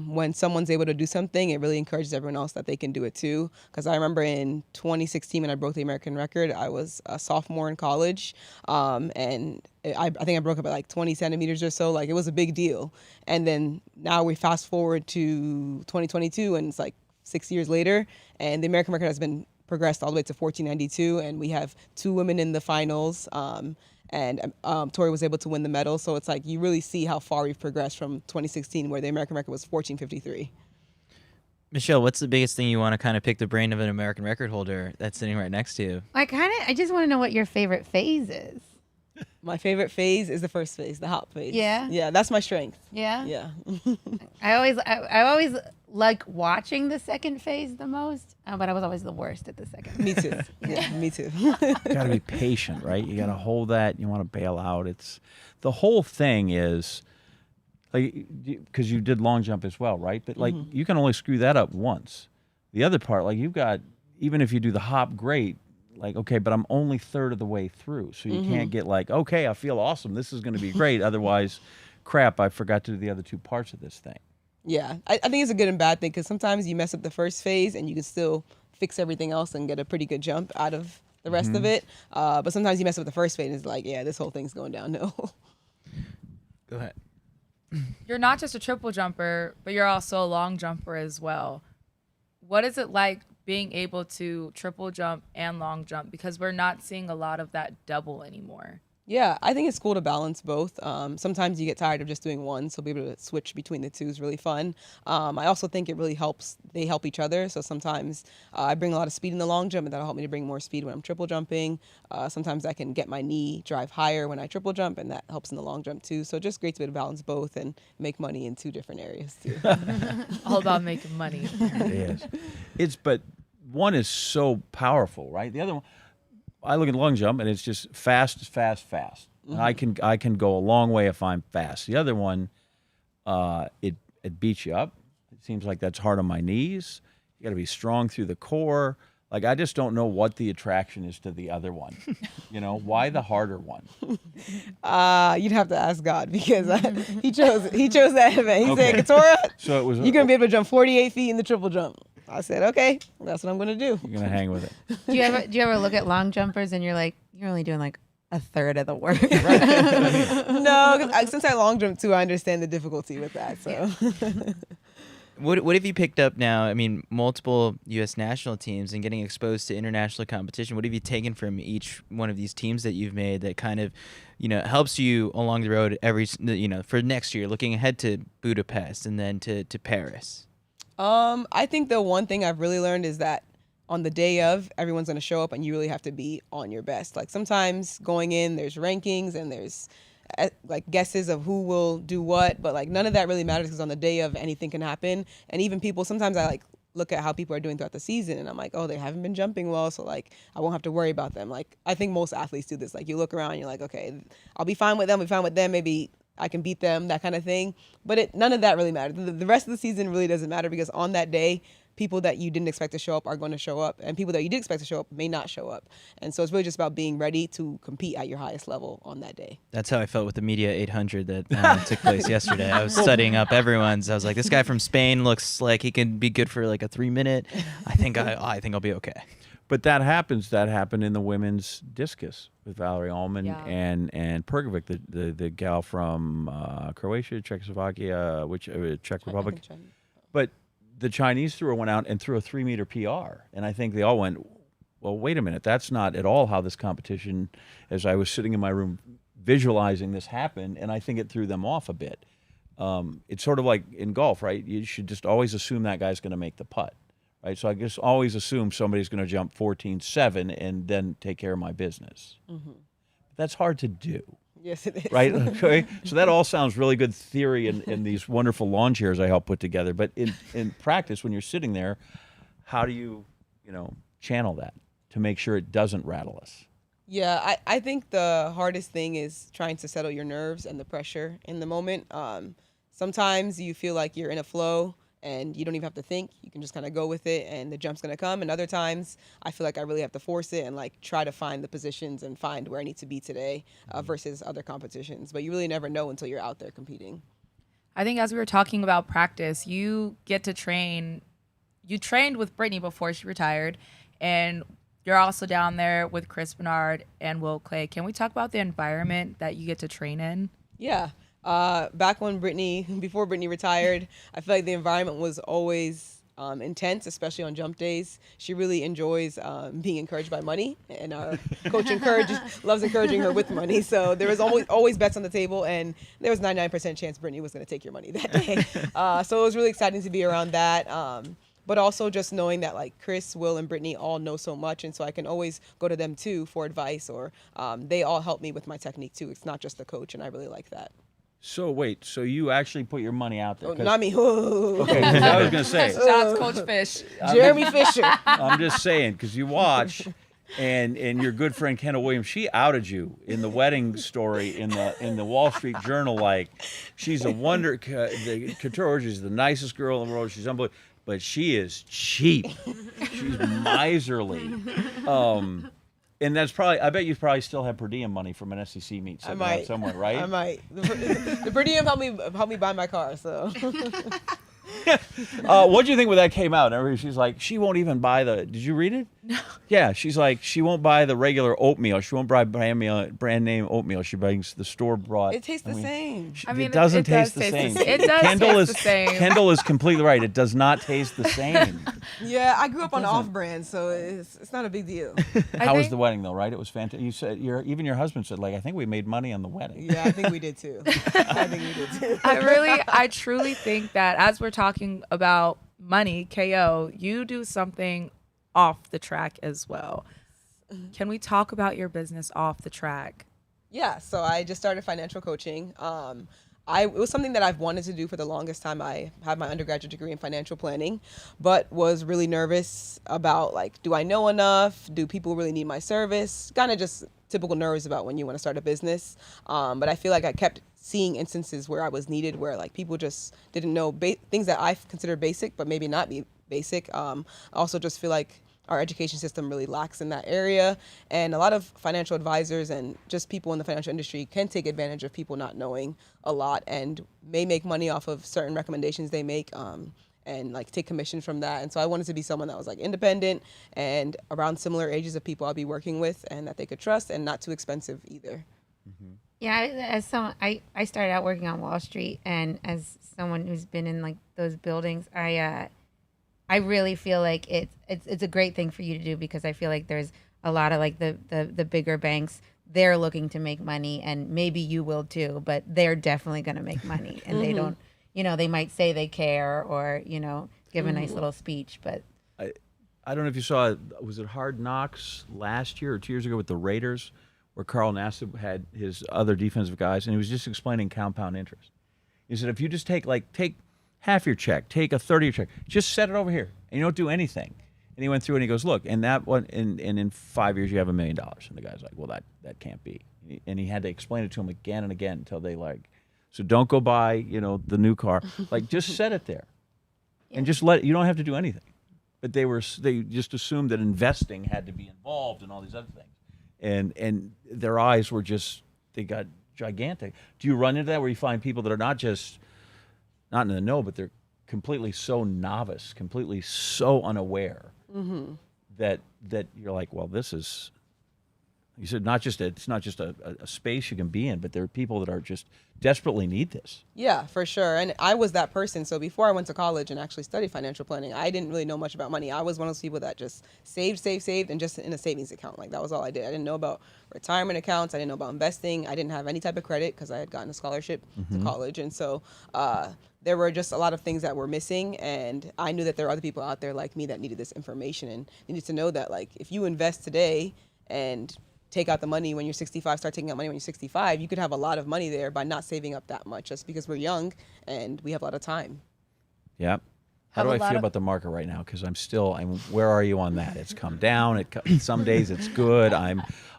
I: when someone's able to do something, it really encourages everyone else that they can do it too. Because I remember in 2016 when I broke the American record, I was a sophomore in college, and I think I broke up at like 20 centimeters or so. Like, it was a big deal. And then now we fast forward to 2022, and it's like 6 years later, and the American record has been progressed all the way to 1492, and we have 2 women in the finals, and Tori was able to win the medal. So it's like you really see how far we've progressed from 2016, where the American record was 1453.
B: Michelle, what's the biggest thing you want to kind of pick the brain of an American record holder that's sitting right next to you?
F: I just want to know what your favorite phase is.
I: My favorite phase is the first phase, the hop phase.
F: Yeah?
I: Yeah, that's my strength.
F: Yeah.
I: Yeah.
F: I always like watching the second phase the most, but I was always the worst at the second.
I: Me too. Yeah, me too.
D: You got to be patient, right? You got to hold that. You want to bail out. It's the whole thing is like, because you did long jump as well, right? But like you can only screw that up once. The other part, like you've got, even if you do the hop great, like, okay, but I'm only third of the way through. So you can't get like, okay, I feel awesome. This is going to be great. Otherwise, crap, I forgot to do the other two parts of this thing.
I: Yeah, I think it's a good and bad thing because sometimes you mess up the first phase and you can still fix everything else and get a pretty good jump out of the rest of it. But sometimes you mess up the first phase and it's like, yeah, this whole thing's going downhill.
B: Go ahead.
H: You're not just a triple jumper, but you're also a long jumper as well. What is it like being able to triple jump and long jump? Because we're not seeing a lot of that double anymore.
I: Yeah, I think it's cool to balance both. Sometimes you get tired of just doing one, so being able to switch between the two is really fun. I also think it really helps. They help each other. So sometimes I bring a lot of speed in the long jump, and that'll help me to bring more speed when I'm triple jumping. Sometimes I can get my knee drive higher when I triple jump, and that helps in the long jump too. So just great to be able to balance both and make money in two different areas too.
H: All about making money.
D: It is. But one is so powerful, right? The other one, I look at long jump and it's just fast. And I can go a long way if I'm fast. The other one, it beats you up. It seems like that's hard on my knees. You got to be strong through the core. Like I just don't know what the attraction is to the other one. You know, why the harder one?
I: You'd have to ask God because he chose that event. He said, Keturah,
D: so it was,
I: you're gonna be able to jump 48 feet in the triple jump. I said, okay, that's what I'm gonna do.
D: You're gonna hang with it.
F: Do you ever look at long jumpers and you're like, you're only doing like a third of the work?
I: No, since I long jump too, I understand the difficulty with that. So.
B: What have you picked up now? I mean, multiple U.S. national teams and getting exposed to international competition. What have you taken from each one of these teams that you've made that kind of, helps you along the road for next year, looking ahead to Budapest and then to Paris?
I: I think the one thing I've really learned is that on the day of, everyone's going to show up and you really have to be on your best. Like sometimes going in, there's rankings and there's like guesses of who will do what, but like none of that really matters because on the day of anything can happen. And even people, sometimes I like look at how people are doing throughout the season and I'm like, oh, they haven't been jumping well, so like I won't have to worry about them. Like I think most athletes do this. Like you look around and you're like, okay, I'll be fine with them, maybe I can beat them, that kind of thing. But none of that really matters. The rest of the season really doesn't matter because on that day, people that you didn't expect to show up are going to show up, and people that you did expect to show up may not show up. And so it's really just about being ready to compete at your highest level on that day.
B: That's how I felt with the Media 800 that took place yesterday. I was studying up everyone's. I was like, this guy from Spain looks like he can be good for like a 3-minute. I think I'll be okay.
D: But that happened in the women's discus with Valerie Allman and Perkovic, the gal from Croatia, Czechoslovakia, Czech Republic. But the Chinese threw one out and threw a 3-meter PR. And I think they all went, well, wait a minute. That's not at all how this competition, as I was sitting in my room visualizing this happen, and I think it threw them off a bit. It's sort of like in golf, right? You should just always assume that guy's going to make the putt, right? So I just always assume somebody's going to jump 14.7 and then take care of my business. Mm-hmm. That's hard to do.
I: Yes, it is.
D: Right? Okay. So that all sounds really good theory in these wonderful lawn chairs I helped put together. But in practice, when you're sitting there, how do you channel that to make sure it doesn't rattle us?
I: Yeah, I think the hardest thing is trying to settle your nerves and the pressure in the moment. Sometimes you feel like you're in a flow and you don't even have to think. You can just kind of go with it and the jump's going to come. And other times I feel like I really have to force it and like try to find the positions and find where I need to be today versus other competitions. But you really never know until you're out there competing.
H: I think as we were talking about practice, you get to train. You trained with Brittany before she retired, and you're also down there with Chris Bernard and Will Clay. Can we talk about the environment that you get to train in?
I: Yeah. Back when before Brittany retired, I feel like the environment was always intense, especially on jump days. She really enjoys being encouraged by money, and our coach loves encouraging her with money. So there was always bets on the table, and there was 99% chance Brittany was going to take your money that day. So it was really exciting to be around that. but also just knowing that like Chris, Will, and Brittany all know so much, and so I can always go to them too for advice, or they all help me with my technique too. It's not just the coach, and I really like that.
D: So wait, so you actually put your money out there?
I: Oh, not me.
D: Okay, 'cause I was gonna say
H: Shots, Coach Fish.
I: Jeremy Fisher.
D: I'm just saying, because you watch, and your good friend Kendall Williams, she outed you in the wedding story in the Wall Street Journal. Like, she's a wonder. The Keturah Orji is the nicest girl in the world. She's unbelievable, but she is cheap. She's miserly. And that's probably, I bet you probably still have per diem money from an SEC meet somewhere, right?
I: I might. The per diem helped me buy my car, so.
D: What do you think when that came out? She's like, she won't even buy did you read it?
H: No.
D: Yeah, she's like, she won't buy the regular oatmeal. She won't buy brand name oatmeal. She buys the store bought.
I: It tastes the same.
D: It doesn't taste the same.
H: It does taste the same.
D: Kendall is completely right. It does not taste the same.
I: Yeah, I grew up on off-brand, so it's not a big deal.
D: How was the wedding though? Right? It was fantastic. You said even your husband said, like, I think we made money on the wedding.
I: Yeah, I think we did too.
H: I truly think that as we're talking about money, KO, you do something off the track as well. Can we talk about your business off the track?
I: Yeah, so I just started financial coaching. It was something that I've wanted to do for the longest time. I have my undergraduate degree in financial planning, but was really nervous about, like, do I know enough? Do people really need my service? Kind of just typical nerves about when you want to start a business. But I feel like I kept seeing instances where I was needed, where like people just didn't know things that I consider basic, but maybe not be basic. I also just feel like our education system really lacks in that area, and a lot of financial advisors and just people in the financial industry can take advantage of people not knowing a lot and may make money off of certain recommendations they make, and like take commission from that. And so I wanted to be someone that was like independent and around similar ages of people I'll be working with, and that they could trust, and not too expensive either.
F: Mm-hmm. Yeah, as someone, I started out working on Wall Street, and as someone who's been in like those buildings, I really feel like it's a great thing for you to do, because I feel like there's a lot of like the bigger banks, they're looking to make money, and maybe you will too, but they're definitely going to make money, and they don't, they might say they care, or, give a nice little speech, but.
D: I don't know if you saw, was it Hard Knocks last year or 2 years ago with the Raiders, where Carl Nassib had his other defensive guys, and he was just explaining compound interest. He said, if you just take half your check, take a third of your check, just set it over here, and you don't do anything. And he went through and he goes, look, and that one, and in 5 years you have $1 million. And the guy's like, well, that can't be. And he had to explain it to him again and again until they so don't go buy, the new car. Like, just set it there, and just you don't have to do anything. But they just assumed that investing had to be involved and all these other things. And their eyes were they got gigantic. Do you run into that where you find people that are not in the know, but they're completely so novice, completely so unaware, that you're like, well, this is, you said it's not just a space you can be in, but there are people that are just desperately need this.
I: Yeah, for sure. And I was that person. So before I went to college and actually studied financial planning, I didn't really know much about money. I was one of those people that just saved, and just in a savings account. Like, that was all I did. I didn't know about retirement accounts. I didn't know about investing. I didn't have any type of credit because I had gotten a scholarship to college. And so there were just a lot of things that were missing. And I knew that there were other people out there like me that needed this information and needed to know that, like, if you invest today and take out the money when you're 65, start taking out money when you're 65, you could have a lot of money there by not saving up that much, just because we're young and we have a lot of time.
D: Yeah. How do I feel about the market right now? Because where are you on that? It's come down. Some days it's good.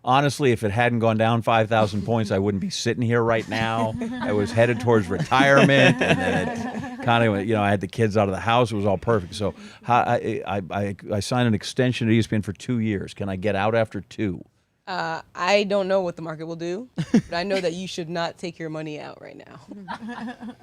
D: Honestly, if it hadn't gone down 5,000 points, I wouldn't be sitting here right now. I was headed towards retirement, and then it kind of, I had the kids out of the house. It was all perfect. So I signed an extension at ESPN for 2 years. Can I get out after 2?
I: I don't know what the market will do, but I know that you should not take your money out right now.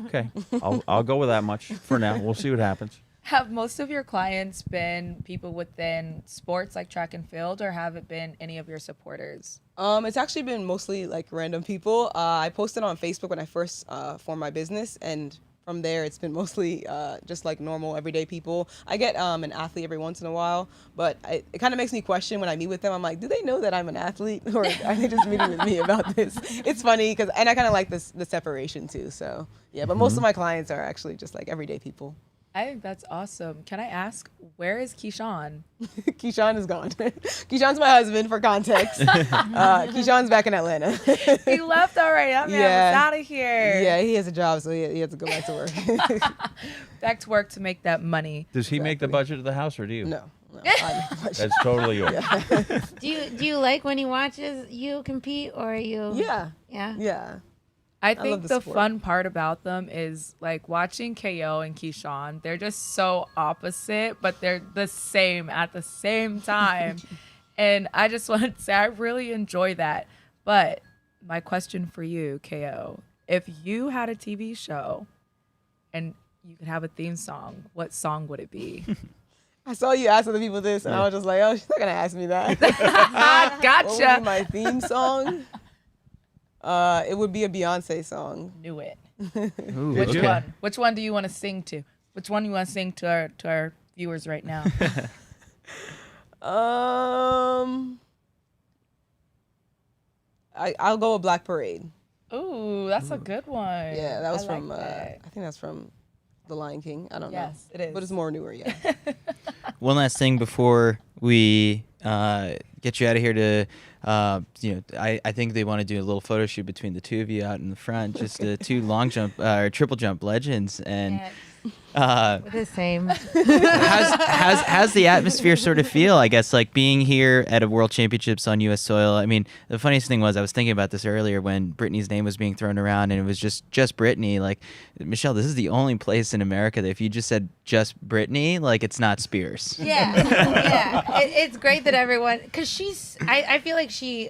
D: Okay, I'll go with that much for now. We'll see what happens.
H: Have most of your clients been people within sports like track and field, or have it been any of your supporters?
I: It's actually been mostly like random people. I posted on Facebook when I first formed my business, and from there, it's been mostly just like normal, everyday people. I get an athlete every once in a while, but it kind of makes me question when I meet with them. I'm like, do they know that I'm an athlete, or are they just meeting with me about this? It's funny, and I kind of like the separation too. So yeah, but most of my clients are actually just like everyday people.
H: I think that's awesome. Can I ask, where is Keyshawn?
I: Keyshawn is gone. Keyshawn's my husband, for context. Keyshawn's back in Atlanta.
H: He left already. That man was out of here.
I: Yeah, he has a job, so he has to go back to work.
H: Back to work to make that money.
D: Does he make the budget of the house, or do you?
I: No, I make the budget.
D: That's totally yours.
F: Do you like when he watches you compete, or are you?
I: Yeah.
F: Yeah.
H: I
I: love
H: think
I: the
H: the
I: sport.
H: fun part about them is like watching KO and Keyshawn. They're just so opposite, but they're the same at the same time. And I just want to say I really enjoy that. But my question for you, KO, if you had a TV show and you could have a theme song, what song would it be?
I: I saw you ask other people this, and I was just like, oh, she's not going to ask me that.
H: Gotcha.
I: What would be my theme song? It would be a Beyonce song.
H: Knew it.
B: Ooh,
H: Which
B: okay.
H: one? Which one do you want to sing to? Which one do you want to sing to our viewers right now?
I: I'll go with Black Parade.
H: Ooh, that's a good one.
I: Yeah, that was
H: I
I: from.
H: like that.
I: I think that's from The Lion King. I don't know.
H: Yes, it is.
I: But it's more newer. Yeah.
B: One last thing before we get you out of here to, I think they want to do a little photo shoot between the two of you out in the front, just the two long jump or triple jump legends. And
F: The same.
B: how's the atmosphere sort of feel? I guess like being here at a World Championships on U.S. soil. I mean, the funniest thing was I was thinking about this earlier when Brittany's name was being thrown around, and it was just Brittany. Like, Michelle, this is the only place in America that if you just said just Brittany, like it's not Spears.
F: Yeah. It's great that everyone, because I feel like she,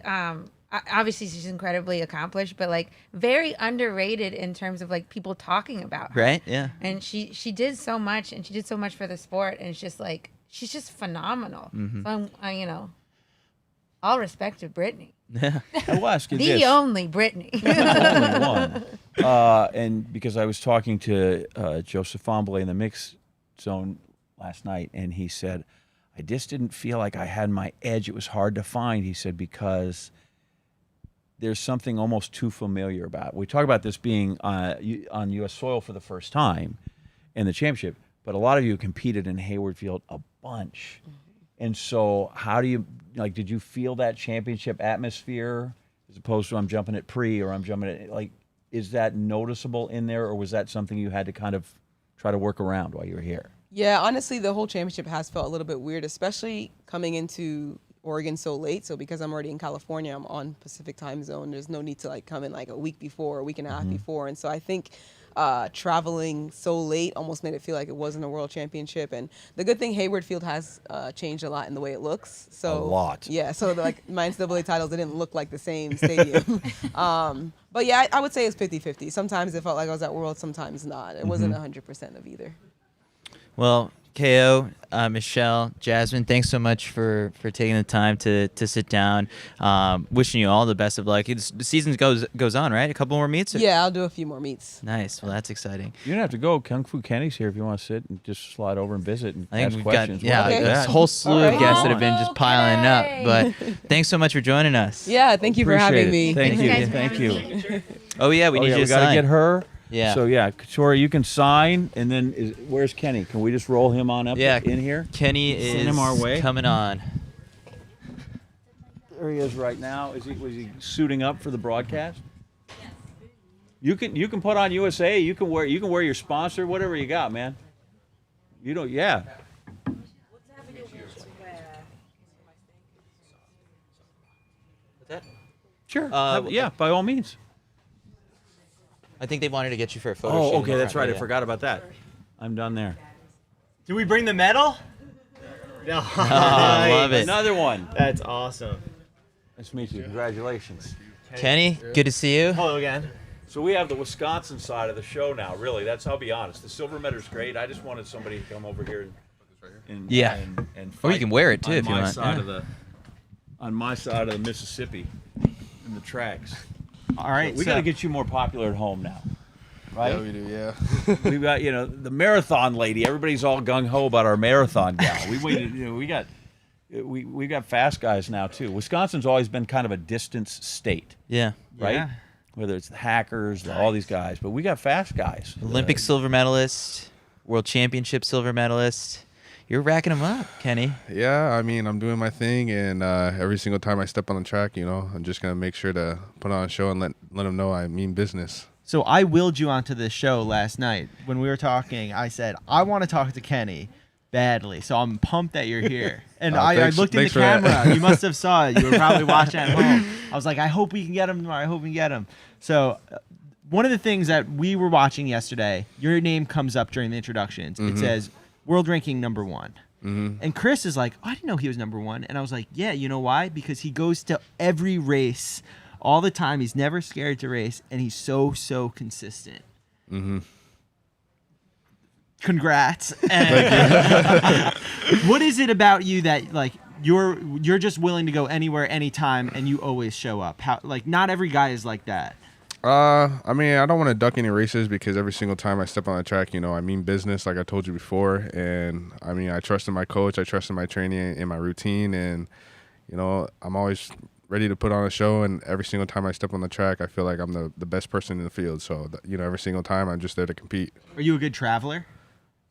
F: obviously she's incredibly accomplished, but like very underrated in terms of like people talking about her.
B: Right? Yeah.
F: And she did so much, and she did so much for the sport, and it's just like, she's just phenomenal.
B: Mm-hmm.
F: So I'm, all respect to Brittany.
D: I will ask you
F: The
D: this.
F: only Brittany.
D: Only one. And because I was talking to Joseph Fahnbulleh in the mix zone last night, and he said, I just didn't feel like I had my edge. It was hard to find, he said, because there's something almost too familiar about it. We talk about this being on U.S. soil for the first time in the championship, but a lot of you competed in Hayward Field a bunch. And so how do you, did you feel that championship atmosphere as opposed to I'm jumping at pre or I'm jumping at, is that noticeable in there, or was that something you had to kind of try to work around while you were here?
I: Yeah, honestly, the whole championship has felt a little bit weird, especially coming into Oregon so late. So because I'm already in California, I'm on Pacific time zone. There's no need to come in a week before, a week and a half before. And so I think traveling so late almost made it feel like it wasn't a world championship. And the good thing, Hayward Field has changed a lot in the way it looks. So
D: A lot.
I: Yeah, so my NCAA titles, they didn't look like the same stadium. But yeah, I would say it's 50-50. Sometimes it felt like I was at World, sometimes not. It wasn't 100% of either.
B: Well, KO, Michelle, Jasmine, thanks so much for taking the time to sit down. Wishing you all the best of luck. The season goes on, right? A couple more meets?
I: Yeah, I'll do a few more meets.
B: Nice. Well, that's exciting.
D: You don't have to go. Kung Fu Kenny's here if you want to sit and just slide over and visit and
B: I think
D: ask
B: we've
D: questions.
B: got
I: Okay.
B: a whole slew
I: All
B: of
I: right.
B: guests that have been just piling up. But thanks so much for joining us.
I: Yeah, thank you for having
D: Appreciate
I: me.
D: it. Thank
F: Thanks,
D: you.
F: guys, for
D: Thank
F: having
D: you.
B: Oh yeah, we need you
D: we
B: to
D: got to
B: sign.
D: get her.
B: Yeah.
D: So yeah, Keturah, you can sign, and then where's Kenny? Can we just roll him on up
B: Yeah.
D: in here?
B: Kenny
D: Send him our way.
B: is coming on.
D: There he is right now. Was he suiting up for the broadcast? You can put on USA. You can wear your sponsor, whatever you got, man. You don't. Yeah. Sure. Yeah, by all means.
B: I think they wanted to get you for a photo shoot.
D: Oh,
B: in
D: okay,
B: the
D: that's
B: front,
D: right.
B: yeah.
D: I forgot about that. I'm done there.
C: Did we bring the medal? No.
B: Oh, I love it.
D: Another one.
C: That's awesome.
D: Nice to meet you. Congratulations.
B: Kenny, good to see you.
C: Hello again.
D: So we have the Wisconsin side of the show now. Really, I'll be honest. The silver medal's great. I just wanted somebody to come over here and
B: Yeah.
D: and
B: Or you
D: fight
B: can wear it, too,
D: on
B: if you
D: my
B: want.
D: side
B: Yeah.
D: on my side of the Mississippi, in the tracks.
C: All right.
D: We got to get you more popular at home now, right?
J: Yeah, we do, yeah.
D: We've got the marathon lady. Everybody's all gung ho about our marathon gal. We waited. We got fast guys now too. Wisconsin's always been kind of a distance state,
B: Yeah.
D: right?
C: Yeah.
D: Whether it's the hackers, all these guys, but we got fast guys.
B: Olympic silver medalist. World Championship silver medalist. You're racking them up, Kenny.
J: Yeah, I mean, I'm doing my thing, and every single time I step on the track, I'm just going to make sure to put on a show and let them know I mean business.
C: So I willed you onto this show last night. When we were talking, I said, I want to talk to Kenny badly, so I'm pumped that you're here. And I looked in the camera. You must have saw it. You were probably watching at home. I was like, I hope we can get him tomorrow. I hope we can get him. So one of the things that we were watching yesterday, your name comes up during the introductions. It says, world ranking number 1. And Chris is like, oh, I didn't know he was number 1. And I was like, yeah, you know why? Because he goes to every race all the time. He's never scared to race, and he's so consistent. Congrats. What is it about you that like you're just willing to go anywhere, anytime, and you always show up? How, like, not every guy is like that.
J: I mean, I don't want to duck any races because every single time I step on the track, I mean business, like I told you before. And I mean, I trust in my coach, I trust in my training and my routine, and I'm always ready to put on a show. And every single time I step on the track, I feel like I'm the best person in the field. So every single time I'm just there to compete.
C: Are you a good traveler?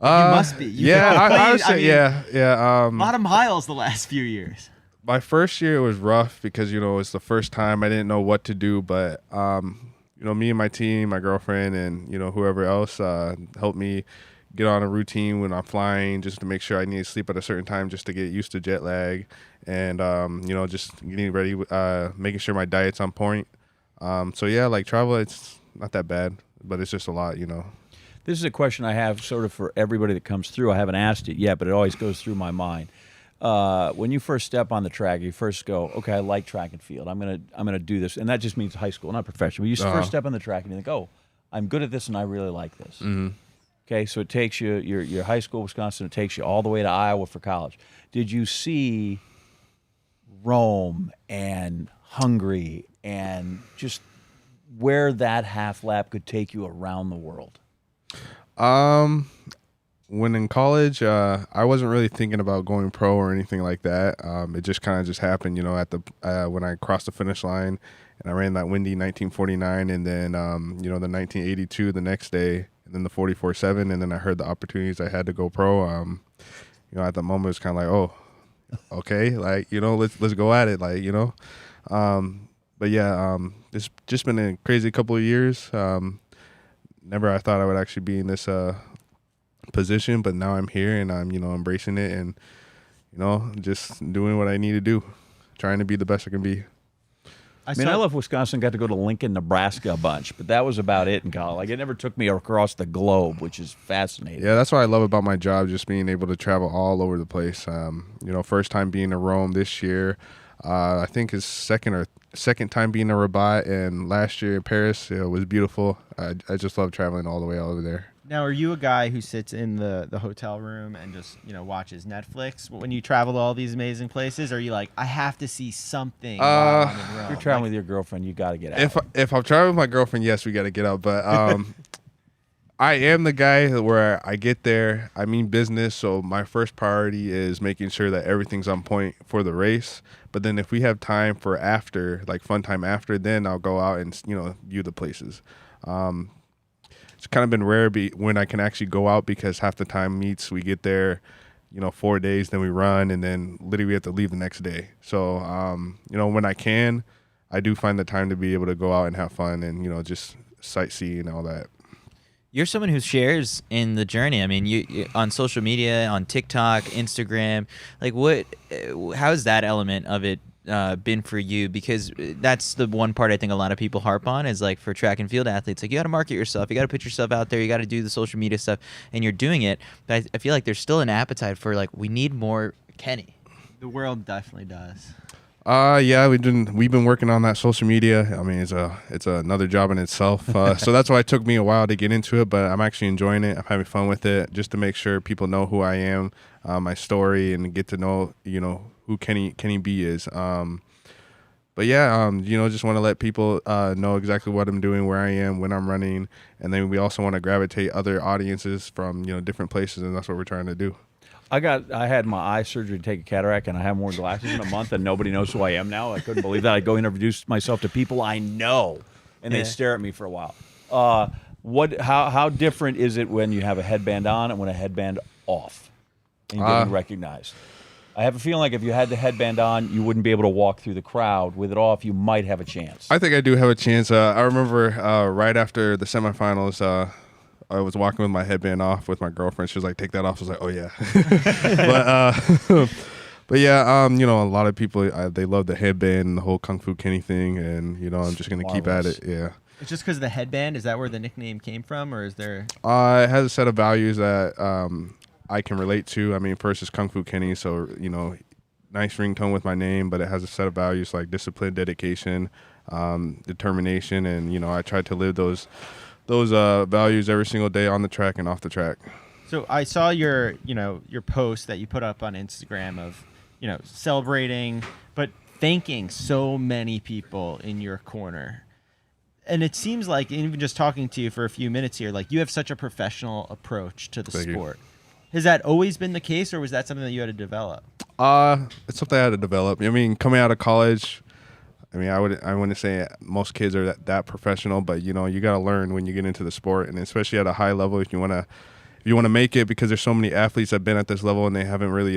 C: You must be.
J: I would say, yeah.
C: A lot of miles the last few years.
J: My first year was rough because it was the first time I didn't know what to do, but me and my team, my girlfriend, and whoever else helped me get on a routine when I'm flying, just to make sure I need to sleep at a certain time, just to get used to jet lag, and just getting ready, making sure my diet's on point. So yeah, like travel, it's not that bad, but it's just a lot,
D: This is a question I have sort of for everybody that comes through. I haven't asked it yet, but it always goes through my mind. When you first step on the track, you first go, okay, I like track and field. I'm gonna do this, and that just means high school, not professional. But you first step on the track and you think, oh, I'm good at this, and I really like this. Okay, so it takes you your high school, Wisconsin. It takes you all the way to Iowa for college. Did you see Rome and Hungary and just where that half lap could take you around the world?
J: When in college, I wasn't really thinking about going pro or anything like that. It just kind of just happened, at the when I crossed the finish line, and I ran that windy 1949, and then the 1982 the next day, and then the 44.7, and then I heard the opportunities I had to go pro. At the moment it was kind of like, oh, okay, like let's go at it, like But yeah, it's just been a crazy couple of years. Never I thought I would actually be in this position, but now I'm here, and I'm embracing it, and just doing what I need to do, trying to be the best I can be.
D: I left Wisconsin, got to go to Lincoln, Nebraska a bunch, but that was about it in college. Like, it never took me across the globe, which is fascinating.
J: Yeah, that's what I love about my job, just being able to travel all over the place. First time being in Rome this year. I think his second time being in Rabat, and last year in Paris. It was beautiful. I just love traveling all the way over there.
C: Now, are you a guy who sits in the hotel room and just watches Netflix when you travel to all these amazing places? Or are you like, I have to see something while I'm in Rome?
D: If you're traveling with your girlfriend, you got to get out.
J: If I'm traveling with my girlfriend, yes, we got to get out. But I am the guy where I get there, I mean business, so my first priority is making sure that everything's on point for the race. But then if we have time for after, like fun time after, then I'll go out and view the places. It's kind of been rare when I can actually go out, because half the time meets, we get there, 4 days, then we run, and then literally we have to leave the next day. So, when I can, I do find the time to be able to go out and have fun and, just sightsee and all that.
B: You're someone who shares in the journey. I mean, you on social media, on TikTok, Instagram, like how's that element of it been for you? Because that's the one part I think a lot of people harp on is like for track and field athletes, like you got to market yourself, you got to put yourself out there, you got to do the social media stuff, and you're doing it. But I feel like there's still an appetite for like, we need more Kenny.
C: The world definitely does.
J: Yeah, we've been working on that social media. I mean, it's another job in itself. So that's why it took me a while to get into it, but I'm actually enjoying it. I'm having fun with it, just to make sure people know who I am, my story, and get to know, who Kenny B is. But yeah, just want to let people know exactly what I'm doing, where I am, when I'm running, and then we also want to gravitate other audiences from different places, and that's what we're trying to do.
D: I had my eye surgery to take a cataract, and I haven't worn glasses in a month, and nobody knows who I am now. I couldn't believe that. I go introduce myself to people I know, and they stare at me for a while. How different is it when you have a headband on and when a headband off and getting recognized? I have a feeling like if you had the headband on, you wouldn't be able to walk through the crowd. With it off, you might have a chance.
J: I think I do have a chance. I remember right after the semifinals, I was walking with my headband off with my girlfriend. She was like, "Take that off." I was like, "Oh yeah." But yeah, you know, a lot of people they love the headband and the whole Kung Fu Kenny thing, and you know, I'm just gonna keep at it. Yeah.
C: It's just because of the headband. Is that where the nickname came from, or is there?
J: It has a set of values that I can relate to. I mean, first is Kung Fu Kenny, so you know, nice ringtone with my name, but it has a set of values like discipline, dedication, determination, and you know, I try to live those values every single day on the track and off the track.
C: So I saw your post that you put up on Instagram of, you know, celebrating, but thanking so many people in your corner. And it seems like, even just talking to you for a few minutes here, like you have such a professional approach to the sport. Has that always been the case, or was that something that you had to develop?
J: It's something I had to develop. I mean, coming out of college, I mean, I wouldn't say most kids are that professional, but you know, you got to learn when you get into the sport, and especially at a high level, if you want to make it, because there's so many athletes that have been at this level and they haven't really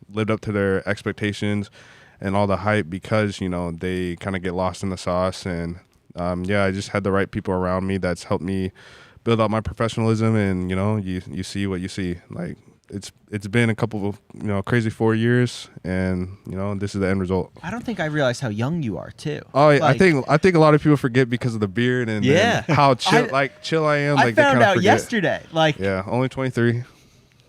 J: lived up to their expectations and all the hype, because you know, they kind of get lost in the sauce. And I just had the right people around me that's helped me build up my professionalism, and you know, you see what you see. Like it's been a couple of, you know, crazy 4 years, and you know, this is the end result.
C: I don't think I realized how young you are too.
J: Oh, like, I think a lot of people forget because of the beard and how chill I am.
C: I found out yesterday. Like,
J: yeah, only 23.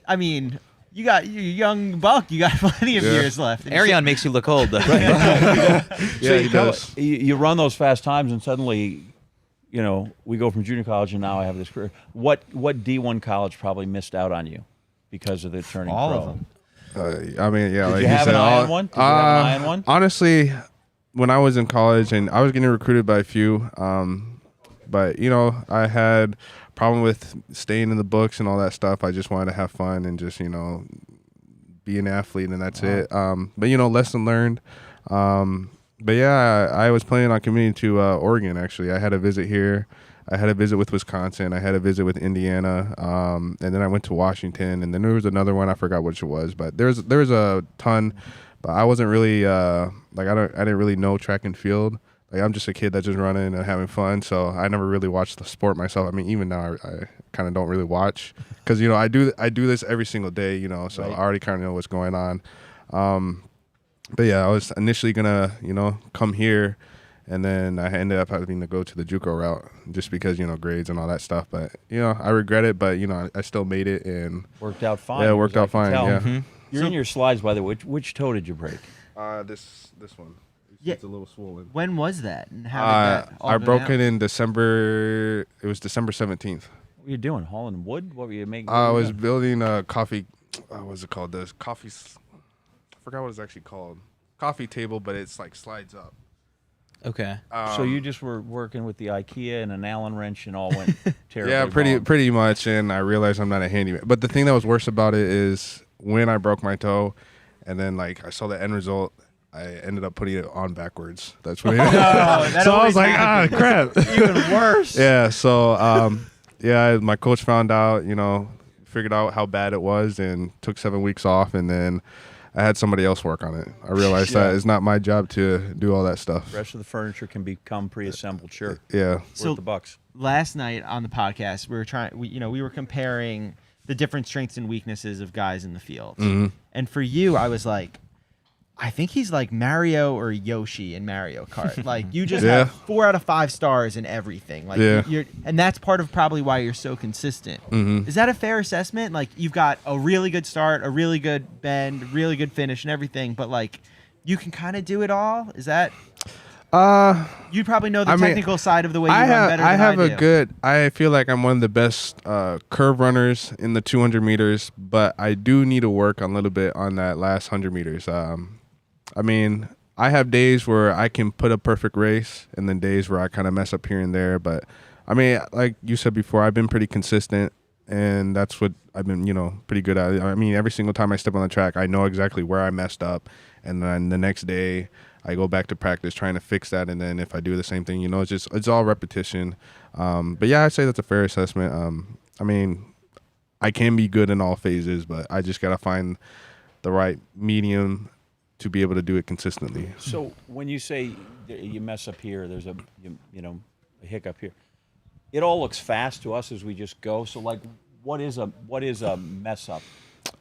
C: I mean, you're young buck. You got plenty of years left.
B: Arion makes you look old, though.
J: Yeah, he does.
D: You run those fast times, and suddenly, you know, we go from junior college, and now I have this career. What D1 college probably missed out on you because of the turning
C: all
D: pro?
C: Of them.
J: I mean, yeah.
D: Did
J: like
D: you have
J: said,
D: an eye on one? Did you have an eye on one?
J: Honestly, when I was in college and I was getting recruited by a few, but you know, I had a problem with staying in the books and all that stuff. I just wanted to have fun and just, you know, be an athlete, and that's it. But you know, lesson learned. But yeah, I was planning on commuting to Oregon. Actually, I had a visit here. I had a visit with Wisconsin. I had a visit with Indiana, and then I went to Washington, and then there was another one. I forgot which it was, but there was a ton. But I wasn't really I didn't really know track and field. Like, I'm just a kid that's just running and having fun. So I never really watched the sport myself. I mean, even now I kind of don't really watch, because you know, I do this every single day. You know, so I already kind of know what's going on. But yeah, I was initially gonna, you know, come here. And then I ended up having to go to the JUCO route just because, you know, grades and all that stuff. But, you know, I regret it, but, you know, I still made it and
D: worked out fine.
J: Yeah, it worked out fine. Yeah.
D: Mm-hmm. You're in your slides, by the way. Which toe did you break?
J: This one. It's a little swollen.
C: When was that? And how did that all
J: I broke
C: out?
J: it in December. It was December 17th.
D: What were you doing? Hauling wood? What were you making?
J: I was building a coffee. What was it called? I forgot what it's actually called. Coffee table, but it's like slides up.
B: Okay.
D: So you just were working with the IKEA and an Allen wrench, and all went terribly
J: Yeah,
D: wrong.
J: pretty much. And I realized I'm not a handyman. But the thing that was worse about it is when I broke my toe, and then like I saw the end result, I ended up putting it on backwards. That's what. So I was like, crap.
C: Even worse.
J: Yeah. So my coach found out. You know, figured out how bad it was, and took 7 weeks off, and then I had somebody else work on it. I realized that it's not my job to do all that stuff.
D: The rest of the furniture can become pre-assembled, sure.
J: Yeah.
C: So
D: worth the bucks.
C: Last night on the podcast, we were comparing the different strengths and weaknesses of guys in the field.
J: Mm-hmm.
C: And for you, I was like, I think he's like Mario or Yoshi in Mario Kart. Like, you just have 4 out of 5 stars in everything. Like, and that's part of probably why you're so consistent.
J: Mm-hmm.
C: Is that a fair assessment? Like, you've got a really good start, a really good bend, really good finish, and everything, but like, you can kind of do it all. Is that? You probably know the technical side of the way you run better than I do.
J: I feel like I'm one of the best curve runners in the 200 meters, but I do need to work a little bit on that last 100 meters. I mean, I have days where I can put a perfect race, and then days where I kind of mess up here and there. But I mean, like you said before, I've been pretty consistent, and that's what I've been, you know, pretty good at. I mean, every single time I step on the track, I know exactly where I messed up, and then the next day, I go back to practice trying to fix that, and then if I do the same thing, it's all repetition. But yeah, I'd say that's a fair assessment. I mean, I can be good in all phases, but I just gotta find the right medium to be able to do it consistently.
D: So when you say you mess up here, there's a hiccup here. It all looks fast to us as we just go. So like, what is a mess up?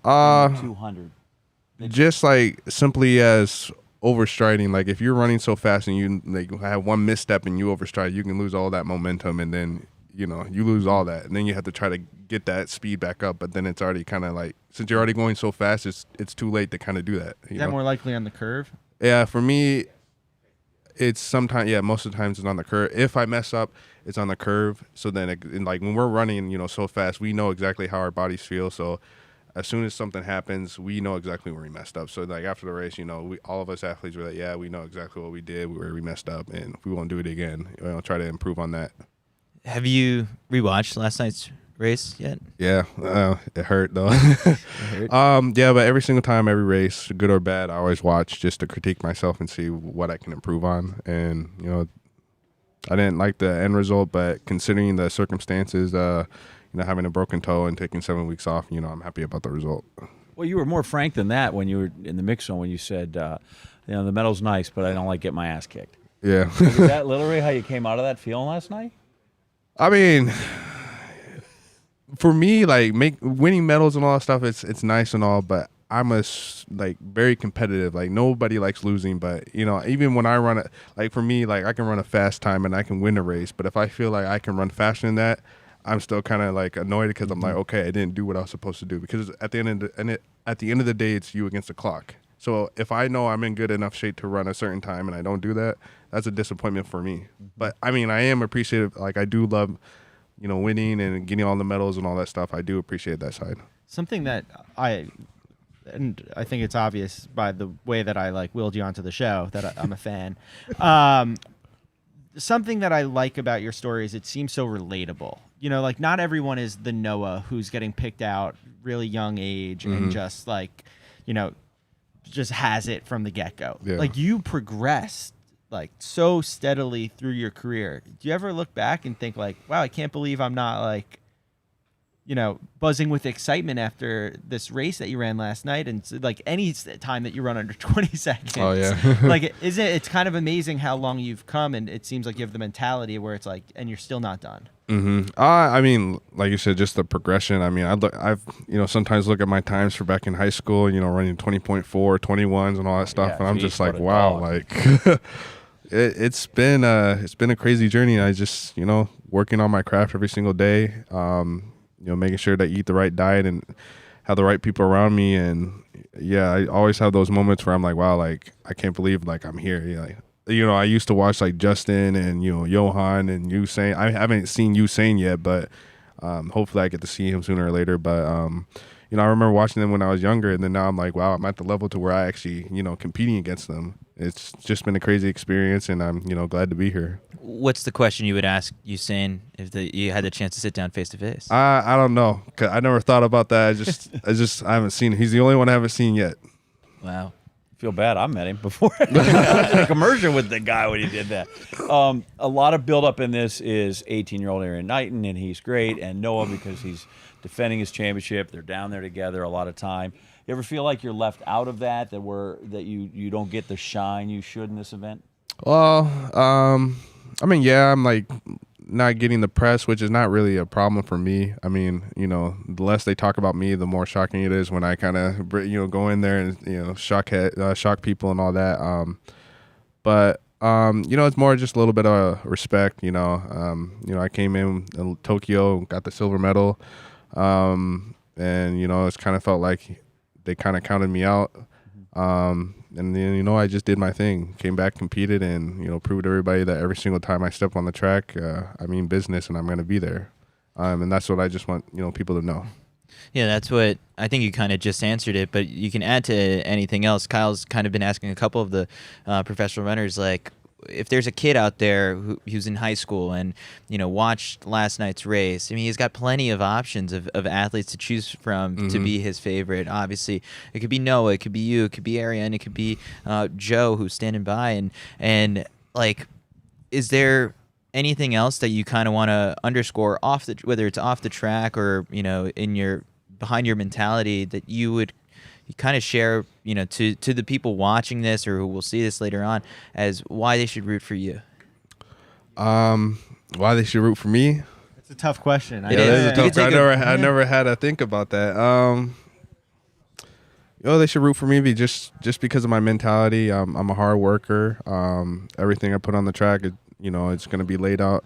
D: 200.
J: Just like simply as overstriding. Like if you're running so fast and you have one misstep and you overstride, you can lose all that momentum, and then you lose all that, and then you have to try to get that speed back up. But then it's already kind of like, since you're already going so fast, it's too late to kind of do that.
C: Is that more likely on the curve?
J: Yeah, for me, it's sometimes, most of the times it's on the curve. If I mess up, it's on the curve. So then, like when we're running, so fast, we know exactly how our bodies feel. So as soon as something happens, we know exactly where we messed up. So like after the race, all of us athletes were like, yeah, we know exactly what we did, where we messed up, and we won't do it again. Try to improve on that.
B: Have you rewatched last night's race yet?
J: Yeah, it hurt though. Yeah, but every single time, every race, good or bad, I always watch just to critique myself and see what I can improve on. And I didn't like the end result, but considering the circumstances, having a broken toe and taking 7 weeks off, I'm happy about the result.
D: Well, you were more frank than that when you were in the mix zone, when you said, the medal's nice, but I don't like getting my ass kicked.
J: Yeah.
D: Is that literally how you came out of that feeling last night?
J: I mean, for me, like winning medals and all that stuff, it's nice and all, but I'm very competitive. Like nobody likes losing, but even when I run it, like for me, like I can run a fast time and I can win a race, but if I feel like I can run faster than that, I'm still kind of like annoyed because I'm like, okay, I didn't do what I was supposed to do, because at the end of the day, it's you against the clock. So if I know I'm in good enough shape to run a certain time and I don't do that, that's a disappointment for me. But I mean, I am appreciative. Like I do love, winning and getting all the medals and all that stuff. I do appreciate that side.
C: Something that I think it's obvious by the way that I wheeled you onto the show that I'm a fan. Something that I like about your story is it seems so relatable. Not everyone is the Noah who's getting picked out really young age and just just has it from the get-go. Yeah. Like you progressed so steadily through your career. Do you ever look back and think wow, I can't believe I'm not buzzing with excitement after this race that you ran last night, and any time that you run under 20 seconds.
J: Oh yeah.
C: It's kind of amazing how long you've come, and it seems like you have the mentality where it's and you're still not done.
J: I mean, like you said, just the progression. I mean, I've sometimes look at my times for back in high school, running 20.4, 21s and all that stuff, and I'm just like, wow, it's been a crazy journey. I just working on my craft every single day. Making sure that I eat the right diet and have the right people around me. And yeah, I always have those moments where I'm like, wow, I can't believe I'm here. I used to watch Justin and Johan and Usain. I haven't seen Usain yet, but hopefully I get to see him sooner or later. But I remember watching them when I was younger, and then now I'm like, wow, I'm at the level to where I actually competing against them. It's just been a crazy experience, and I'm glad to be here.
B: What's the question you would ask Usain if you had the chance to sit down face to face?
J: I don't know, 'cause I never thought about that. I haven't seen. He's the only one I haven't seen yet.
B: Wow.
D: Feel bad. I met him before. I was in a commercial with the guy when he did that. A lot of buildup in this is 18-year-old Aaron Knighton, and he's great, and Noah because he's defending his championship. They're down there together a lot of time. You ever feel like you're left out of that you don't get the shine you should in this event?
J: Well, I mean, yeah, I'm not getting the press, which is not really a problem for me. I mean, the less they talk about me, the more shocking it is when I kind of, go in there and, shock people and all that. But it's more just a little bit of respect, I came in Tokyo, got the silver medal. And, it's kind of felt like they kind of counted me out. And then, I just did my thing, came back, competed, and, proved to everybody that every single time I step on the track, I mean business, and I'm going to be there. And that's what I just want, people to know.
B: Yeah, that's what I think you kind of just answered it, but you can add to anything else. Kyle's kind of been asking a couple of the professional runners, if there's a kid out there who's in high school and, watched last night's race, I mean, he's got plenty of options of athletes to choose from to be his favorite. Obviously, it could be Noah, it could be you, it could be Ariane, it could be Joe who's standing by. And like, is there anything else that you kind of want to underscore whether it's off the track or, behind your mentality that you kind of share, to the people watching this or who will see this later on as why they should root for you?
J: Why they should root for me?
C: It's a tough question.
J: I never had to think about that. They should root for me just because of my mentality. I'm a hard worker. Everything I put on the track, it's going to be laid out.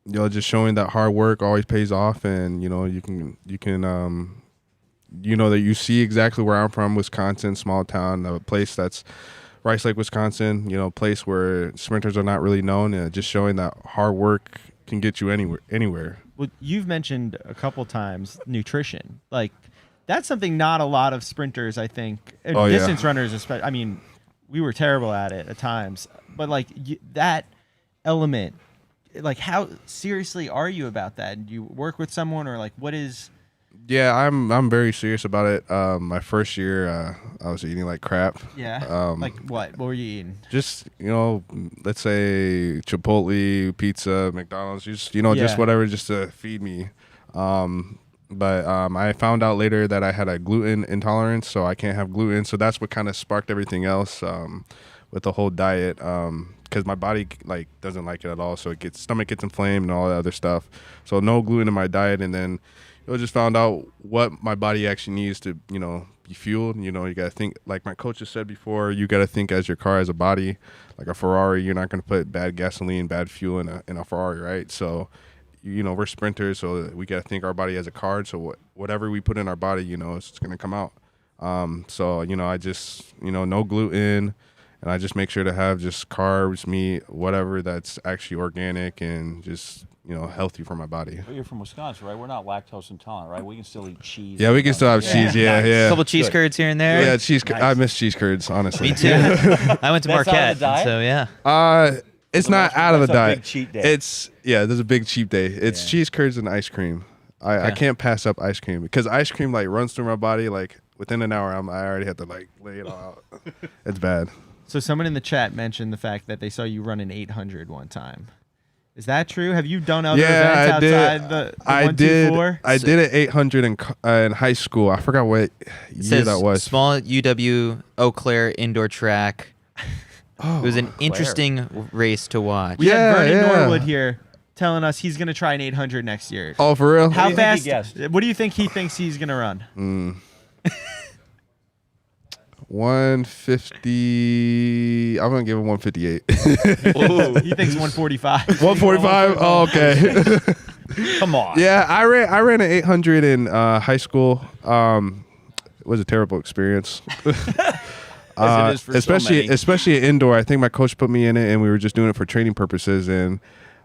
J: Just showing that hard work always pays off, and you can that you see exactly where I'm from, Wisconsin, small town, a place that's Rice Lake, Wisconsin, place where sprinters are not really known, and just showing that hard work can get you anywhere.
C: Well, you've mentioned a couple times nutrition. Like, that's something not a lot of sprinters, I think, distance runners especially. I mean, we were terrible at it at times, but like that element, like how seriously are you about that? Do you work with someone or like what is...
J: Yeah, I'm very serious about it. My first year, I was eating like crap.
C: Yeah. Like what? What were you eating?
J: Just let's say Chipotle, pizza, McDonald's. Just just whatever, just to feed me. But I found out later that I had a gluten intolerance, so I can't have gluten. So that's what kind of sparked everything else with the whole diet. Because my body doesn't like it at all, so stomach gets inflamed and all that other stuff. So no gluten in my diet, and then. I just found out what my body actually needs to, be fueled. You got to think, like my coach has said before, you got to think as your car as a body. Like a Ferrari, you're not going to put bad gasoline, bad fuel in a Ferrari, right? So, we're sprinters, so we got to think our body as a car. So whatever we put in our body, it's going to come out. So, I just, no gluten, and I just make sure to have just carbs, meat, whatever that's actually organic and just healthy for my body.
D: Well, you're from Wisconsin, right? We're not lactose intolerant, right? We can still eat cheese.
J: Yeah, we can still have cheese. Yeah,
B: nice.
J: yeah.
B: A couple cheese curds here and there.
J: Yeah, cheese. Nice. I miss cheese curds, honestly.
B: Me too. I went to Marquette, so yeah.
J: It's not out of the diet.
D: Big cheat day.
J: There's a big cheat day. It's cheese curds and ice cream. I can't pass up ice cream because ice cream runs through my body within an hour. I already have to lay it all out. It's bad.
C: So someone in the chat mentioned the fact that they saw you run an 800 one time. Is that true? Have you done other events outside the 124?
J: I did an 800 in high school. I forgot what year that was.
B: Small UW Eau Claire indoor track.
C: Oh,
B: it was an interesting race to watch.
C: We had Vernon Norwood here telling us he's going to try an 800 next year.
J: Oh, for real?
C: How fast? What do you think he thinks he's going to run?
J: 150. I'm gonna give him 158.
C: He thinks 145.
J: 145. Oh, okay.
D: Come on.
J: Yeah, I ran an 800 in high school. It was a terrible experience. Especially indoor. I think my coach put me in it, and we were just doing it for training purposes. And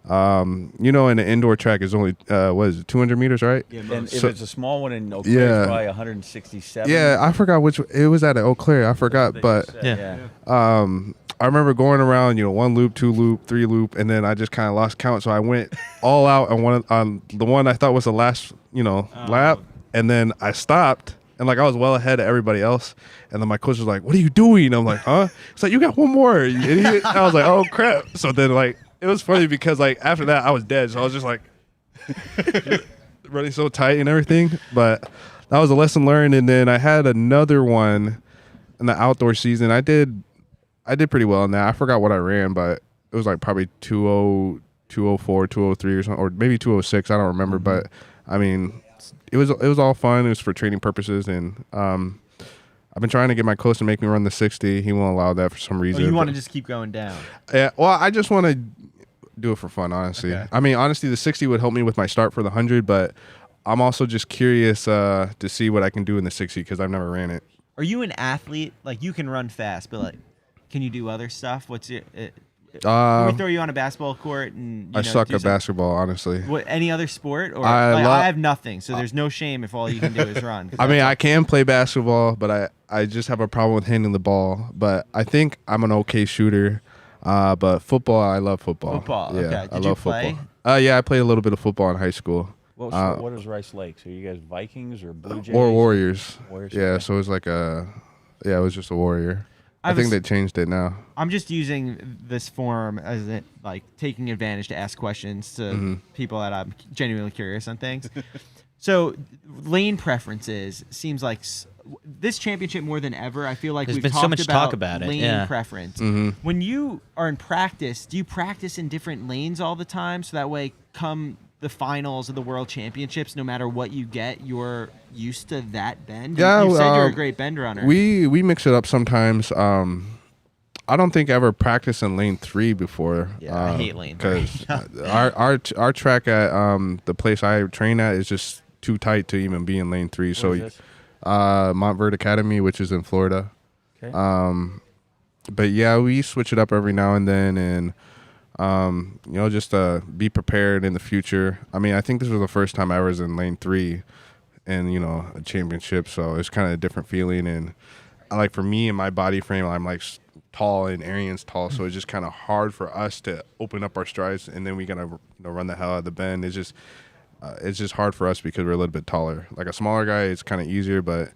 J: and an indoor track is only 200 meters, right?
D: Yeah, and if it's a small one in Eau Claire, it's probably 167.
J: Yeah, I forgot which it was at Eau Claire. I forgot, but I remember going around, one loop, two loop, three loop, and then I just kind of lost count. So I went all out on the one I thought was the last, lap, and then I stopped. And I was well ahead of everybody else. And then my coach was like, "What are you doing?" I'm like, "Huh?" It's like, "You got one more, you idiot." I was like, "Oh crap!" So then it was funny because after that I was dead. So I was just running so tight and everything. But that was a lesson learned. And then I had another one in the outdoor season. I did pretty well in that. I forgot what I ran, but it was probably 2:04, 2:03 or something, or maybe 2:06. I don't remember. But I mean, it was all fun. It was for training purposes, and I've been trying to get my coach to make me run the 60. He won't allow that for some reason.
C: Oh, you want to just keep going down?
J: Yeah. Well, I just want to do it for fun, honestly. Okay. I mean, honestly, the 60 would help me with my start for the 100, but I'm also just curious to see what I can do in the 60 because I've never ran it.
C: Are you an athlete? You can run fast, but can you do other stuff? What's your Can we throw you on a basketball court and
J: I suck at basketball, honestly.
C: What, any other sport? Or
J: I
C: have nothing, so there's no shame if all you can do is run.
J: I mean, I can play basketball, but I just have a problem with handling the ball. But I think I'm an okay shooter. But football, I love football.
C: Football,
J: yeah,
C: okay.
J: I
C: Did you
J: love
C: play?
J: football. Yeah, I played a little bit of football in high school.
D: What is Rice Lakes? Are you guys Vikings or Blue Jays?
J: Or Warriors.
D: Warriors,
J: Yeah,
D: okay.
J: so it was like it was just a Warrior. I think they changed it now.
C: I'm just using this forum as taking advantage to ask questions to people that I'm genuinely curious on things. So lane preferences seems like this championship more than ever. I feel like
B: There's
C: we've
B: been
C: talked
B: so much talk about it.
C: lane
B: Yeah.
C: preference.
J: Mm-hmm.
C: When you are in practice, do you practice in different lanes all the time so that way come the finals of the World Championships, no matter what you get, you're used to that bend?
J: Yeah,
C: you said you're a great bend runner.
J: We mix it up sometimes. I don't think I ever practiced in lane 3 before.
C: Yeah, I hate lane 3.
J: Because our track at the place I train at is just too tight to even be in lane 3. So, Montverde Academy, which is in Florida.
D: Okay.
J: But yeah, we switch it up every now and then, and just be prepared in the future. I mean, I think this was the first time I was in lane 3 and a championship, so it's kind of a different feeling. And for me and my body frame, I'm tall and Arian's tall, so it's just kind of hard for us to open up our strides, and then we gotta run the hell out of the bend. It's just hard for us because we're a little bit taller. Like a smaller guy, it's kind of easier, but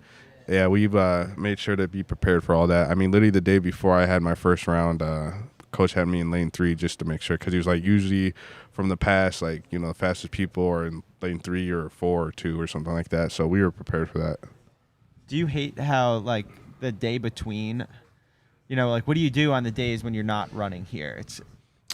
J: yeah, we've made sure to be prepared for all that. I mean, literally the day before I had my first round, coach had me in lane 3 just to make sure, because he was usually from the past, the fastest people are in lane 3 or 4 or 2 or something like that. So we were prepared for that.
C: Do you hate how the day between, what do you do on the days when you're not running here?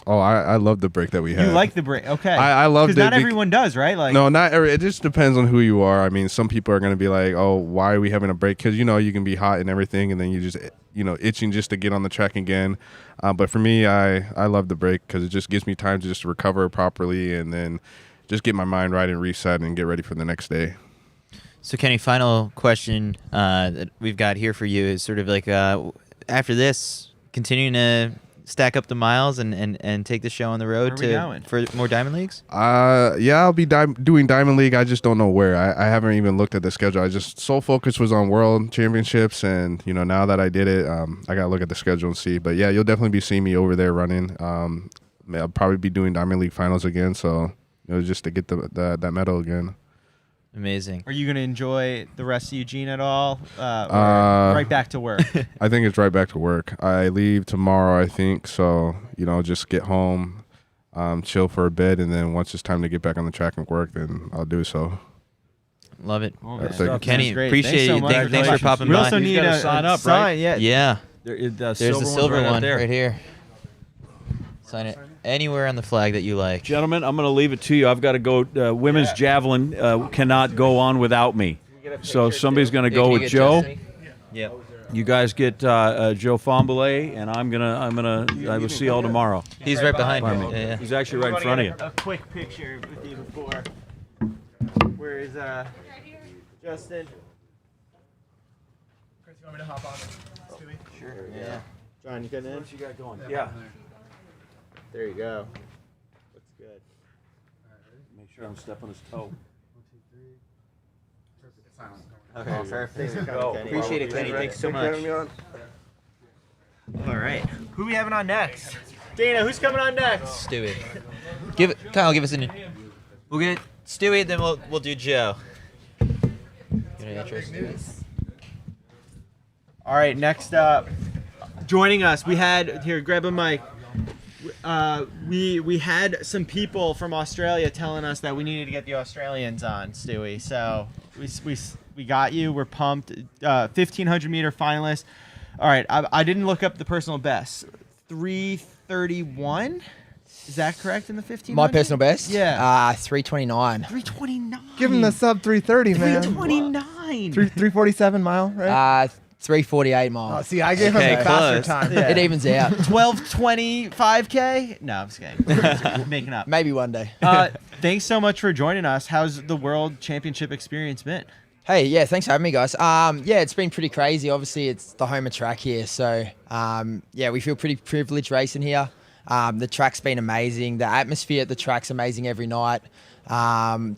J: I love the break that we had.
C: You like the break, okay?
J: I love it.
C: Because not everyone does, right?
J: No, not every. It just depends on who you are. I mean, some people are going to be like, "Oh, why are we having a break?" Because you can be hot and everything, and then you just itching just to get on the track again. But for me, I love the break because it just gives me time to just recover properly and then just get my mind right and reset and get ready for the next day.
B: So, Kenny, final question that we've got here for you is sort of after this, continuing to stack up the miles and take the show on the road for more Diamond Leagues?
J: Yeah, I'll be doing Diamond League. I just don't know where. I haven't even looked at the schedule. I just sole focus was on World Championships, and now that I did it, I gotta look at the schedule and see. But yeah, you'll definitely be seeing me over there running. I'll probably be doing Diamond League finals again, so just to get that medal again.
B: Amazing.
C: Are you going to enjoy the rest of Eugene at all? Or right back to work?
J: I think it's right back to work. I leave tomorrow, I think. So, just get home, chill for a bit, and then once it's time to get back on the track and work, then I'll do so.
B: Love it.
J: Kenny,
B: appreciate you. Thanks for popping by.
C: We also need to
D: sign up,
C: right?
B: Yeah.
D: There's
B: the silver one right here. Sign it anywhere on the flag that you like.
D: Gentlemen, I'm going to leave it to you. I've got to go. Women's javelin cannot go on without me. So somebody's going to go with Joe.
B: Yeah.
D: You guys get Joe Fahnbulleh, and I will see y'all tomorrow.
B: He's right behind me. Yeah.
D: He's actually right in front of you.
C: A quick picture with you before. Where is Justin?
G: Chris, you want me to hop on? Stewy?
C: Sure. Yeah. John, you getting in?
D: What you got going? Yeah.
C: There you go. Looks good.
D: Make sure I'm stepping his toe.
G: 1, 2, 3.
B: Okay, perfect.
C: Go.
B: Appreciate it, Kenny. Thanks so much.
C: All right. Who we having on next? Dana, who's coming on next?
B: Stewy. Kyle, give us an. We'll get Stewy, then we'll do Joe.
C: All right. Next up, joining us, we had here. Grab a mic. We had some people from Australia telling us that we needed to get the Australians on, Stewy. So we got you. We're pumped. 1,500 meter finalist. All right. I didn't look up the personal best. 3:31. Is that correct in the 1,500?
K: My personal best?
C: Yeah.
K: 3:29.
C: 3:29.
G: Give him the sub 3:30, man.
C: 3:29.
G: 3:47 mile, right?
K: 3:48 miles.
G: Oh, see, I gave him the faster time.
K: It evens out.
C: 12:25K? No, I'm just kidding. Making up.
K: Maybe one day.
C: Thanks so much for joining us. How's the World Championship experience been?
K: Hey, yeah, thanks for having me, guys. Yeah, it's been pretty crazy. Obviously, it's the home of track here, so yeah, we feel pretty privileged racing here. The track's been amazing. The atmosphere at the track's amazing every night. Even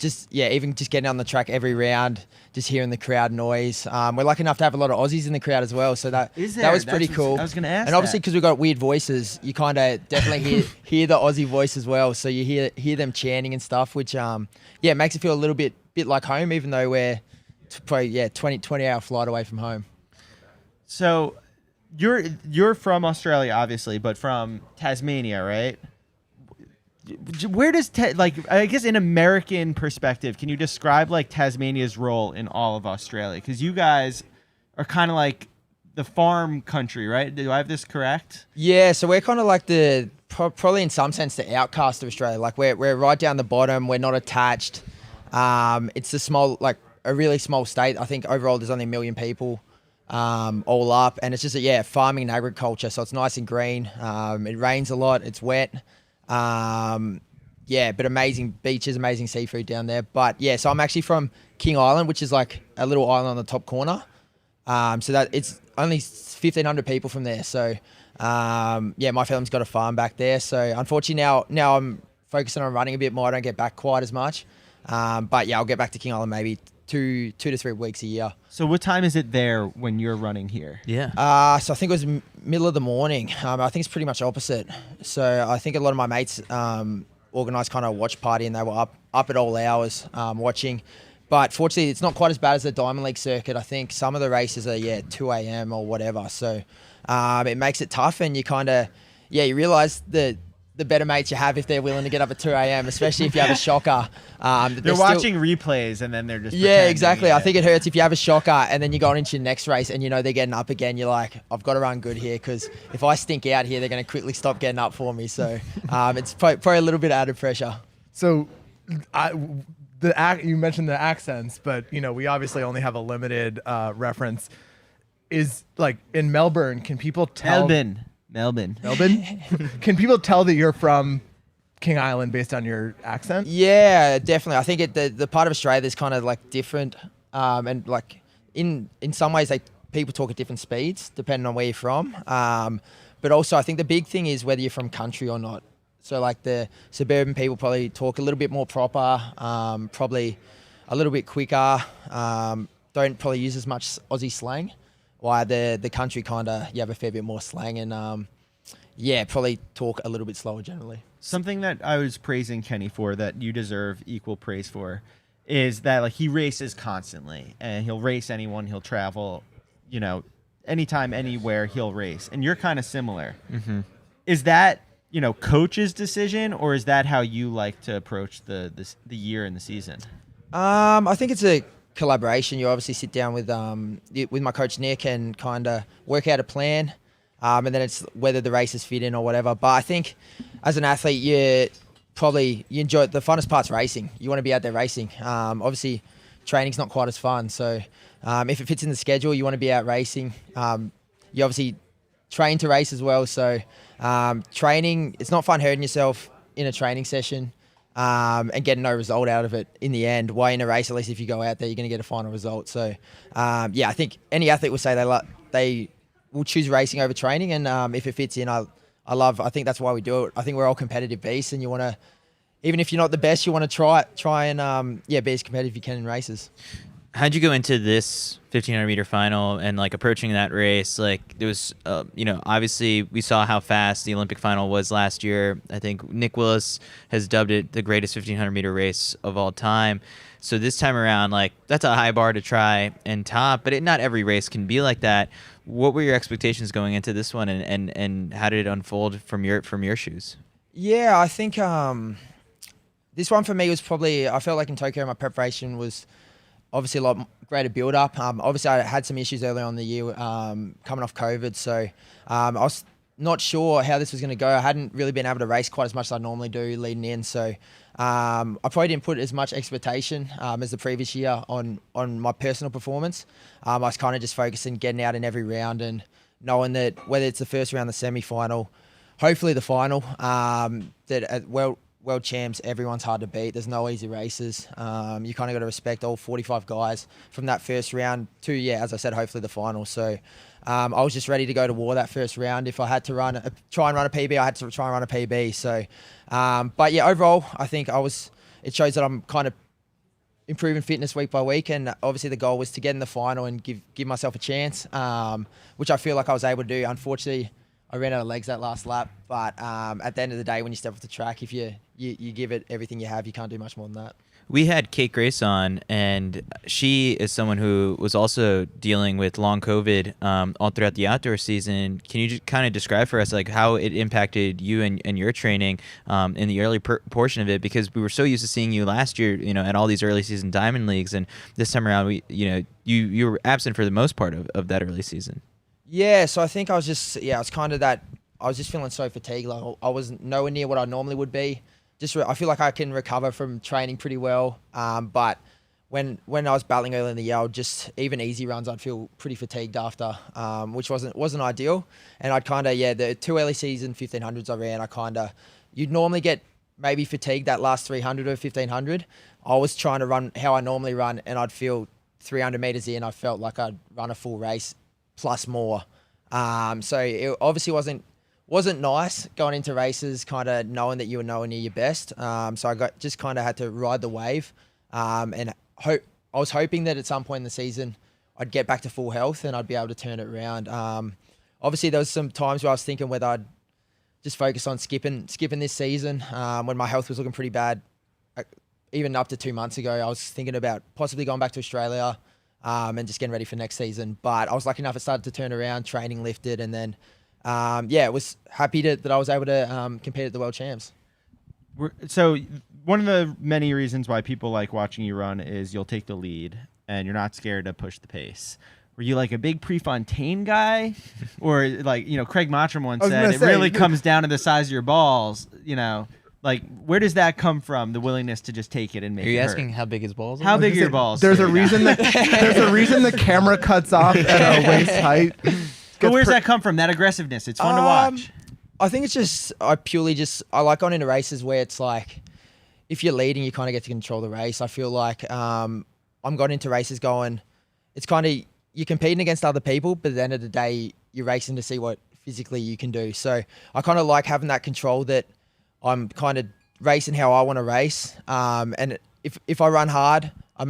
K: just getting on the track every round, just hearing the crowd noise. We're lucky enough to have a lot of Aussies in the crowd as well, so that was pretty cool.
C: I was going to ask.
K: And obviously, because we've got weird voices, you kind of definitely hear the Aussie voice as well. So you hear them chanting and stuff, which makes it feel a little bit like home, even though we're probably 20 hour flight away from home.
C: So you're from Australia, obviously, but from Tasmania, right? Where does I guess in American perspective, can you describe like Tasmania's role in all of Australia? Because you guys are kind of like the farm country, right? Do I have this correct?
K: Yeah, so we're kind of like probably in some sense the outcast of Australia. Like we're right down the bottom. We're not attached. It's a really small state. I think overall there's only 1 million people all up, and it's just farming and agriculture. So it's nice and green. It rains a lot. It's wet. But amazing beaches, amazing seafood down there. But so I'm actually from King Island, which is like a little island on the top corner. So that it's only 1,500 people from there. So my family's got a farm back there. So unfortunately now I'm focusing on running a bit more. I don't get back quite as much. I'll get back to King Island maybe 2 to 3 weeks a year.
C: So what time is it there when you're running here?
B: Yeah.
K: So I think it was middle of the morning. I think it's pretty much opposite. So I think a lot of my mates organised kind of a watch party, and they were up at all hours watching. But fortunately, it's not quite as bad as the Diamond League circuit. I think some of the races are 2 a.m. or whatever. So it makes it tough, and you kind of you realise that the better mates you have if they're willing to get up at 2 a.m., especially if you have a shocker.
C: They're watching replays and then they're just
K: exactly. I think it hurts if you have a shocker and then you go on into your next race and you know they're getting up again. You're like, I've got to run good here because if I stink out here, they're going to quickly stop getting up for me. So it's probably a little bit added pressure.
G: So you mentioned the accents, but we obviously only have a limited reference. Is like in Melbourne, can people tell?
C: Melbourne.
G: Can people tell that you're from King Island based on your accent?
K: Yeah, definitely. I think the part of Australia that's kind of like different, and like in some ways people talk at different speeds depending on where you're from. But also I think the big thing is whether you're from country or not. So like the suburban people probably talk a little bit more proper, probably a little bit quicker, don't probably use as much Aussie slang. Why the country kind of you have a fair bit more slang and probably talk a little bit slower generally.
C: Something that I was praising Kenny for that you deserve equal praise for is that like he races constantly and he'll race anyone, he'll travel, anytime, anywhere he'll race. And you're kind of similar. Mm-hmm. Is that coach's decision or is that how you like to approach the year and the season?
K: I think it's a collaboration. You obviously sit down with my coach Nick and kind of work out a plan, and then it's whether the races fit in or whatever. But I think as an athlete, you enjoy the funnest part's racing. You want to be out there racing. Obviously, training's not quite as fun. So if it fits in the schedule, you want to be out racing. You obviously train to race as well. So training, it's not fun hurting yourself in a training session. And getting no result out of it in the end. Why in a race, at least if you go out there, you're going to get a final result. So, I think any athlete will say they will choose racing over training. And if it fits in, I think that's why we do it. I think we're all competitive beasts and you want to, even if you're not the best, you want to try and be as competitive as you can in races.
B: How'd you go into this 1,500 meter final and like approaching that race? Like there was, obviously we saw how fast the Olympic final was last year. I think Nick Willis has dubbed it the greatest 1,500 meter race of all time. So this time around, like that's a high bar to try and top, but not every race can be like that. What were your expectations going into this one, and how did it unfold from your shoes?
K: Yeah, I think this one for me was probably, I felt like in Tokyo my preparation was obviously a lot greater build-up. Obviously, I had some issues early on in the year coming off COVID, so I was not sure how this was going to go. I hadn't really been able to race quite as much as I normally do leading in, so I probably didn't put as much expectation as the previous year on my personal performance. I was kind of just focusing getting out in every round and knowing that whether it's the first round, the semi-final, hopefully the final, that world champs, everyone's hard to beat. There's no easy races. You kind of got to respect all 45 guys from that first round to, as I said, hopefully the final. So I was just ready to go to war that first round. If I had to try and run a PB, I had to try and run a PB. So, but yeah, overall, I think it shows that I'm kind of improving fitness week by week, and obviously the goal was to get in the final and give myself a chance, which I feel like I was able to do. Unfortunately, I ran out of legs that last lap, but at the end of the day, when you step off the track, if you give it everything you have, you can't do much more than that.
B: We had Kate Grace on, and she is someone who was also dealing with long COVID all throughout the outdoor season. Can you just kind of describe for us like how it impacted you and your training in the early portion of it? Because we were so used to seeing you last year, at all these early season diamond leagues, and this time around, you were absent for the most part of that early season.
K: Yeah, so I think I was just I was just feeling so fatigued. Like I was nowhere near what I normally would be. I feel like I can recover from training pretty well, but when I was battling early in the year, even easy runs, I'd feel pretty fatigued after, which wasn't ideal. And I'd the 2 early season 1500s I ran, you'd normally get maybe fatigued that last 300 or 1500. I was trying to run how I normally run, and I'd feel 300 meters in, I felt like I'd run a full race plus more. So it obviously wasn't nice going into races, kind of knowing that you were nowhere near your best. So I had to ride the wave, and I was hoping that at some point in the season I'd get back to full health and I'd be able to turn it around. Obviously there was some times where I was thinking whether I'd just focus on skipping this season when my health was looking pretty bad. Even up to 2 months ago, I was thinking about possibly going back to Australia and just getting ready for next season. But I was lucky enough it started to turn around, training lifted, and then it was happy that I was able to compete at the World Champs.
C: So one of the many reasons why people like watching you run is you'll take the lead and you're not scared to push the pace. Were you like a big Prefontaine guy? Or like, Craig Mottram once said, it really comes down to the size of your balls, Like, where does that come from? The willingness to just take it and make it hurt?
B: Are you asking how big his balls are?
C: How big are your balls?
G: There's a reason the camera cuts off at a waist height.
C: But where's that come from? That aggressiveness. It's fun to watch.
K: I think it's I like going into races where it's like, if you're leading, you kind of get to control the race. I feel like I'm going into races going, it's kind of, you're competing against other people, but at the end of the day, you're racing to see what physically you can do. So I kind of like having that control that I'm kind of racing how I want to race. And if I run hard, I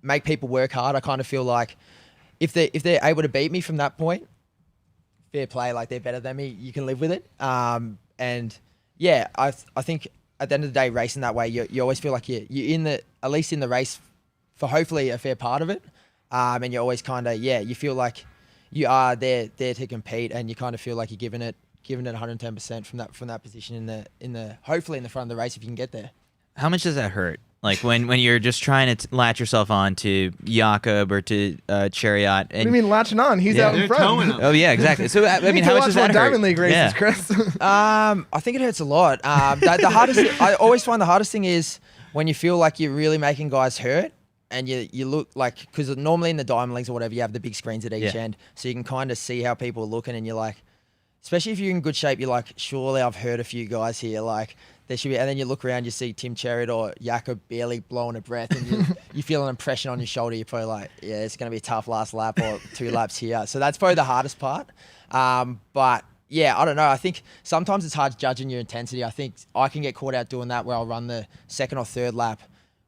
K: make people work hard. I kind of feel like if they're able to beat me from that point, fair play, like they're better than me, you can live with it. And yeah, I think at the end of the day, racing that way, you always feel like you're at least in the race for hopefully a fair part of it. And you're always kind of, you feel like you are there to compete, and you kind of feel like you're giving it 110% from that position in the hopefully in the front of the race if you can get there.
B: How much does that hurt? Like when you're just trying to latch yourself on to Jakob or to Chariot. And
G: What do you mean latching on? He's out in front.
B: Oh yeah, exactly. So I mean, how much does that hurt?
G: Diamond League races,
B: Yeah.
G: Chris.
K: I think it hurts a lot. The hardest, I always find the hardest thing is when you feel like you're really making guys hurt, and you look like, because normally in the Diamond Leagues or whatever, you have the big screens at each end, so you can kind of see how people are looking, and you're like, especially if you're in good shape, you're like, surely I've hurt a few guys here, like there should be, and then you look around, you see Tim Chariot or Jakob barely blowing a breath, and you feel an impression on your shoulder, you're probably like, yeah, it's going to be a tough last lap or 2 laps here. So that's probably the hardest part. But yeah, I don't know. I think sometimes it's hard judging your intensity. I think I can get caught out doing that where I'll run the 2nd or 3rd lap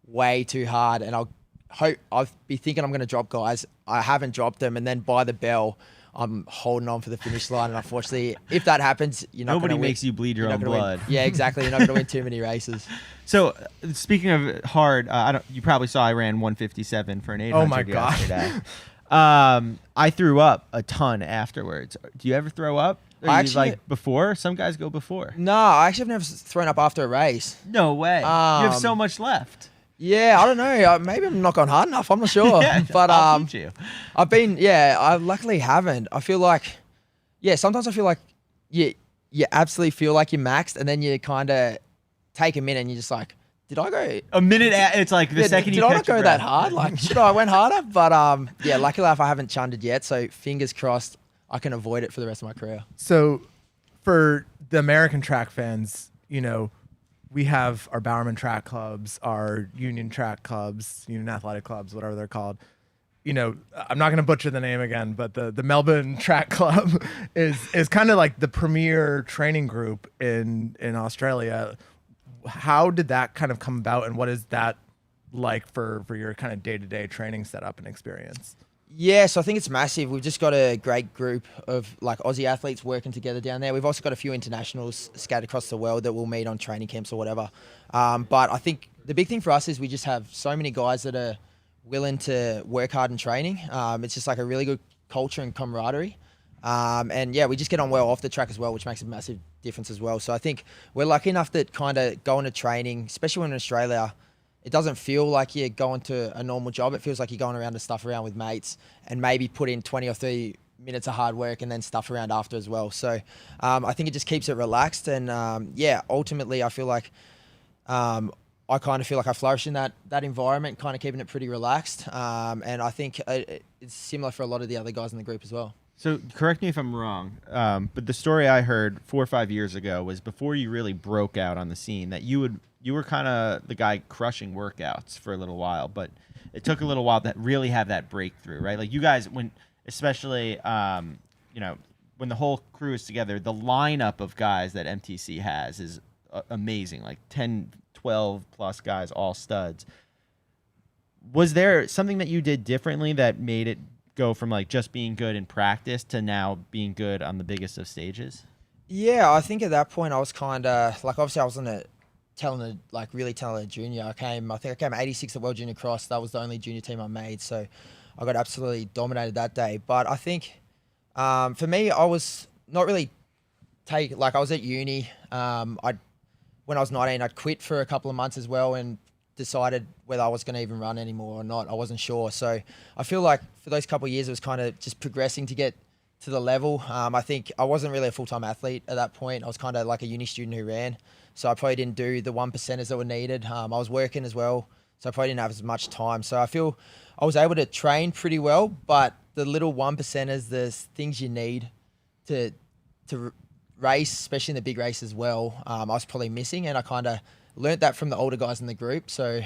K: way too hard, and I'll be thinking I'm going to drop guys. I haven't dropped them, and then by the bell, I'm holding on for the finish line. And unfortunately, if that happens, you're not going to win.
C: Nobody makes you bleed your own blood.
K: Yeah, exactly. You're not going to win too many races.
C: So speaking of hard, you probably saw I ran 157 for an 800
G: Oh my God.
C: yesterday. I threw up a ton afterwards. Do you ever throw up? Like before? Some guys go before.
K: No, I actually have never thrown up after a race.
C: No way. You have so much left.
K: Yeah, I don't know. Maybe I'm not gone hard enough. I'm not sure. But
C: I'll teach you.
K: I luckily haven't. I feel like, sometimes I feel like you absolutely feel like you're maxed, and then you kind of take a minute and you're just like, did I go
C: a minute? It's like the second you
K: did I
C: catch
K: not go
C: your
K: that
C: breath.
K: hard? Like, should I went harder? But luckily enough, I haven't chundered yet. So fingers crossed, I can avoid it for the rest of my career.
G: So for the American track fans, we have our Bowerman track clubs, our union track clubs, union athletic clubs, whatever they're called. You know, I'm not going to butcher the name again, but the Melbourne Track Club is kind of like the premier training group in Australia. How did that kind of come about, and what is that like for your kind of day-to-day training setup and experience?
K: Yeah, so I think it's massive. We've just got a great group of like Aussie athletes working together down there. We've also got a few internationals scattered across the world that we'll meet on training camps or whatever. But I think the big thing for us is we just have so many guys that are willing to work hard in training. It's just like a really good culture and camaraderie. And yeah, we just get on well off the track as well, which makes a massive difference as well. So I think we're lucky enough that kind of going to training, especially when in Australia, it doesn't feel like you're going to a normal job. It feels like you're going around to stuff around with mates and maybe put in 20 or 30 minutes of hard work and then stuff around after as well. So I think it just keeps it relaxed. And yeah, ultimately I feel like I kind of feel like I flourish in that environment, kind of keeping it pretty relaxed. And I think it's similar for a lot of the other guys in the group as well.
C: So correct me if I'm wrong, but the story I heard 4 or 5 years ago was before you really broke out on the scene that you were kind of the guy crushing workouts for a little while, but it took a little while to really have that breakthrough, right? Like you guys, especially when the whole crew is together, the lineup of guys that MTC has is amazing, like 10, 12 plus guys, all studs. Was there something that you did differently that made it go from like just being good in practice to now being good on the biggest of stages?
K: Yeah, I think at that point I was kind of like, obviously I wasn't really talented junior. I think I came 86th at World Junior Cross. That was the only junior team I made, so I got absolutely dominated that day. But I think for me, I was not really I was at uni. When I was 19, I'd quit for a couple of months as well and decided whether I was going to even run anymore or not. I wasn't sure. So I feel like for those couple of years, it was kind of just progressing to get to the level. I think I wasn't really a full-time athlete at that point. I was kind of like a uni student who ran. So I probably didn't do the 1%ers that were needed. I was working as well, so I probably didn't have as much time. So I feel I was able to train pretty well, but the little 1%ers, the things you need to race, especially in the big race as well, I was probably missing, and I kind of learnt that from the older guys in the group. So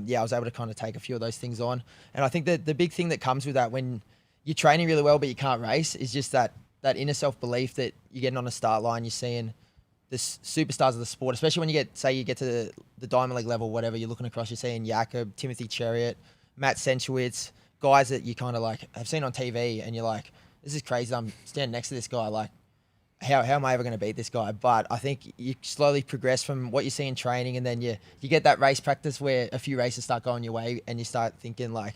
K: yeah, I was able to kind of take a few of those things on. And I think that the big thing that comes with that when you're training really well but you can't race is just that inner self-belief that you're getting on a start line, you're seeing the superstars of the sport, especially when you get to the Diamond League level, whatever, you're looking across, you're seeing Jakob, Timothy Chariot, Matt Senchowitz, guys that you kind of like have seen on TV and you're like, this is crazy, I'm standing next to this guy, like, how am I ever going to beat this guy? But I think you slowly progress from what you see in training, and then you get that race practice where a few races start going your way and you start thinking like,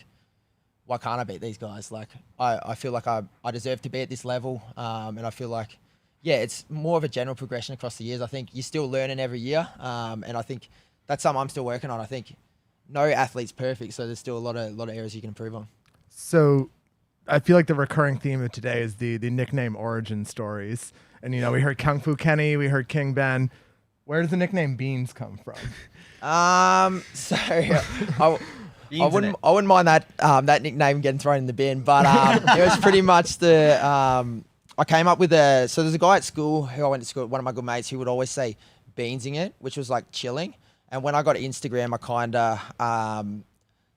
K: why can't I beat these guys? Like, I feel like I deserve to be at this level. And I feel like, yeah, it's more of a general progression across the years. I think you're still learning every year. And I think that's something I'm still working on. I think no athlete's perfect, so there's still a lot of areas you can improve on.
G: So I feel like the recurring theme of today is the nickname origin stories. And, you know, we heard Kung Fu Kenny, we heard King Ben. Where does the nickname Beans come from?
K: So I wouldn't mind that nickname getting thrown in the bin, but it was pretty much I came up with so there's a guy at school who I went to school with, one of my good mates, who would always say beansing it, which was like chilling. And when I got Instagram, I kind of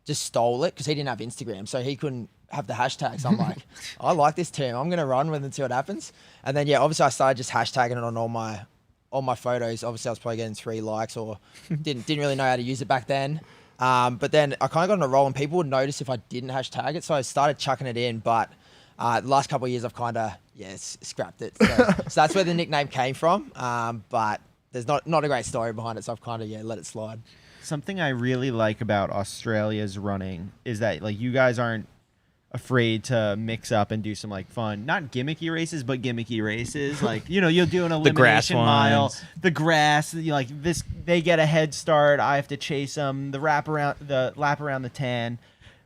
K: just stole it because he didn't have Instagram, so he couldn't have the hashtags. I'm like, I like this term. I'm gonna run with it and see what happens. And then yeah, obviously I started just hashtagging it on all my photos. Obviously I was probably getting 3 likes or didn't really know how to use it back then. But then I kind of got on a roll and people would notice if I didn't hashtag it, so I started chucking it in. But the last couple of years I've kind of scrapped it. So that's where the nickname came from. But there's not a great story behind it, so I've kind of let it slide.
C: Something I really like about Australia's running is that like you guys aren't afraid to mix up and do some like fun, not gimmicky races, but gimmicky races. Like, you know, you'll do an elimination mile, the grass, like this, they get a head start. I have to chase them, the lap around the tan.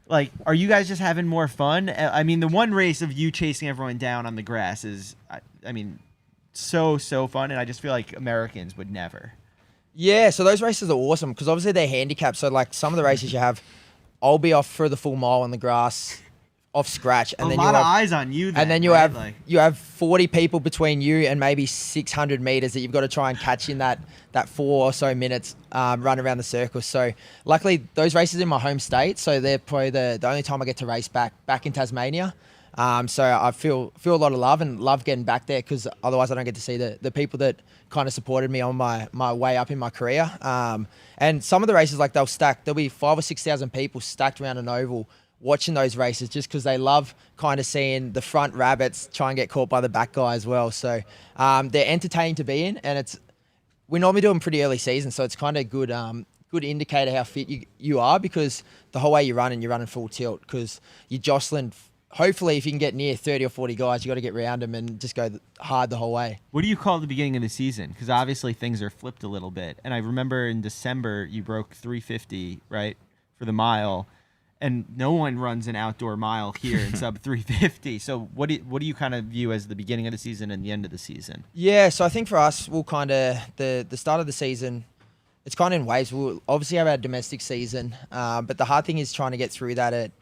C: Like, are you guys just having more fun? I mean, the one race of you chasing everyone down on the grass is, I mean, so fun. And I just feel like Americans would never.
K: Yeah. So those races are awesome because obviously they're handicapped. So like some of the races you have, I'll be off for the full mile on the grass off scratch, and
C: a
K: then
C: lot of eyes on you. Then,
K: and then you
C: right?
K: have you have 40 people between you and maybe 600 meters that you've got to try and catch in that 4 or so minutes run around the circle. So luckily those races in my home state, so they're probably the only time I get to race back in Tasmania. So I feel a lot of love and love getting back there, because otherwise I don't get to see the people that kind of supported me on my way up in my career. And some of the races, like there'll be 5,000 or 6,000 people stacked around an oval watching those races, just because they love kind of seeing the front rabbits try and get caught by the back guy as well. So they're entertaining to be in, and we normally do them pretty early season, so it's kind of good indicator how fit you are, because the whole way you're running full tilt, because you're jostling. Hopefully, if you can get near 30 or 40 guys, you got to get around them and just go hard the whole way.
C: What do you call the beginning of the season? Because obviously things are flipped a little bit. And I remember in December you broke 350, right, for the mile, and no one runs an outdoor mile here in sub 350. So what do you kind of view as the beginning of the season and the end of the season?
K: Yeah, so I think for us, we'll kind of the start of the season, it's kind of in waves. We'll obviously have our domestic season, but the hard thing is trying to get through that at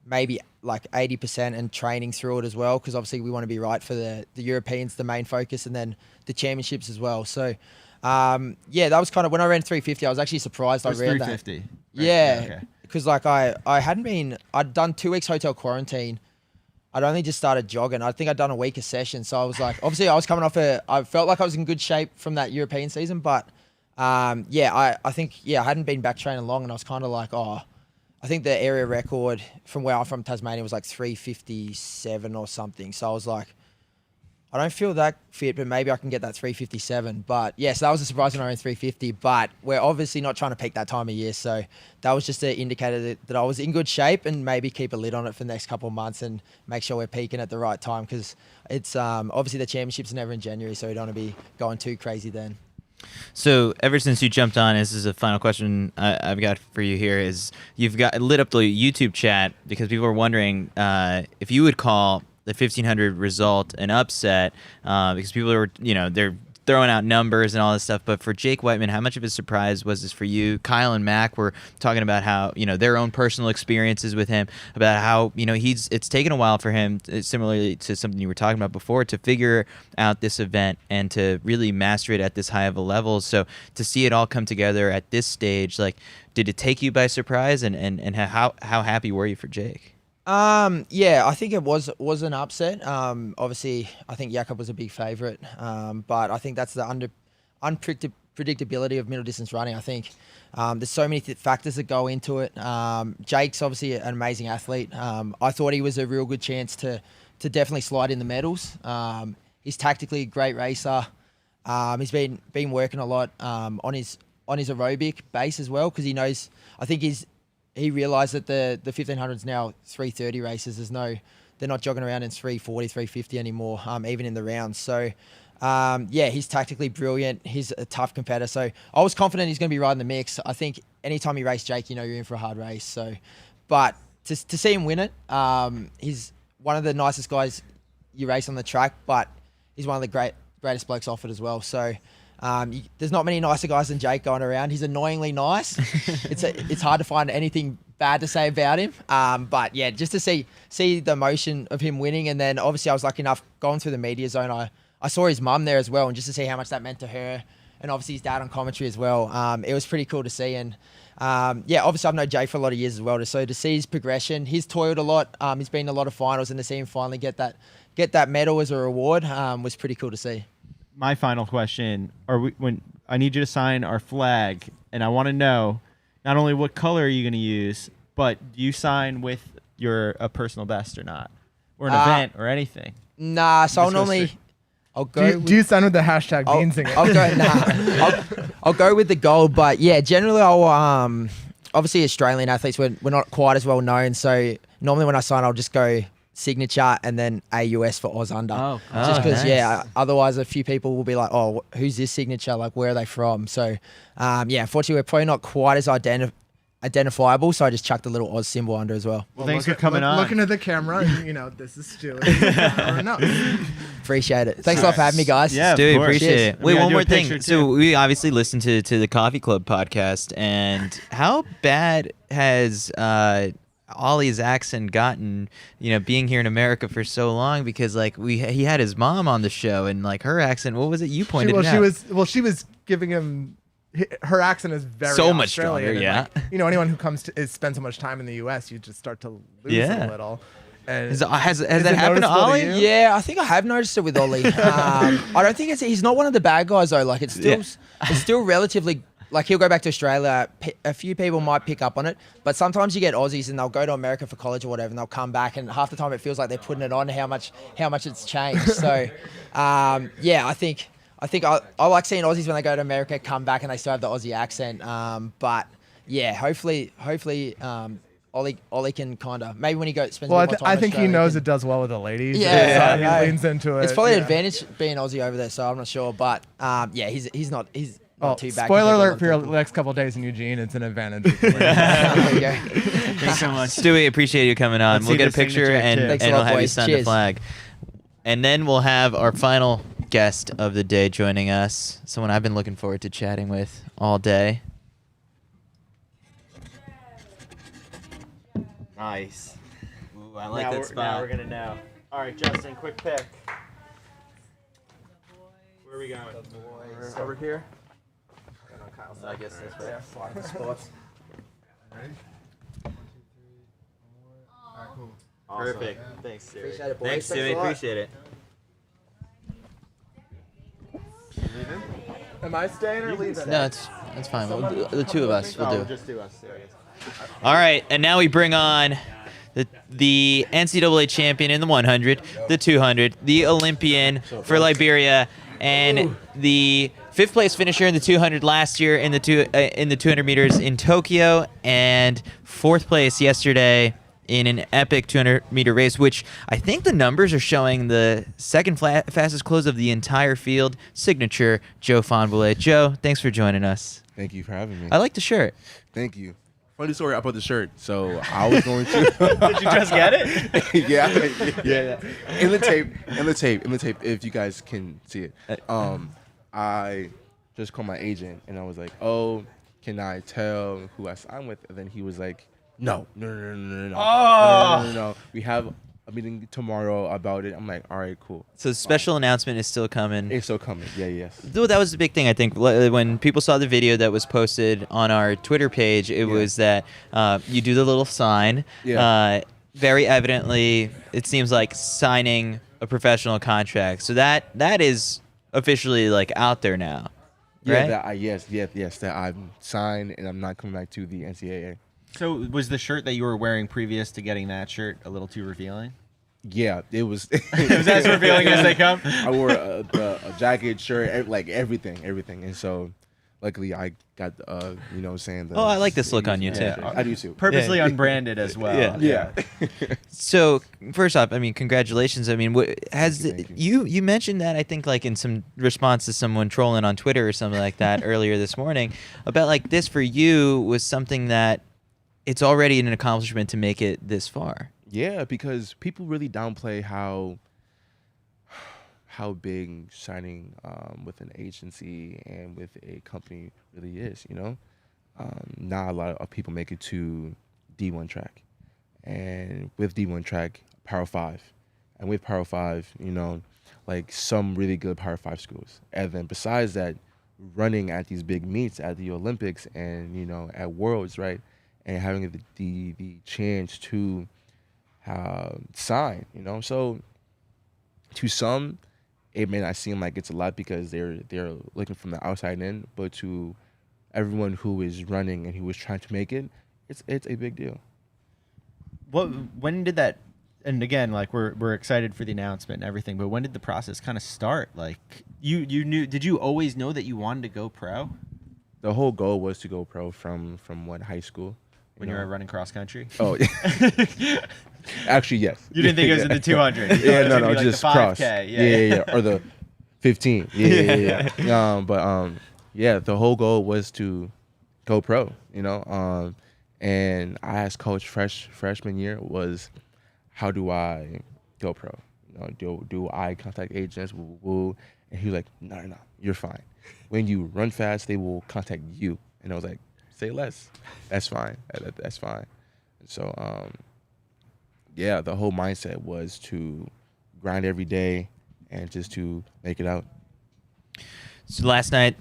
K: maybe like 80% and training through it as well, because obviously we want to be right for the Europeans, the main focus, and then the championships as well. So yeah, that was kind of when I ran 350, I was actually surprised I ran
C: 350.
K: that.
C: Right.
K: Yeah,
C: Okay.
K: because like I'd done 2 weeks hotel quarantine. I'd only just started jogging. I think I'd done a week of session. So I was like, obviously I was coming off I felt like I was in good shape from that European season, but I think I hadn't been back training long, and I was kind of like, I think the area record from where I'm from, Tasmania, was like 357 or something. So I was like, I don't feel that fit, but maybe I can get that 357. But yes, that was a surprise when I ran 350. But we're obviously not trying to peak that time of year. So that was just an indicator that I was in good shape, and maybe keep a lid on it for the next couple of months and make sure we're peaking at the right time, because it's obviously the championships are never in January, so we don't want to be going too crazy then.
B: So ever since you jumped on, this is a final question I've got for you here, is you've got lit up the YouTube chat because people are wondering if you would call the 1500 result an upset, because people are, they're throwing out numbers and all this stuff. But for Jake Whiteman, how much of a surprise was this for you? Kyle and Mac were talking about how, their own personal experiences with him, about how, it's taken a while for him, similarly to something you were talking about before, to figure out this event and to really master it at this high of a level. So to see it all come together at this stage, like, did it take you by surprise, and how happy were you for Jake?
K: Yeah, I think it was an upset. Obviously, I think Jakob was a big favourite, but I think that's the unpredictability of middle distance running. I think there's so many factors that go into it. Jake's obviously an amazing athlete. I thought he was a real good chance to definitely slide in the medals. He's tactically a great racer. He's been working a lot on his aerobic base as well, because he knows. I think he realised that the 1500s now 330 races. They're not jogging around in 340, 350 anymore, even in the rounds. So, he's tactically brilliant. He's a tough competitor. So I was confident he's going to be right in the mix. I think anytime you race Jake, you're in for a hard race. So, but to see him win it, he's one of the nicest guys you race on the track, but he's one of the greatest blokes off it as well. So, there's not many nicer guys than Jake going around. He's annoyingly nice. It's hard to find anything bad to say about him. But yeah, just to see the emotion of him winning, and then obviously I was lucky enough going through the media zone. I saw his mum there as well, and just to see how much that meant to her, and obviously his dad on commentary as well. It was pretty cool to see, and obviously I've known Jake for a lot of years as well. So to see his progression, he's toiled a lot. He's been in a lot of finals, and to see him finally get that medal as a reward was pretty cool to see.
C: My final question: when I need you to sign our flag, and I want to know not only what color are you going to use, but do you sign with a personal best or not, or an event or anything?
K: Nah, so I'll go.
G: Do you sign with the hashtag Bean Singer?
K: I'll go with the gold, but yeah, generally I'll obviously Australian athletes we're not quite as well known, so normally when I sign I'll just go signature and then AUS for Oz Under. Just because, nice. Otherwise a few people will be like, oh, who's this signature? Like, where are they from? So, unfortunately, we're probably not quite as identifiable, so I just chucked a little Oz symbol under as well.
C: Well, thanks for coming on.
G: Looking at the camera, and, this is Stewy.
K: Appreciate it. Thanks a lot for having me, guys.
B: Yeah, Stewy, appreciate it. Wait, one more thing.
C: Too.
B: So we obviously listened to the Coffee Club podcast, and how bad has Ollie's accent gotten, being here in America for so long? Because like he had his mom on the show, and like her accent, what was it? You pointed it out.
G: She was giving him. Her accent is very
B: so much
G: Australian,
B: stronger. Yeah.
G: And, like, anyone who spends so much time in the U.S., you just start to lose a little. And
B: has that happened to Ollie?
K: Yeah, I think I have noticed it with Ollie. I don't think he's not one of the bad guys though. Like it's still relatively. Like he'll go back to Australia. A few people might pick up on it, but sometimes you get Aussies and they'll go to America for college or whatever, and they'll come back, and half the time it feels like they're putting it on how much it's changed. So, I think I like seeing Aussies when they go to America come back and they still have the Aussie accent. But yeah, hopefully, Ollie can kind of maybe when he spends.
G: Well,
K: more time
G: I think he knows
K: it
G: does well with the ladies.
K: Yeah,
G: he leans into it.
K: It's probably an advantage being Aussie over there, so I'm not sure. But he's not too bad.
G: Spoiler alert for your next couple of days in Eugene, it's an advantage.
K: There you go.
C: Thanks so much.
B: Stewy, appreciate you coming on. We'll get a picture and we'll have you sign the
K: Cheers.
B: flag. And then we'll have our final guest of the day joining us, someone I've been looking forward to chatting with all day.
C: Nice.
B: Ooh, I like that spot.
C: Now we're gonna know. All right, Justin, quick pick. Where are we going?
G: Over here.
B: I guess that's right.
G: Slide the spots.
C: Awesome. Perfect. Thanks, Stewy.
K: Appreciate it, boys.
B: Thanks,
K: Thanks
B: Stewy.
K: a lot.
B: Appreciate it.
G: Am I staying or leaving?
B: No, it's fine. The two of us will do.
C: We'll just do us.
B: All right, and now we bring on the NCAA champion in the 100, the 200, the Olympian for Liberia, and the fifth place finisher in the 200 last year in the 200 meters in Tokyo, and fourth place yesterday in an epic 200-meter race, which I think the numbers are showing the second fastest close of the entire field. Signature Joe Fahnbulleh. Joe, thanks for joining us.
L: Thank you for having me.
B: I like the shirt.
L: Thank you. Funny story, I bought the shirt, so I was going to.
C: Did you just get it?
L: yeah. In the tape, if you guys can see it. I just called my agent, and I was like, oh, can I tell who I signed with? And then he was like, no. No. We have a meeting tomorrow about it. I'm like, all right, cool.
B: So the special announcement is still coming.
L: It's still coming. Yeah, yes.
B: Though that was the big thing, I think, when people saw the video that was posted on our Twitter page. It was that you do the little sign.
L: Yeah.
B: Very evidently, it seems like signing a professional contract. So that is officially like out there now. Right?
L: Yeah, that I've signed and I'm not coming back to the NCAA.
C: So was the shirt that you were wearing previous to getting that shirt a little too revealing?
L: Yeah, it was.
C: It was as revealing as they come?
L: I wore a jacket, shirt, like everything. And so, luckily, I got, saying the...
B: Oh, I like this look on you, too.
L: I do, too.
C: Purposely unbranded as well.
L: Yeah.
B: So, first off, I mean, congratulations. I mean, you mentioned that, I think, like in some response to someone trolling on Twitter or something like that earlier this morning, about like this for you was something that it's already an accomplishment to make it this far.
L: Yeah, because people really downplay how big signing with an agency and with a company really is, Not a lot of people make it to D1 track. And with D1 track, Power 5. And with Power 5, like some really good Power 5 schools. And then besides that, running at these big meets at the Olympics and, at Worlds, right? And having the chance to sign, So to some, it may not seem like it's a lot because they're looking from the outside in, but to everyone who is running and who is trying to make it, it's a big deal.
C: When did that? And again, like we're excited for the announcement and everything, but when did the process kind of start? Like you knew? Did you always know that you wanted to go pro?
L: The whole goal was to go pro from high school.
C: When you were running cross country?
L: Oh, actually, yes.
C: You didn't think it was in the 200?
L: Yeah, no,
C: like
L: just
C: the 5K.
L: cross. Yeah, or the 15. Yeah. The whole goal was to go pro, and I asked coach freshman year was, how do I go pro? Do I contact agents? And he was like, no, you're fine. When you run fast, they will contact you. And I was like, say less. That's fine. That's fine. So, yeah, the whole mindset was to grind every day and just to make it out.
B: So last night,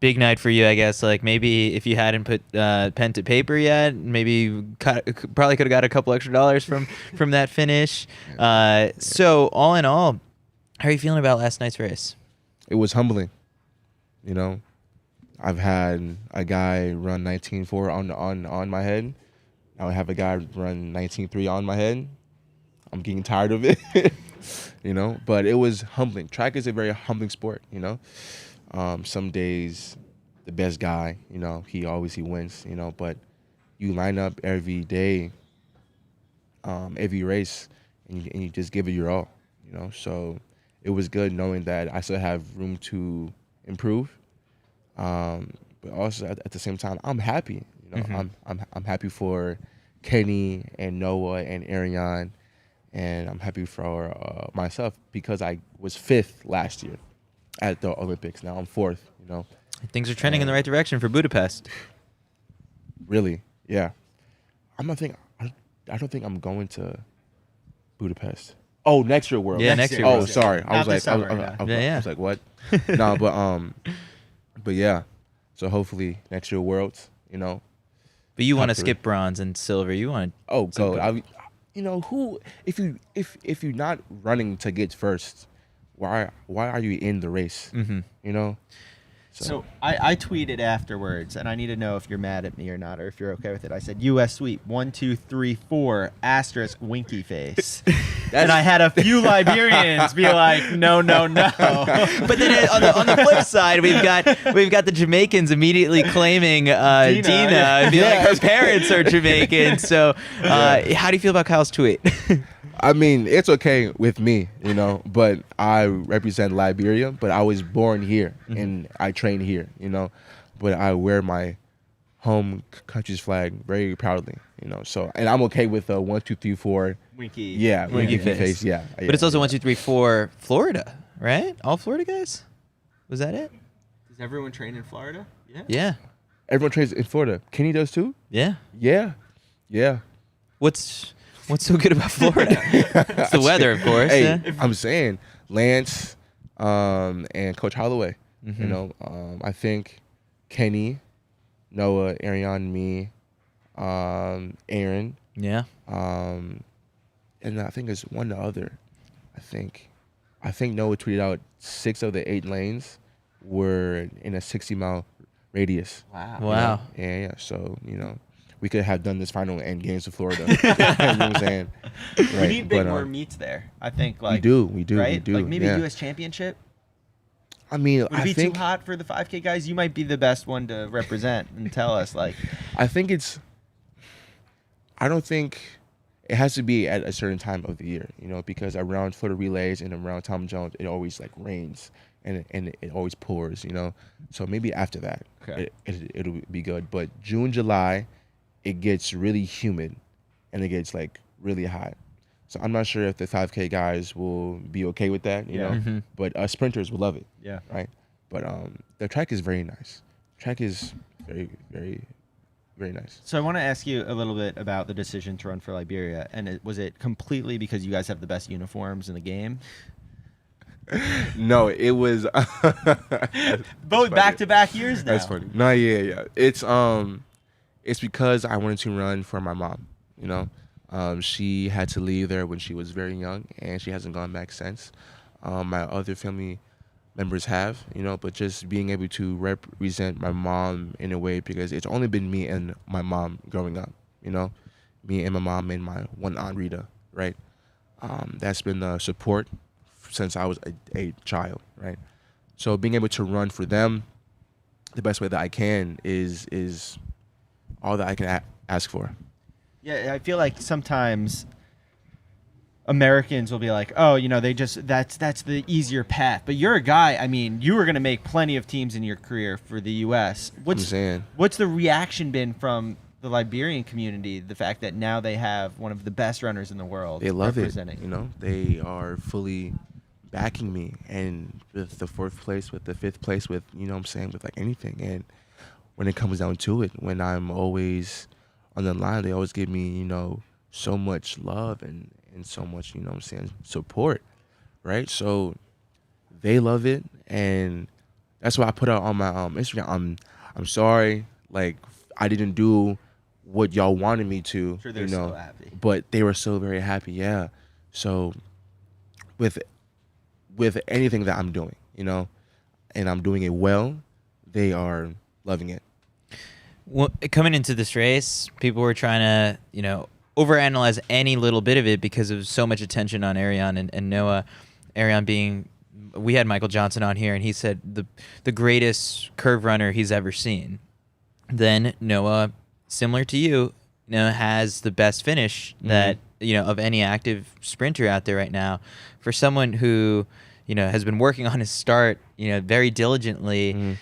B: big night for you, I guess. Like maybe if you hadn't put pen to paper yet, maybe probably could have got a couple extra dollars from that finish. So all in all, how are you feeling about last night's race?
L: It was humbling. You know, I've had a guy run 19.4 on my head. Now I have a guy run 19.3 on my head. I'm getting tired of it, you know. But it was humbling. Track is a very humbling sport, you know. Some days, the best guy, you know, he wins, you know. But you line up every day, every race, and you just give it your all, you know. So it was good knowing that I still have room to improve. But also at the same time, I'm happy. You know, I'm happy for Kenny and Noah and Ariane, and I'm happy for myself because I was 5th last year at the Olympics. Now I'm 4th. You know,
B: things are trending in the right direction for Budapest.
L: Really, yeah. I don't think I'm going to Budapest. Oh, next year World.
B: Yeah, next year.
L: Oh,
B: World.
L: sorry. I was like, what? No, but yeah. So hopefully next year Worlds, you know.
B: But you want to skip bronze and silver. You want to
L: gold. You know, who if you're not running to get first, why are you in the race?
B: Mm-hmm.
L: You know.
C: So I tweeted afterwards, and I need to know if you're mad at me or not, or if you're okay with it. I said, U.S. sweep, 1, 2, 3, 4, asterisk, winky face. And I had a few Liberians be like, no.
B: But then on the flip side, we've got the Jamaicans immediately claiming Dina and be like, her parents are Jamaican. So how do you feel about Kyle's tweet?
L: I mean, it's okay with me, you know, but I represent Liberia, but I was born here and I train here, you know, but I wear my home country's flag very proudly, you know, so, and I'm okay with 1, 2, 3, 4.
C: Winky.
L: Yeah, winky face, yeah.
B: But it's also 1, 2, 3, 4 Florida, right? All Florida guys? Was that it?
C: Does everyone train in Florida?
B: Yeah.
L: Everyone trains in Florida. Kenny does too?
B: Yeah. What's so good about Florida? It's the weather, of course.
L: Hey,
B: yeah.
L: I'm saying Lance and Coach Holloway. You know, I think Kenny, Noah, Ariane, me, Aaron.
B: Yeah.
L: And I think there's one other. I think Noah tweeted out 6 of the 8 lanes were in a 60-mile radius.
B: Wow.
L: Yeah. So, you know, we could have done this final in games of Florida. You know what I'm saying? Right.
C: We need more meets there. I think
L: we do.
C: Right?
L: We do.
C: Like maybe U.S. Championship.
L: I mean,
C: would it be too hot for the 5K guys? You might be the best one to represent and tell us. Like,
L: I don't think it has to be at a certain time of the year, you know, because around Florida relays and around Tom Jones, it always like rains and it always pours, you know. So maybe after that, it'll be good. But June, July, it gets really humid and it gets like really hot. So I'm not sure if the 5K guys will be okay with that, you know, but us sprinters will love it.
C: Yeah.
L: Right. But the track is very nice. Track is very, very, very nice.
C: So I want to ask you a little bit about the decision to run for Liberia. And was it completely because you guys have the best uniforms in the game?
L: No, it was
C: both back-to-back years now.
L: That's funny. No, yeah. It's because I wanted to run for my mom, you know. She had to leave there when she was very young, and she hasn't gone back since. My other family members have, you know, but just being able to represent my mom in a way, because it's only been me and my mom growing up, you know, me and my mom and my one aunt Rita, right? That's been the support since I was a child, right? So being able to run for them the best way that I can is all that I can ask for.
C: Yeah, I feel like sometimes Americans will be like, oh, you know, that's the easier path. But you're a guy, I mean, you were going to make plenty of teams in your career for the U.S. What's the reaction been from the Liberian community, the fact that now they have one of the best runners in the world?
L: They love it,
C: you
L: know. They are fully backing me, and with the 4th place, with the 5th place, with, you know what I'm saying, with like anything. And when it comes down to it, when I'm always on the line, they always give me, so much love and so much, support, right? So they love it, and that's why I put out on my Instagram. I'm sorry, like I didn't do what y'all wanted me to,
C: Sure, they're so happy.
L: but they were so very happy. Yeah. So with anything that I'm doing, and I'm doing it well, they are loving it.
B: Well, coming into this race, people were trying to, overanalyze any little bit of it because of so much attention on Ariane and Noah. Ariane being, we had Michael Johnson on here, and he said the greatest curve runner he's ever seen. Then Noah, similar to you, has the best finish that of any active sprinter out there right now. For someone who has been working on his start very diligently,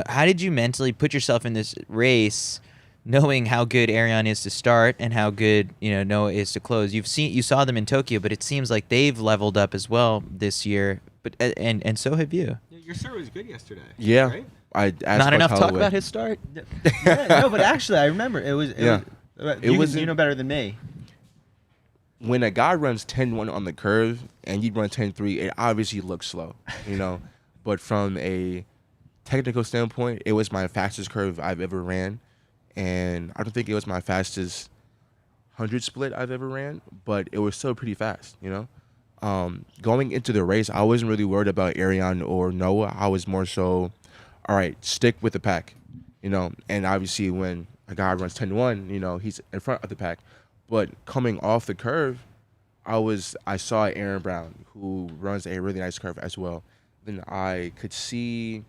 B: how did you mentally put yourself in this race, knowing how good Ariane is to start and how good Noah is to close? You saw them in Tokyo, but it seems like they've leveled up as well this year. But and so have you.
C: Your start was good yesterday.
L: Yeah.
C: Right?
L: I asked
B: Not enough
L: Coach
B: talk
L: Holloway.
B: about his start.
C: No, but actually, I remember it was.
L: You
C: know better than me.
L: When a guy runs 10-1 on the curve and you run 10-3, it obviously looks slow, But from a technical standpoint, it was my fastest curve I've ever ran, and I don't think it was my fastest 100 split I've ever ran, but it was still pretty fast, Going into the race, I wasn't really worried about Ariane or Noah. I was more so, all right, stick with the pack, and obviously when a guy runs 10-1, he's in front of the pack. But coming off the curve, I saw Aaron Brown, who runs a really nice curve as well. Then I could see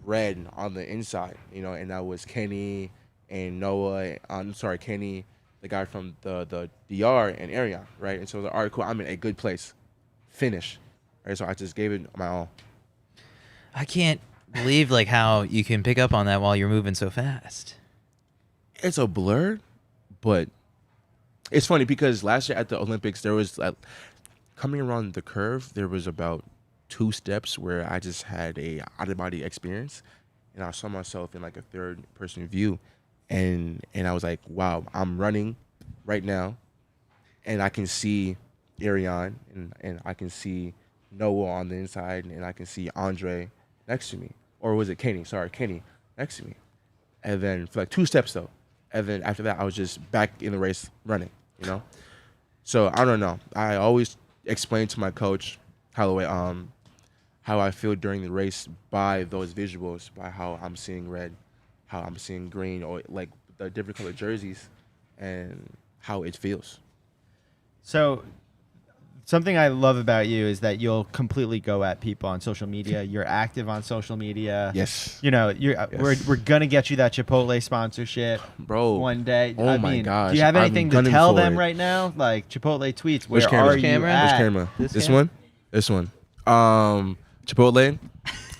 L: red on the inside, and that was Kenny and Noah. Kenny, the guy from the DR, and Ariane, right? And so I was like, all right, cool, I'm in a good place. Finish, right? So I just gave it my all.
B: I can't believe how you can pick up on that while you're moving so fast.
L: It's a blur, but it's funny because last year at the Olympics, there was coming around the curve, there was about 2 steps where I just had a out-of-body experience, and I saw myself in a third-person view, and I was like, wow, I'm running right now, and I can see Ariane, and I can see Noah on the inside, and I can see Andre next to me. Or was it Kenny? Sorry, Kenny next to me. And then for 2 steps, though. And then after that, I was just back in the race running, So I don't know. I always explain to my coach, Holloway, how I feel during the race by those visuals, by how I'm seeing red, how I'm seeing green, or the different colored jerseys, and how it feels.
C: So something I love about you is that you'll completely go at people on social media. You're active on social media.
L: Yes.
C: We're gonna get you that Chipotle sponsorship,
L: bro,
C: one day.
L: Oh my gosh.
C: Do you have anything to
L: gunning
C: tell
L: for
C: them
L: it.
C: right now? Like Chipotle tweets.
L: Which
C: Where
L: camera?
C: are you at?
L: Which camera? This one. Chipotle.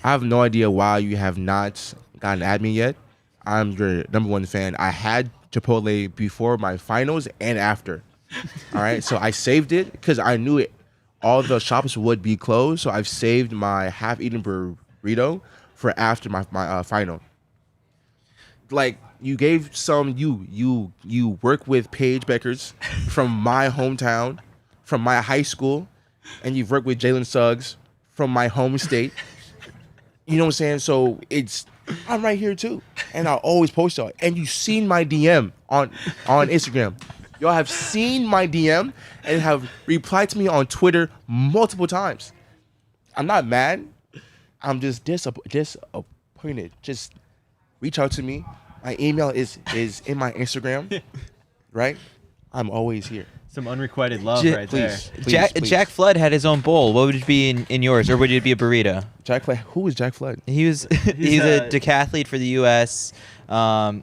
L: I have no idea why you have not gotten at me yet. I'm your #1 fan. I had Chipotle before my finals and after. All right, so I saved it because I knew it. All the shops would be closed, so I've saved my half-eaten burrito for after my final. You gave some. You work with Paige Beckers from my hometown, from my high school, and you've worked with Jalen Suggs from my home state. You know what I'm saying? So I'm right here too, and I always post y'all. And you've seen my DM on Instagram. Y'all have seen my DM and have replied to me on Twitter multiple times. I'm not mad. I'm just disappointed. Just reach out to me. My email is in my Instagram, right? I'm always here.
C: Some unrequited love right there.
B: Please. Jack Flood had his own bowl. What would it be in yours, or would it be a burrito?
L: Jack Flood. Who is Jack Flood?
B: He's a decathlete for the U.S.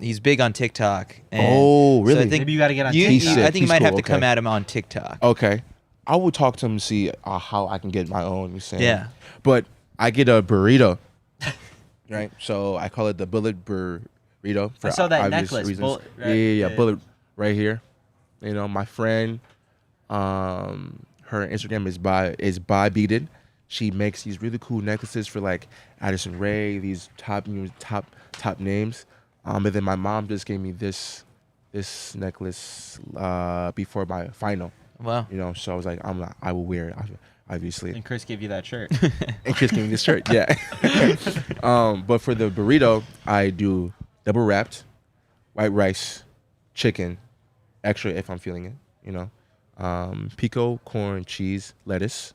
B: He's big on TikTok.
L: Oh, really?
B: So I think
C: maybe you got to get on TikTok.
B: I think you might have to
L: Okay.
B: come at him on TikTok.
L: Okay. I will talk to him and see how I can get my own. You saying?
B: Yeah.
L: But I get a burrito, right? So I call it the bullet burrito. For
C: I saw that
L: obvious
C: necklace.
L: reasons.
C: Bullet, right?
L: Yeah, bullet right here. My friend, her Instagram is by Beaded. She makes these really cool necklaces for Addison Rae, these top names. And then my mom just gave me this this necklace before my final.
B: Wow.
L: You know, so I was like, I will wear it, obviously.
C: And Chris gave you that shirt.
L: And Chris gave me this shirt, yeah. But for the burrito, I do double wrapped, white rice, chicken, extra if I'm feeling it, you know. Pico, corn, cheese, lettuce,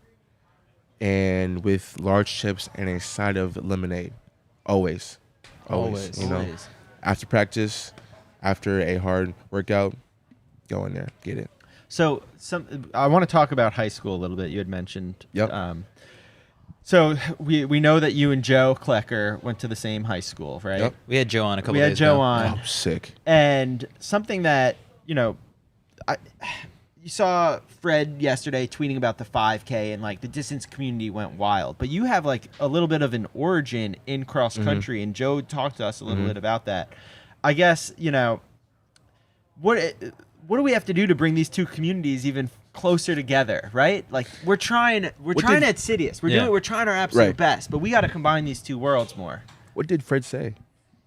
L: and with large chips and a side of lemonade. Always. You know, after practice, after a hard workout, go in there, get it.
C: So I want to talk about high school a little bit. You had mentioned.
L: Yep.
C: So we know that you and Joe Klecker went to the same high school, right?
L: Yep.
B: We had Joe on a couple
C: We
B: days
C: had Joe
B: ago.
C: on.
L: Oh, sick.
C: And something that, you know, you saw Fred yesterday tweeting about the 5K and like the distance community went wild. But you have like a little bit of an origin in cross country, and Joe talked to us a little bit about that. I guess, you know, what do we have to do to bring these two communities even closer together, right? Like we're trying at CITIUS. We're trying our absolute best, but we got to combine these two worlds more.
L: What did Fred say?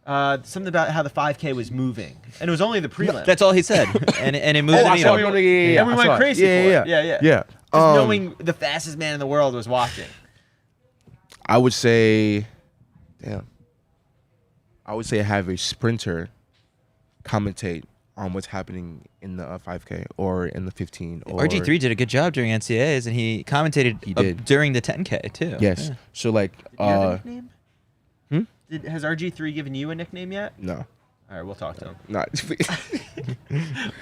C: Something about how the 5K was moving, and it was only the prelim.
B: That's all he said, and it moved the needle.
C: And we went crazy for it. Yeah.
L: Yeah.
C: Just knowing the fastest man in the world was watching.
L: I would say have a sprinter commentate on what's happening in the 5K or in the 15. Or
B: RG3 did a good job during NCAAs, and he commentated during the 10K too.
L: Yes.
B: Yeah.
L: So like,
C: Did you have a nickname? Has RG3 given you a nickname yet?
L: No.
C: All right, we'll talk to him.
L: Not.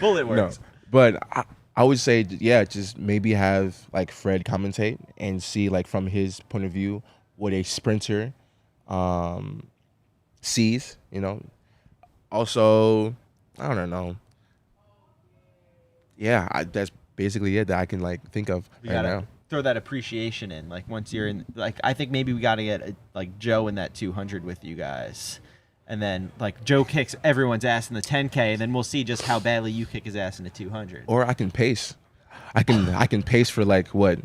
C: Bullet works.
L: No. But I would say, just maybe have like Fred commentate and see like from his point of view what a sprinter sees, you know. Also, I don't know. Yeah, that's basically it that I can like think of
C: We
L: right
C: gotta
L: now.
C: throw that appreciation in. Like once you're in, like I think maybe we gotta get like Joe in that 200 with you guys, and then like Joe kicks everyone's ass in the 10K, and then we'll see just how badly you kick his ass in the 200.
L: Or I can pace. I can pace for like what,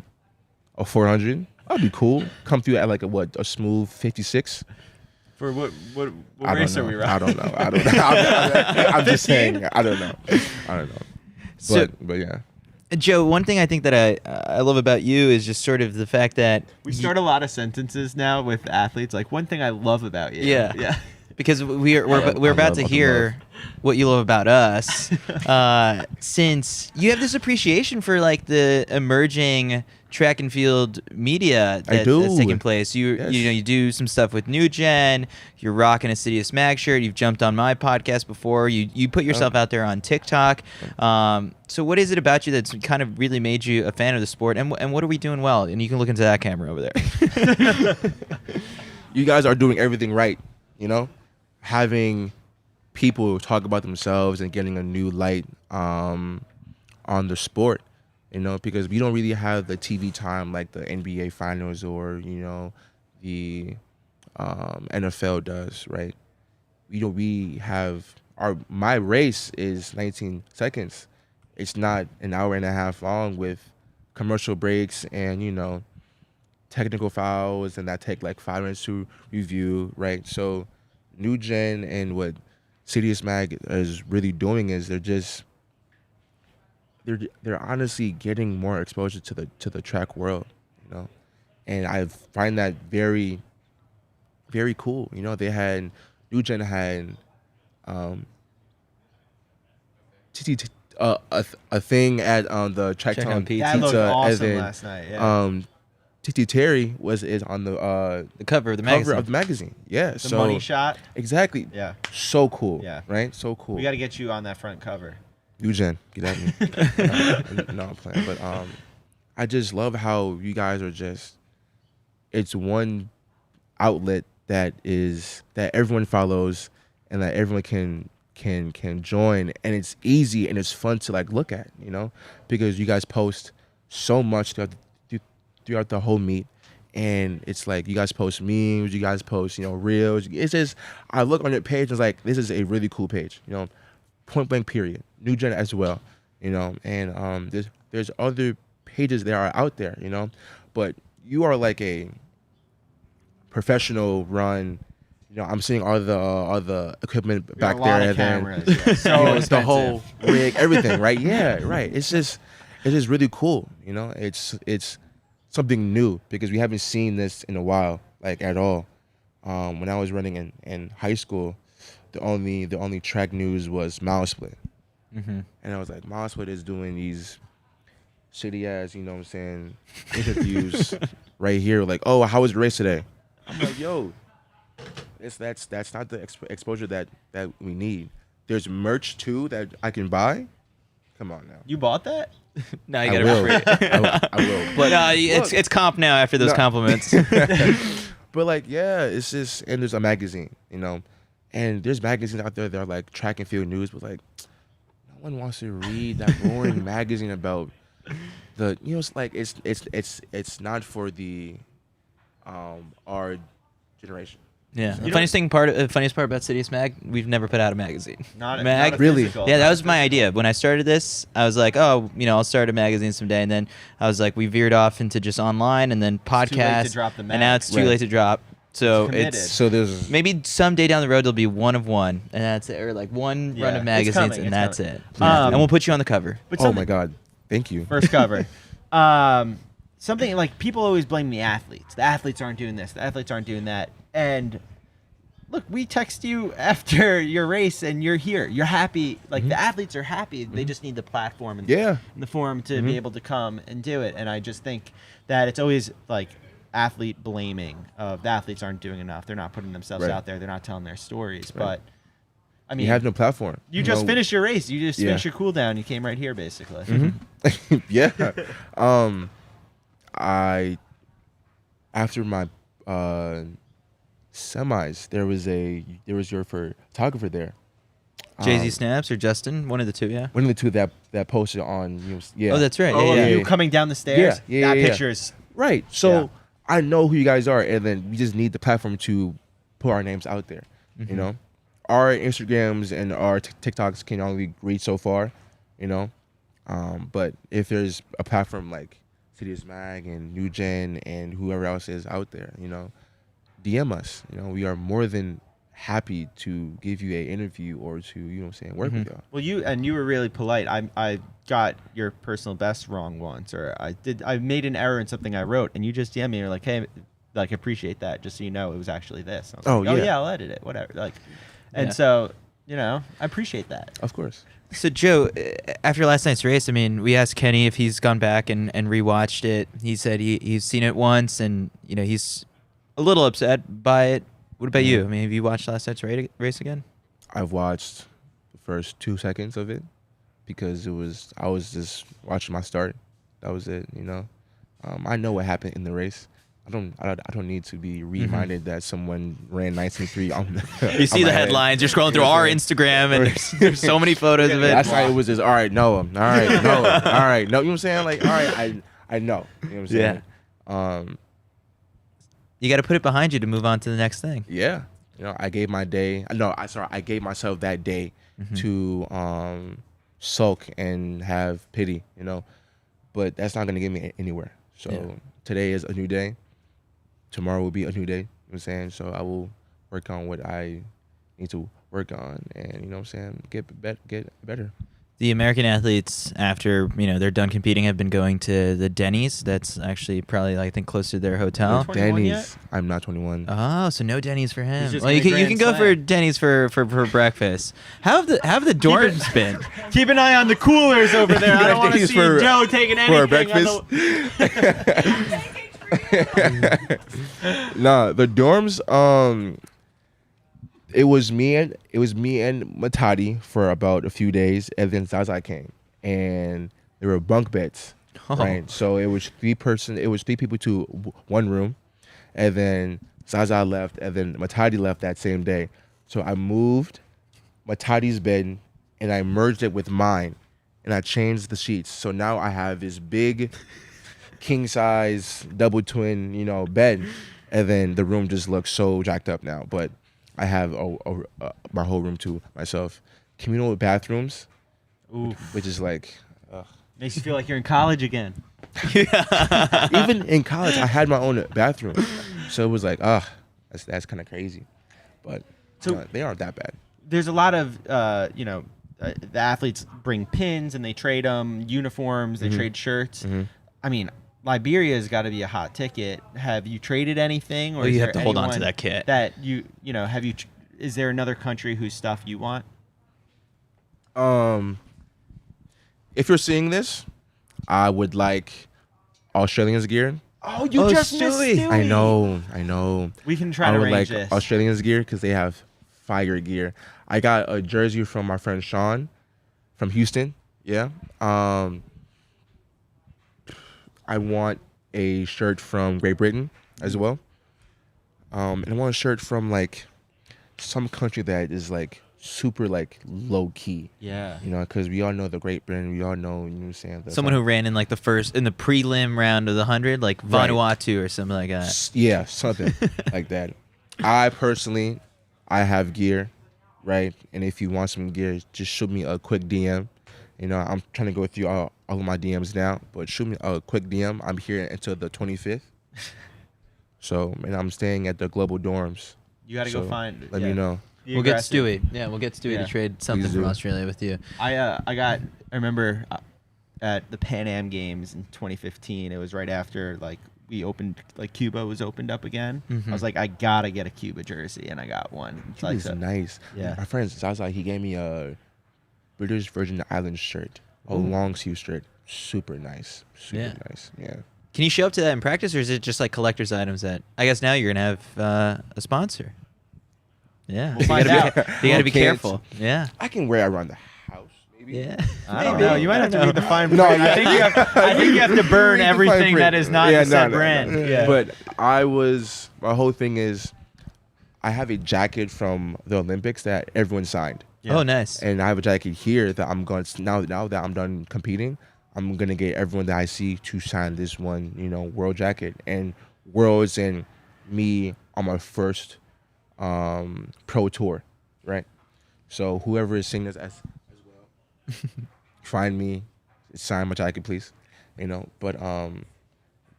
L: a 400. That'd be cool. Come through at like a smooth 56.
C: For what race are we running?
L: I don't know. I'm just saying. I don't know. But yeah.
B: Joe, one thing I think that I love about you is just sort of the fact that
C: We start a lot of sentences now with athletes. Like one thing I love about you.
B: Yeah. Because we're about to hear what you love about us, since you have this appreciation for like the emerging track and field media that's taking place. You do some stuff with New Gen. You're rocking a CITIUS MAG shirt. You've jumped on my podcast before. You put yourself out there on TikTok. So what is it about you that's kind of really made you a fan of the sport? And what are we doing well? And you can look into that camera over there.
L: You guys are doing everything right, you know? Having people talk about themselves and getting a new light on the sport, you know, because we don't really have the TV time like the NBA finals or, you know, the NFL does, right? We have my race is 19 seconds. It's not an hour and a half long with commercial breaks and, you know, technical fouls, and that take like 5 minutes to review, right? So New Gen and what CITIUS MAG is really doing is they're honestly getting more exposure to the track world, you know, and I find that very, very cool. You know, New Gen had a thing at the Track Town Pizza.
C: That looked awesome
L: and then,
C: last night. Yeah.
L: Titi Terry is on the
B: cover of the
L: magazine. Yeah,
C: The money shot.
L: Exactly.
C: Yeah.
L: So cool.
C: Yeah.
L: Right. So cool.
C: We got to get you on that front cover.
L: New Gen, get at me. No, I'm playing. But I just love how you guys are it's one outlet that everyone follows and that everyone can join, and it's easy and it's fun to like look at, you know, because you guys post so much throughout the whole meet, and it's like you guys post memes, you guys post, you know, reels. It's just, I look on your page and it's like, this is a really cool page, you know, point blank period. New Gen as well, you know, and there's other pages that are out there, you know, but you are like a professional run, I'm seeing all the equipment
C: We got
L: back
C: a
L: there,
C: lot of
L: and then
C: cameras, yeah. So
L: the whole
C: expensive.
L: rig, everything, right? Yeah, right. It's just really cool. It's something new because we haven't seen this in a while, like at all. When I was running in high school, the only track news was mile split, and I was like, mile split is doing these shitty ass, interviews right here, like, oh, how was the race today? I'm like, yo, that's not the exposure that we need. There's merch too that I can buy. Come on now.
C: You bought that?
B: No, you got it.
L: I will.
B: But no, it's comp now after those compliments.
L: But like, yeah, it's just, and there's a magazine, and there's magazines out there that are like track and field news, but like, no one wants to read that boring magazine about the, it's like it's not for the our generation.
B: Yeah. The funniest part about CITIUS MAG, we've never put out a magazine.
C: Not a
L: Really?
C: physical,
B: Yeah, that
C: not
B: was
C: a
B: my
C: physical.
B: idea. When I started this, I was like, oh, I'll start a magazine someday. And then I was like, we veered off into just online and then
C: too late to
B: podcasts.
C: drop the
B: and
C: mag.
B: now it's too
L: Right.
B: late to drop. So
C: Committed.
L: So there's
B: maybe someday down the road there'll be one of one, and that's it, or like one
C: Yeah,
B: run of
C: it's
B: magazines,
C: coming,
B: and
C: it's
B: that's
C: coming.
B: it.
C: Um,
B: and we'll put you on the cover.
C: But
L: oh
C: something-
L: my god, thank you.
C: First cover. Something like people always blame the athletes. The athletes aren't doing this. The athletes aren't doing that. And look, we text you after your race, and you're here. You're happy. Like the athletes are happy. They just need the platform and
L: Yeah.
C: the forum to be able to come and do it. And I just think that it's always like athlete blaming of the athletes aren't doing enough. They're not putting themselves
L: Right.
C: out there. They're not telling their stories.
L: Right.
C: But I mean,
L: You have no platform.
C: you just finished your race. You just
L: Yeah.
C: finished your cool down. You came right here, basically.
L: Yeah. I after my semis, there was your photographer there.
B: Jay-Z Snaps or Justin, one of the two, yeah.
L: One of the two that posted on yeah.
B: Oh, that's right.
C: Oh,
B: Yeah,
C: of
B: yeah.
C: you coming down the stairs?
L: Yeah,
C: That
L: yeah.
C: picture is
L: Right. So
C: Yeah.
L: I know who you guys are, and then we just need the platform to put our names out there. Our Instagrams and our TikToks can only reach so far, But if there's a platform like CITIUS MAG and New Gen and whoever else is out there, DM us. We are more than happy to give you an interview or to, work with y'all.
C: Well, you were really polite. I got your personal best wrong once, or I made an error in something I wrote, and you just DM me. You're like, hey, like, appreciate that. Just so you know, it was actually this. I was like,
L: yeah.
C: I'll edit it, whatever. Like, and
B: Yeah.
C: so I appreciate that.
L: Of course.
B: So Joe, after last night's race, I mean, we asked Kenny if he's gone back and rewatched it. He said he's seen it once, and he's a little upset by it. What about you? I mean, have you watched last night's race again?
L: I've watched the first 2 seconds of it because I was just watching my start. That was it. I know what happened in the race. I don't need to be reminded that someone ran 19.3 on the.
B: You see the headlines. You're scrolling through our Instagram, and there's so many photos of it.
L: Last night it was just all right, Noah. All right, Noah. All right, no. You know what I'm saying? Like, all right, I know. You know what I'm saying?
B: Yeah. You got to put it behind you to move on to the next thing.
L: Yeah. I gave my day. No, I gave myself that day to sulk and have pity. But that's not gonna get me anywhere. So today is a new day. Tomorrow will be a new day. You know what I'm saying? So I will work on what I need to work on, and get better.
B: The American athletes, after they're done competing, have been going to the Denny's. That's actually probably, I think, close to their hotel.
C: 21 yet?
L: Denny's. I'm not 21.
B: Oh, so no Denny's for him.
C: He's just
B: Well, you
C: gonna
B: can go
C: Grand
B: for
C: Slam.
B: Denny's for breakfast. How have the dorms been?
C: Keep an eye on the coolers over there. I don't want to
L: Denny's
C: see
L: for-
C: Joe taking
L: for
C: anything. On
L: breakfast?
C: the...
L: Nah, the dorms. It was me and Matadi for about a few days, and then Zaza came, and there were bunk beds, right? So it was 3 people to one room, and then Zaza left, and then Matadi left that same day. So I moved Matadi's bed, and I merged it with mine, and I changed the sheets. So now I have this big king size double twin, bed, and then the room just looks so jacked up now, but. I have my whole room to myself. Communal bathrooms, which is like...
C: Makes you feel like you're in college again.
L: Even in college, I had my own bathroom. So it was like, that's kind of crazy. but
C: So
L: they aren't that bad.
C: There's a lot of the athletes bring pins and they trade them, uniforms, they trade shirts. I mean, Liberia's got to be a hot ticket. Have you traded anything, or
B: you have to hold on to that kit?
C: That have you? Is there another country whose stuff you want?
L: If you're seeing this, I would like Australians gear.
C: Oh, you just missed Stewy.
L: I know.
C: We can try
L: I
C: to
L: would
C: arrange
L: like
C: this.
L: Australians gear because they have fire gear. I got a jersey from my friend Sean from Houston. Yeah. I want a shirt from Great Britain as well. And I want a shirt from like some country that is like super like low key.
C: Yeah.
L: Because we all know the Great Britain. We all know, what I'm saying.
B: Someone who ran in like the prelim round of the 100, like Vanuatu or something like that.
L: Yeah, something like that. I have gear, right? And if you want some gear, just shoot me a quick DM. I'm trying to go through all of my DMs now, but shoot me a quick DM. I'm here until the 25th. So, and I'm staying at the Global Dorms.
C: You got to go find.
L: Let me know.
B: We'll get Stewy. Yeah, we'll get Stewy to trade something from Australia with you.
C: I remember at the Pan Am Games in 2015. It was right after Cuba was opened up again. I was like, I gotta get a Cuba jersey, and I got one.
L: It's nice.
C: Yeah.
L: My friend Zaza, he gave me a British Virgin Islands shirt, a long sleeve shirt. Super nice. Nice. Yeah.
B: Can you show up to that in practice, or is it just like collector's items that I guess now you're gonna have a sponsor? Yeah,
C: we'll find out.
B: You gotta be careful. Yeah,
L: I can wear it around the house. Maybe.
B: Yeah,
C: I don't know. You might have to read the fine print. No, I think you have to burn everything that is not the said brand. Yeah.
L: But my whole thing is, I have a jacket from the Olympics that everyone signed.
B: Yeah. Oh, nice.
L: And I have a jacket here that I'm going to, now that I'm done competing, I'm going to get everyone that I see to sign this one, world jacket. And Worlds and me on my first pro tour, right? So whoever is seeing this as well, find me, sign my jacket, please. But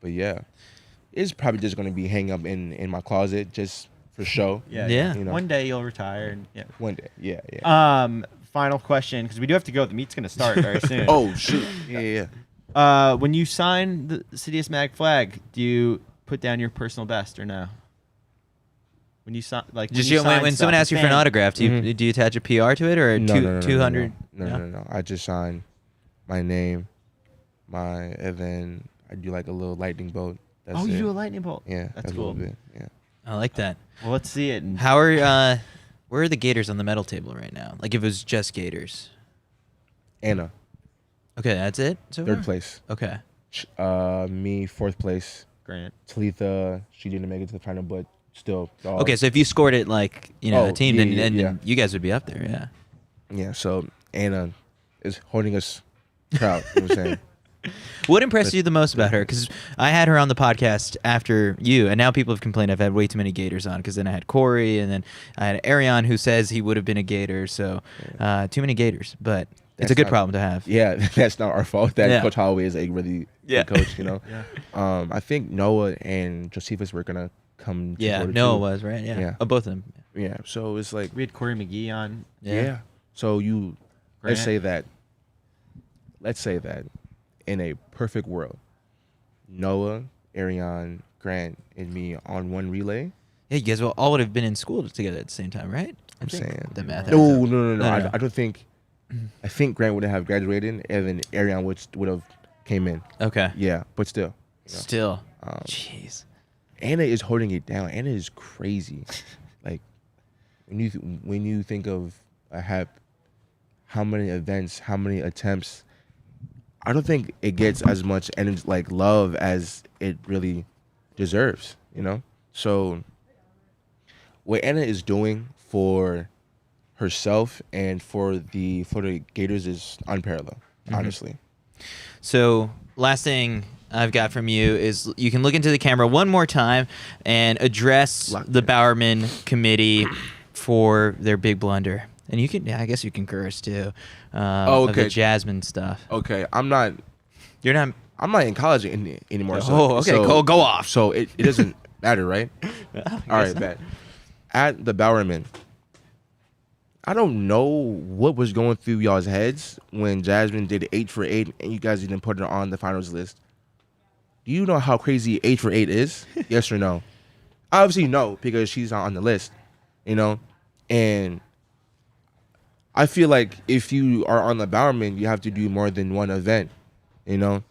L: yeah, it's probably just going to be hanging up in my closet just for show.
C: Yeah. One day you'll retire. And, yeah.
L: One day. Yeah.
C: Final question, because we do have to go. The meet's going to start very soon.
L: Oh, shoot. Yeah.
C: When you sign the CITIUS MAG flag, do you put down your personal best or no? When you sign, when
B: someone asks you for an autograph, do you attach a PR to it or
L: no,
B: 200?
L: No. I just sign my name, and then I do like a little lightning bolt.
C: That's you do a lightning bolt?
L: Yeah,
C: that's cool.
L: A little bit, yeah.
B: I like that.
C: Well, let's see it.
B: How are where are the Gators on the medal table right now? Like if it was just Gators.
L: Anna.
B: Okay, that's it. So
L: third place.
B: Okay.
L: Me fourth place.
C: Grant.
L: Talitha, she didn't make it to the final, but still.
B: Okay, so if you scored it like a team, then you guys would be up there. Yeah.
L: Yeah. So Anna is holding us proud. You know what I'm saying?
B: What impressed you the most about her? Because I had her on the podcast after you, and now people have complained I've had way too many Gators on. Because then I had Corey, and then I had Arion, who says he would have been a Gator. So too many Gators, but it's a good problem to have.
L: Yeah, that's not our fault. Coach Holloway is a really good coach. I think Noah and Josephus were gonna come.
B: Yeah, Noah was right. Yeah. Oh, both of them.
L: Yeah, so it's like
C: we had Corey McGee on.
L: Yeah. So let's say that in a perfect world, Noah, Arion, Grant, and me on one relay.
B: Yeah, you guys all would have been in school together at the same time, right?
L: I'm saying
B: the math.
L: No. I don't think. I think Grant would have graduated, and then Arion would have came in.
B: Okay.
L: Yeah, but still.
B: Still. Jeez.
L: Anna is holding it down. Anna is crazy. Like when you think of how many events, how many attempts. I don't think it gets as much love as it really deserves, So what Anna is doing for herself and for the Gators is unparalleled, honestly.
B: So last thing I've got from you is you can look into the camera one more time and address the Bowerman committee for their big blunder. And you can, I guess you can curse too. Of the Jasmine stuff.
L: Okay, I'm not in college anymore.
B: Okay, go off.
L: So it doesn't matter, right? All right, bet. at the Bowerman, I don't know what was going through y'all's heads when Jasmine did 8 for 8 and you guys didn't put her on the finals list. Do you know how crazy 8 for 8 is? Yes or no? Obviously no, because she's not on the list, you know? And I feel like if you are on the Bowerman, you have to do more than one event, you know?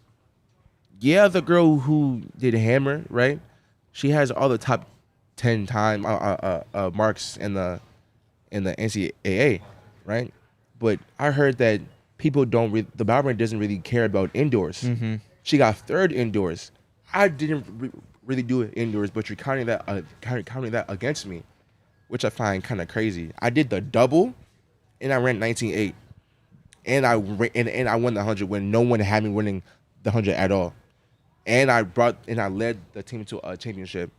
L: Yeah, the girl who did Hammer, right? She has all the top 10 time marks in the NCAA, right? But I heard that people the Bowerman doesn't really care about indoors.
B: Mm-hmm.
L: She got 3rd indoors. I didn't really do it indoors, but you're counting that against me, which I find kind of crazy. I did the double, and I ran 19.8, and I won the 100 when no one had me winning the 100 at all, and I led the team to a championship.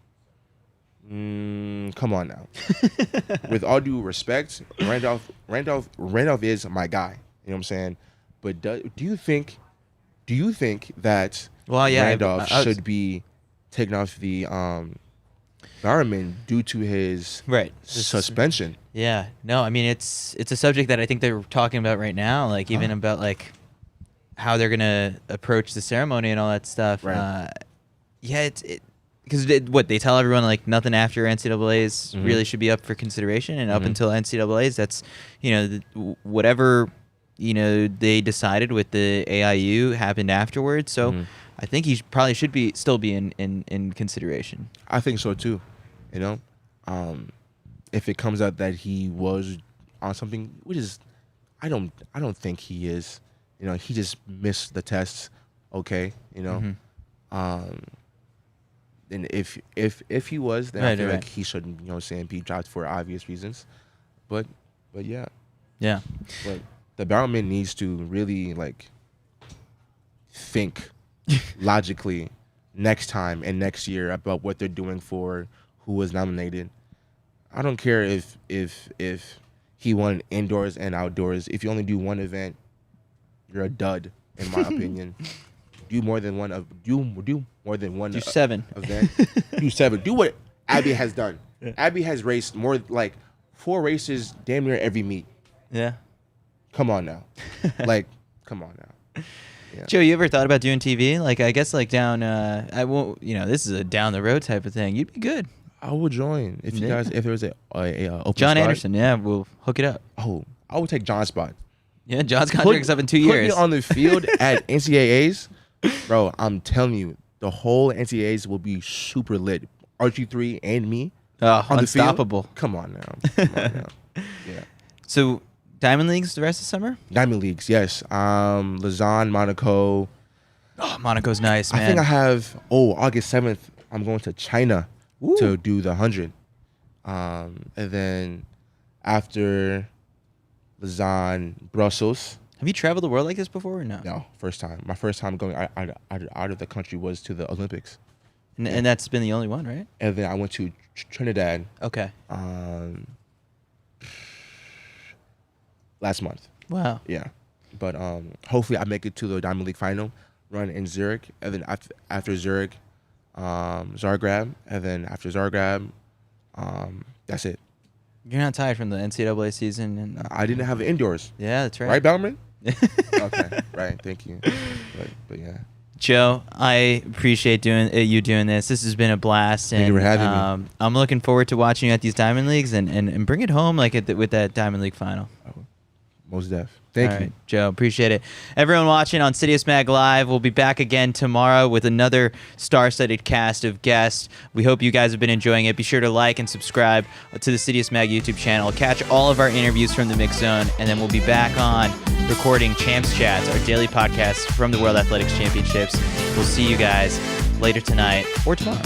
L: Come on now. With all due respect, Randolph is my guy. You know what I'm saying? But do you think that Randolph should be taken off the Bowerman due to his suspension?
B: Yeah. No, I mean it's a subject that I think they're talking about right now, like even about like how they're gonna approach the ceremony and all that stuff.
L: Right.
B: Because they tell everyone like nothing after NCAA's really should be up for consideration, and up until NCAA's, that's whatever they decided with the AIU happened afterwards. So I think he probably should still be in consideration.
L: I think so too. You know, if it comes out that he was on something, which is, I don't think he is. You know, he just missed the tests. Okay, you know. And if he was, then I feel like he shouldn't, be dropped for obvious reasons. But yeah.
B: Yeah.
L: But the Bowerman needs to really think logically next time and next year about what they're doing for who was nominated. I don't care if he won indoors and outdoors. If you only do one event, you're a dud, in my opinion. Do more than one. Do
B: 7
L: event. Do 7. Do what Abby has done. Abby has raced more 4 races damn near every meet.
B: Yeah.
L: Come on now. Come on now. Yeah.
B: Joe, you ever thought about doing TV? I guess down. I won't. This is a down the road type of thing. You'd be good.
L: I would join if you guys. If there was a open
B: John
L: spot.
B: Anderson. Yeah, we'll hook it up.
L: Oh, I would take John's spot.
B: Yeah, John's contract's up in 2 years.
L: Put me on the field at NCAAs, bro. I'm telling you, the whole NCAAs will be super lit. RG3 and me.
B: Unstoppable.
L: Come on now. Yeah.
B: So, Diamond Leagues the rest of the summer?
L: Diamond Leagues, yes. Lausanne, Monaco.
B: Oh, Monaco's nice, man.
L: I think I have. August 7th. I'm going to China to do the 100. And then after Lausanne, Brussels.
B: Have you traveled the world like this before or no?
L: No, first time. My first time going out of the country was to the Olympics.
B: And that's been the only one, right?
L: And then I went to Trinidad.
B: Okay.
L: Last month.
B: Wow.
L: Yeah. But hopefully I make it to the Diamond League final, run in Zurich, and then after Zurich, Zagreb, and then after Zagreb, that's it.
B: You're not tired from the NCAA season? And
L: I didn't have indoors.
B: Yeah, that's right.
L: Right, Bowerman? Okay, right. Thank you. But yeah.
B: Joe, I appreciate you doing this. This has been a blast.
L: Thank you for having me.
B: I'm looking forward to watching you at these Diamond Leagues and bring it home with that Diamond League final.
L: Most def. Thank you.
B: Right, Joe. Appreciate it. Everyone watching on CITIUS MAG Live, we'll be back again tomorrow with another star-studded cast of guests. We hope you guys have been enjoying it. Be sure to like and subscribe to the CITIUS MAG YouTube channel. Catch all of our interviews from the Mix Zone, and then we'll be back on recording Champs Chats, our daily podcast from the World Athletics Championships. We'll see you guys later tonight or tomorrow.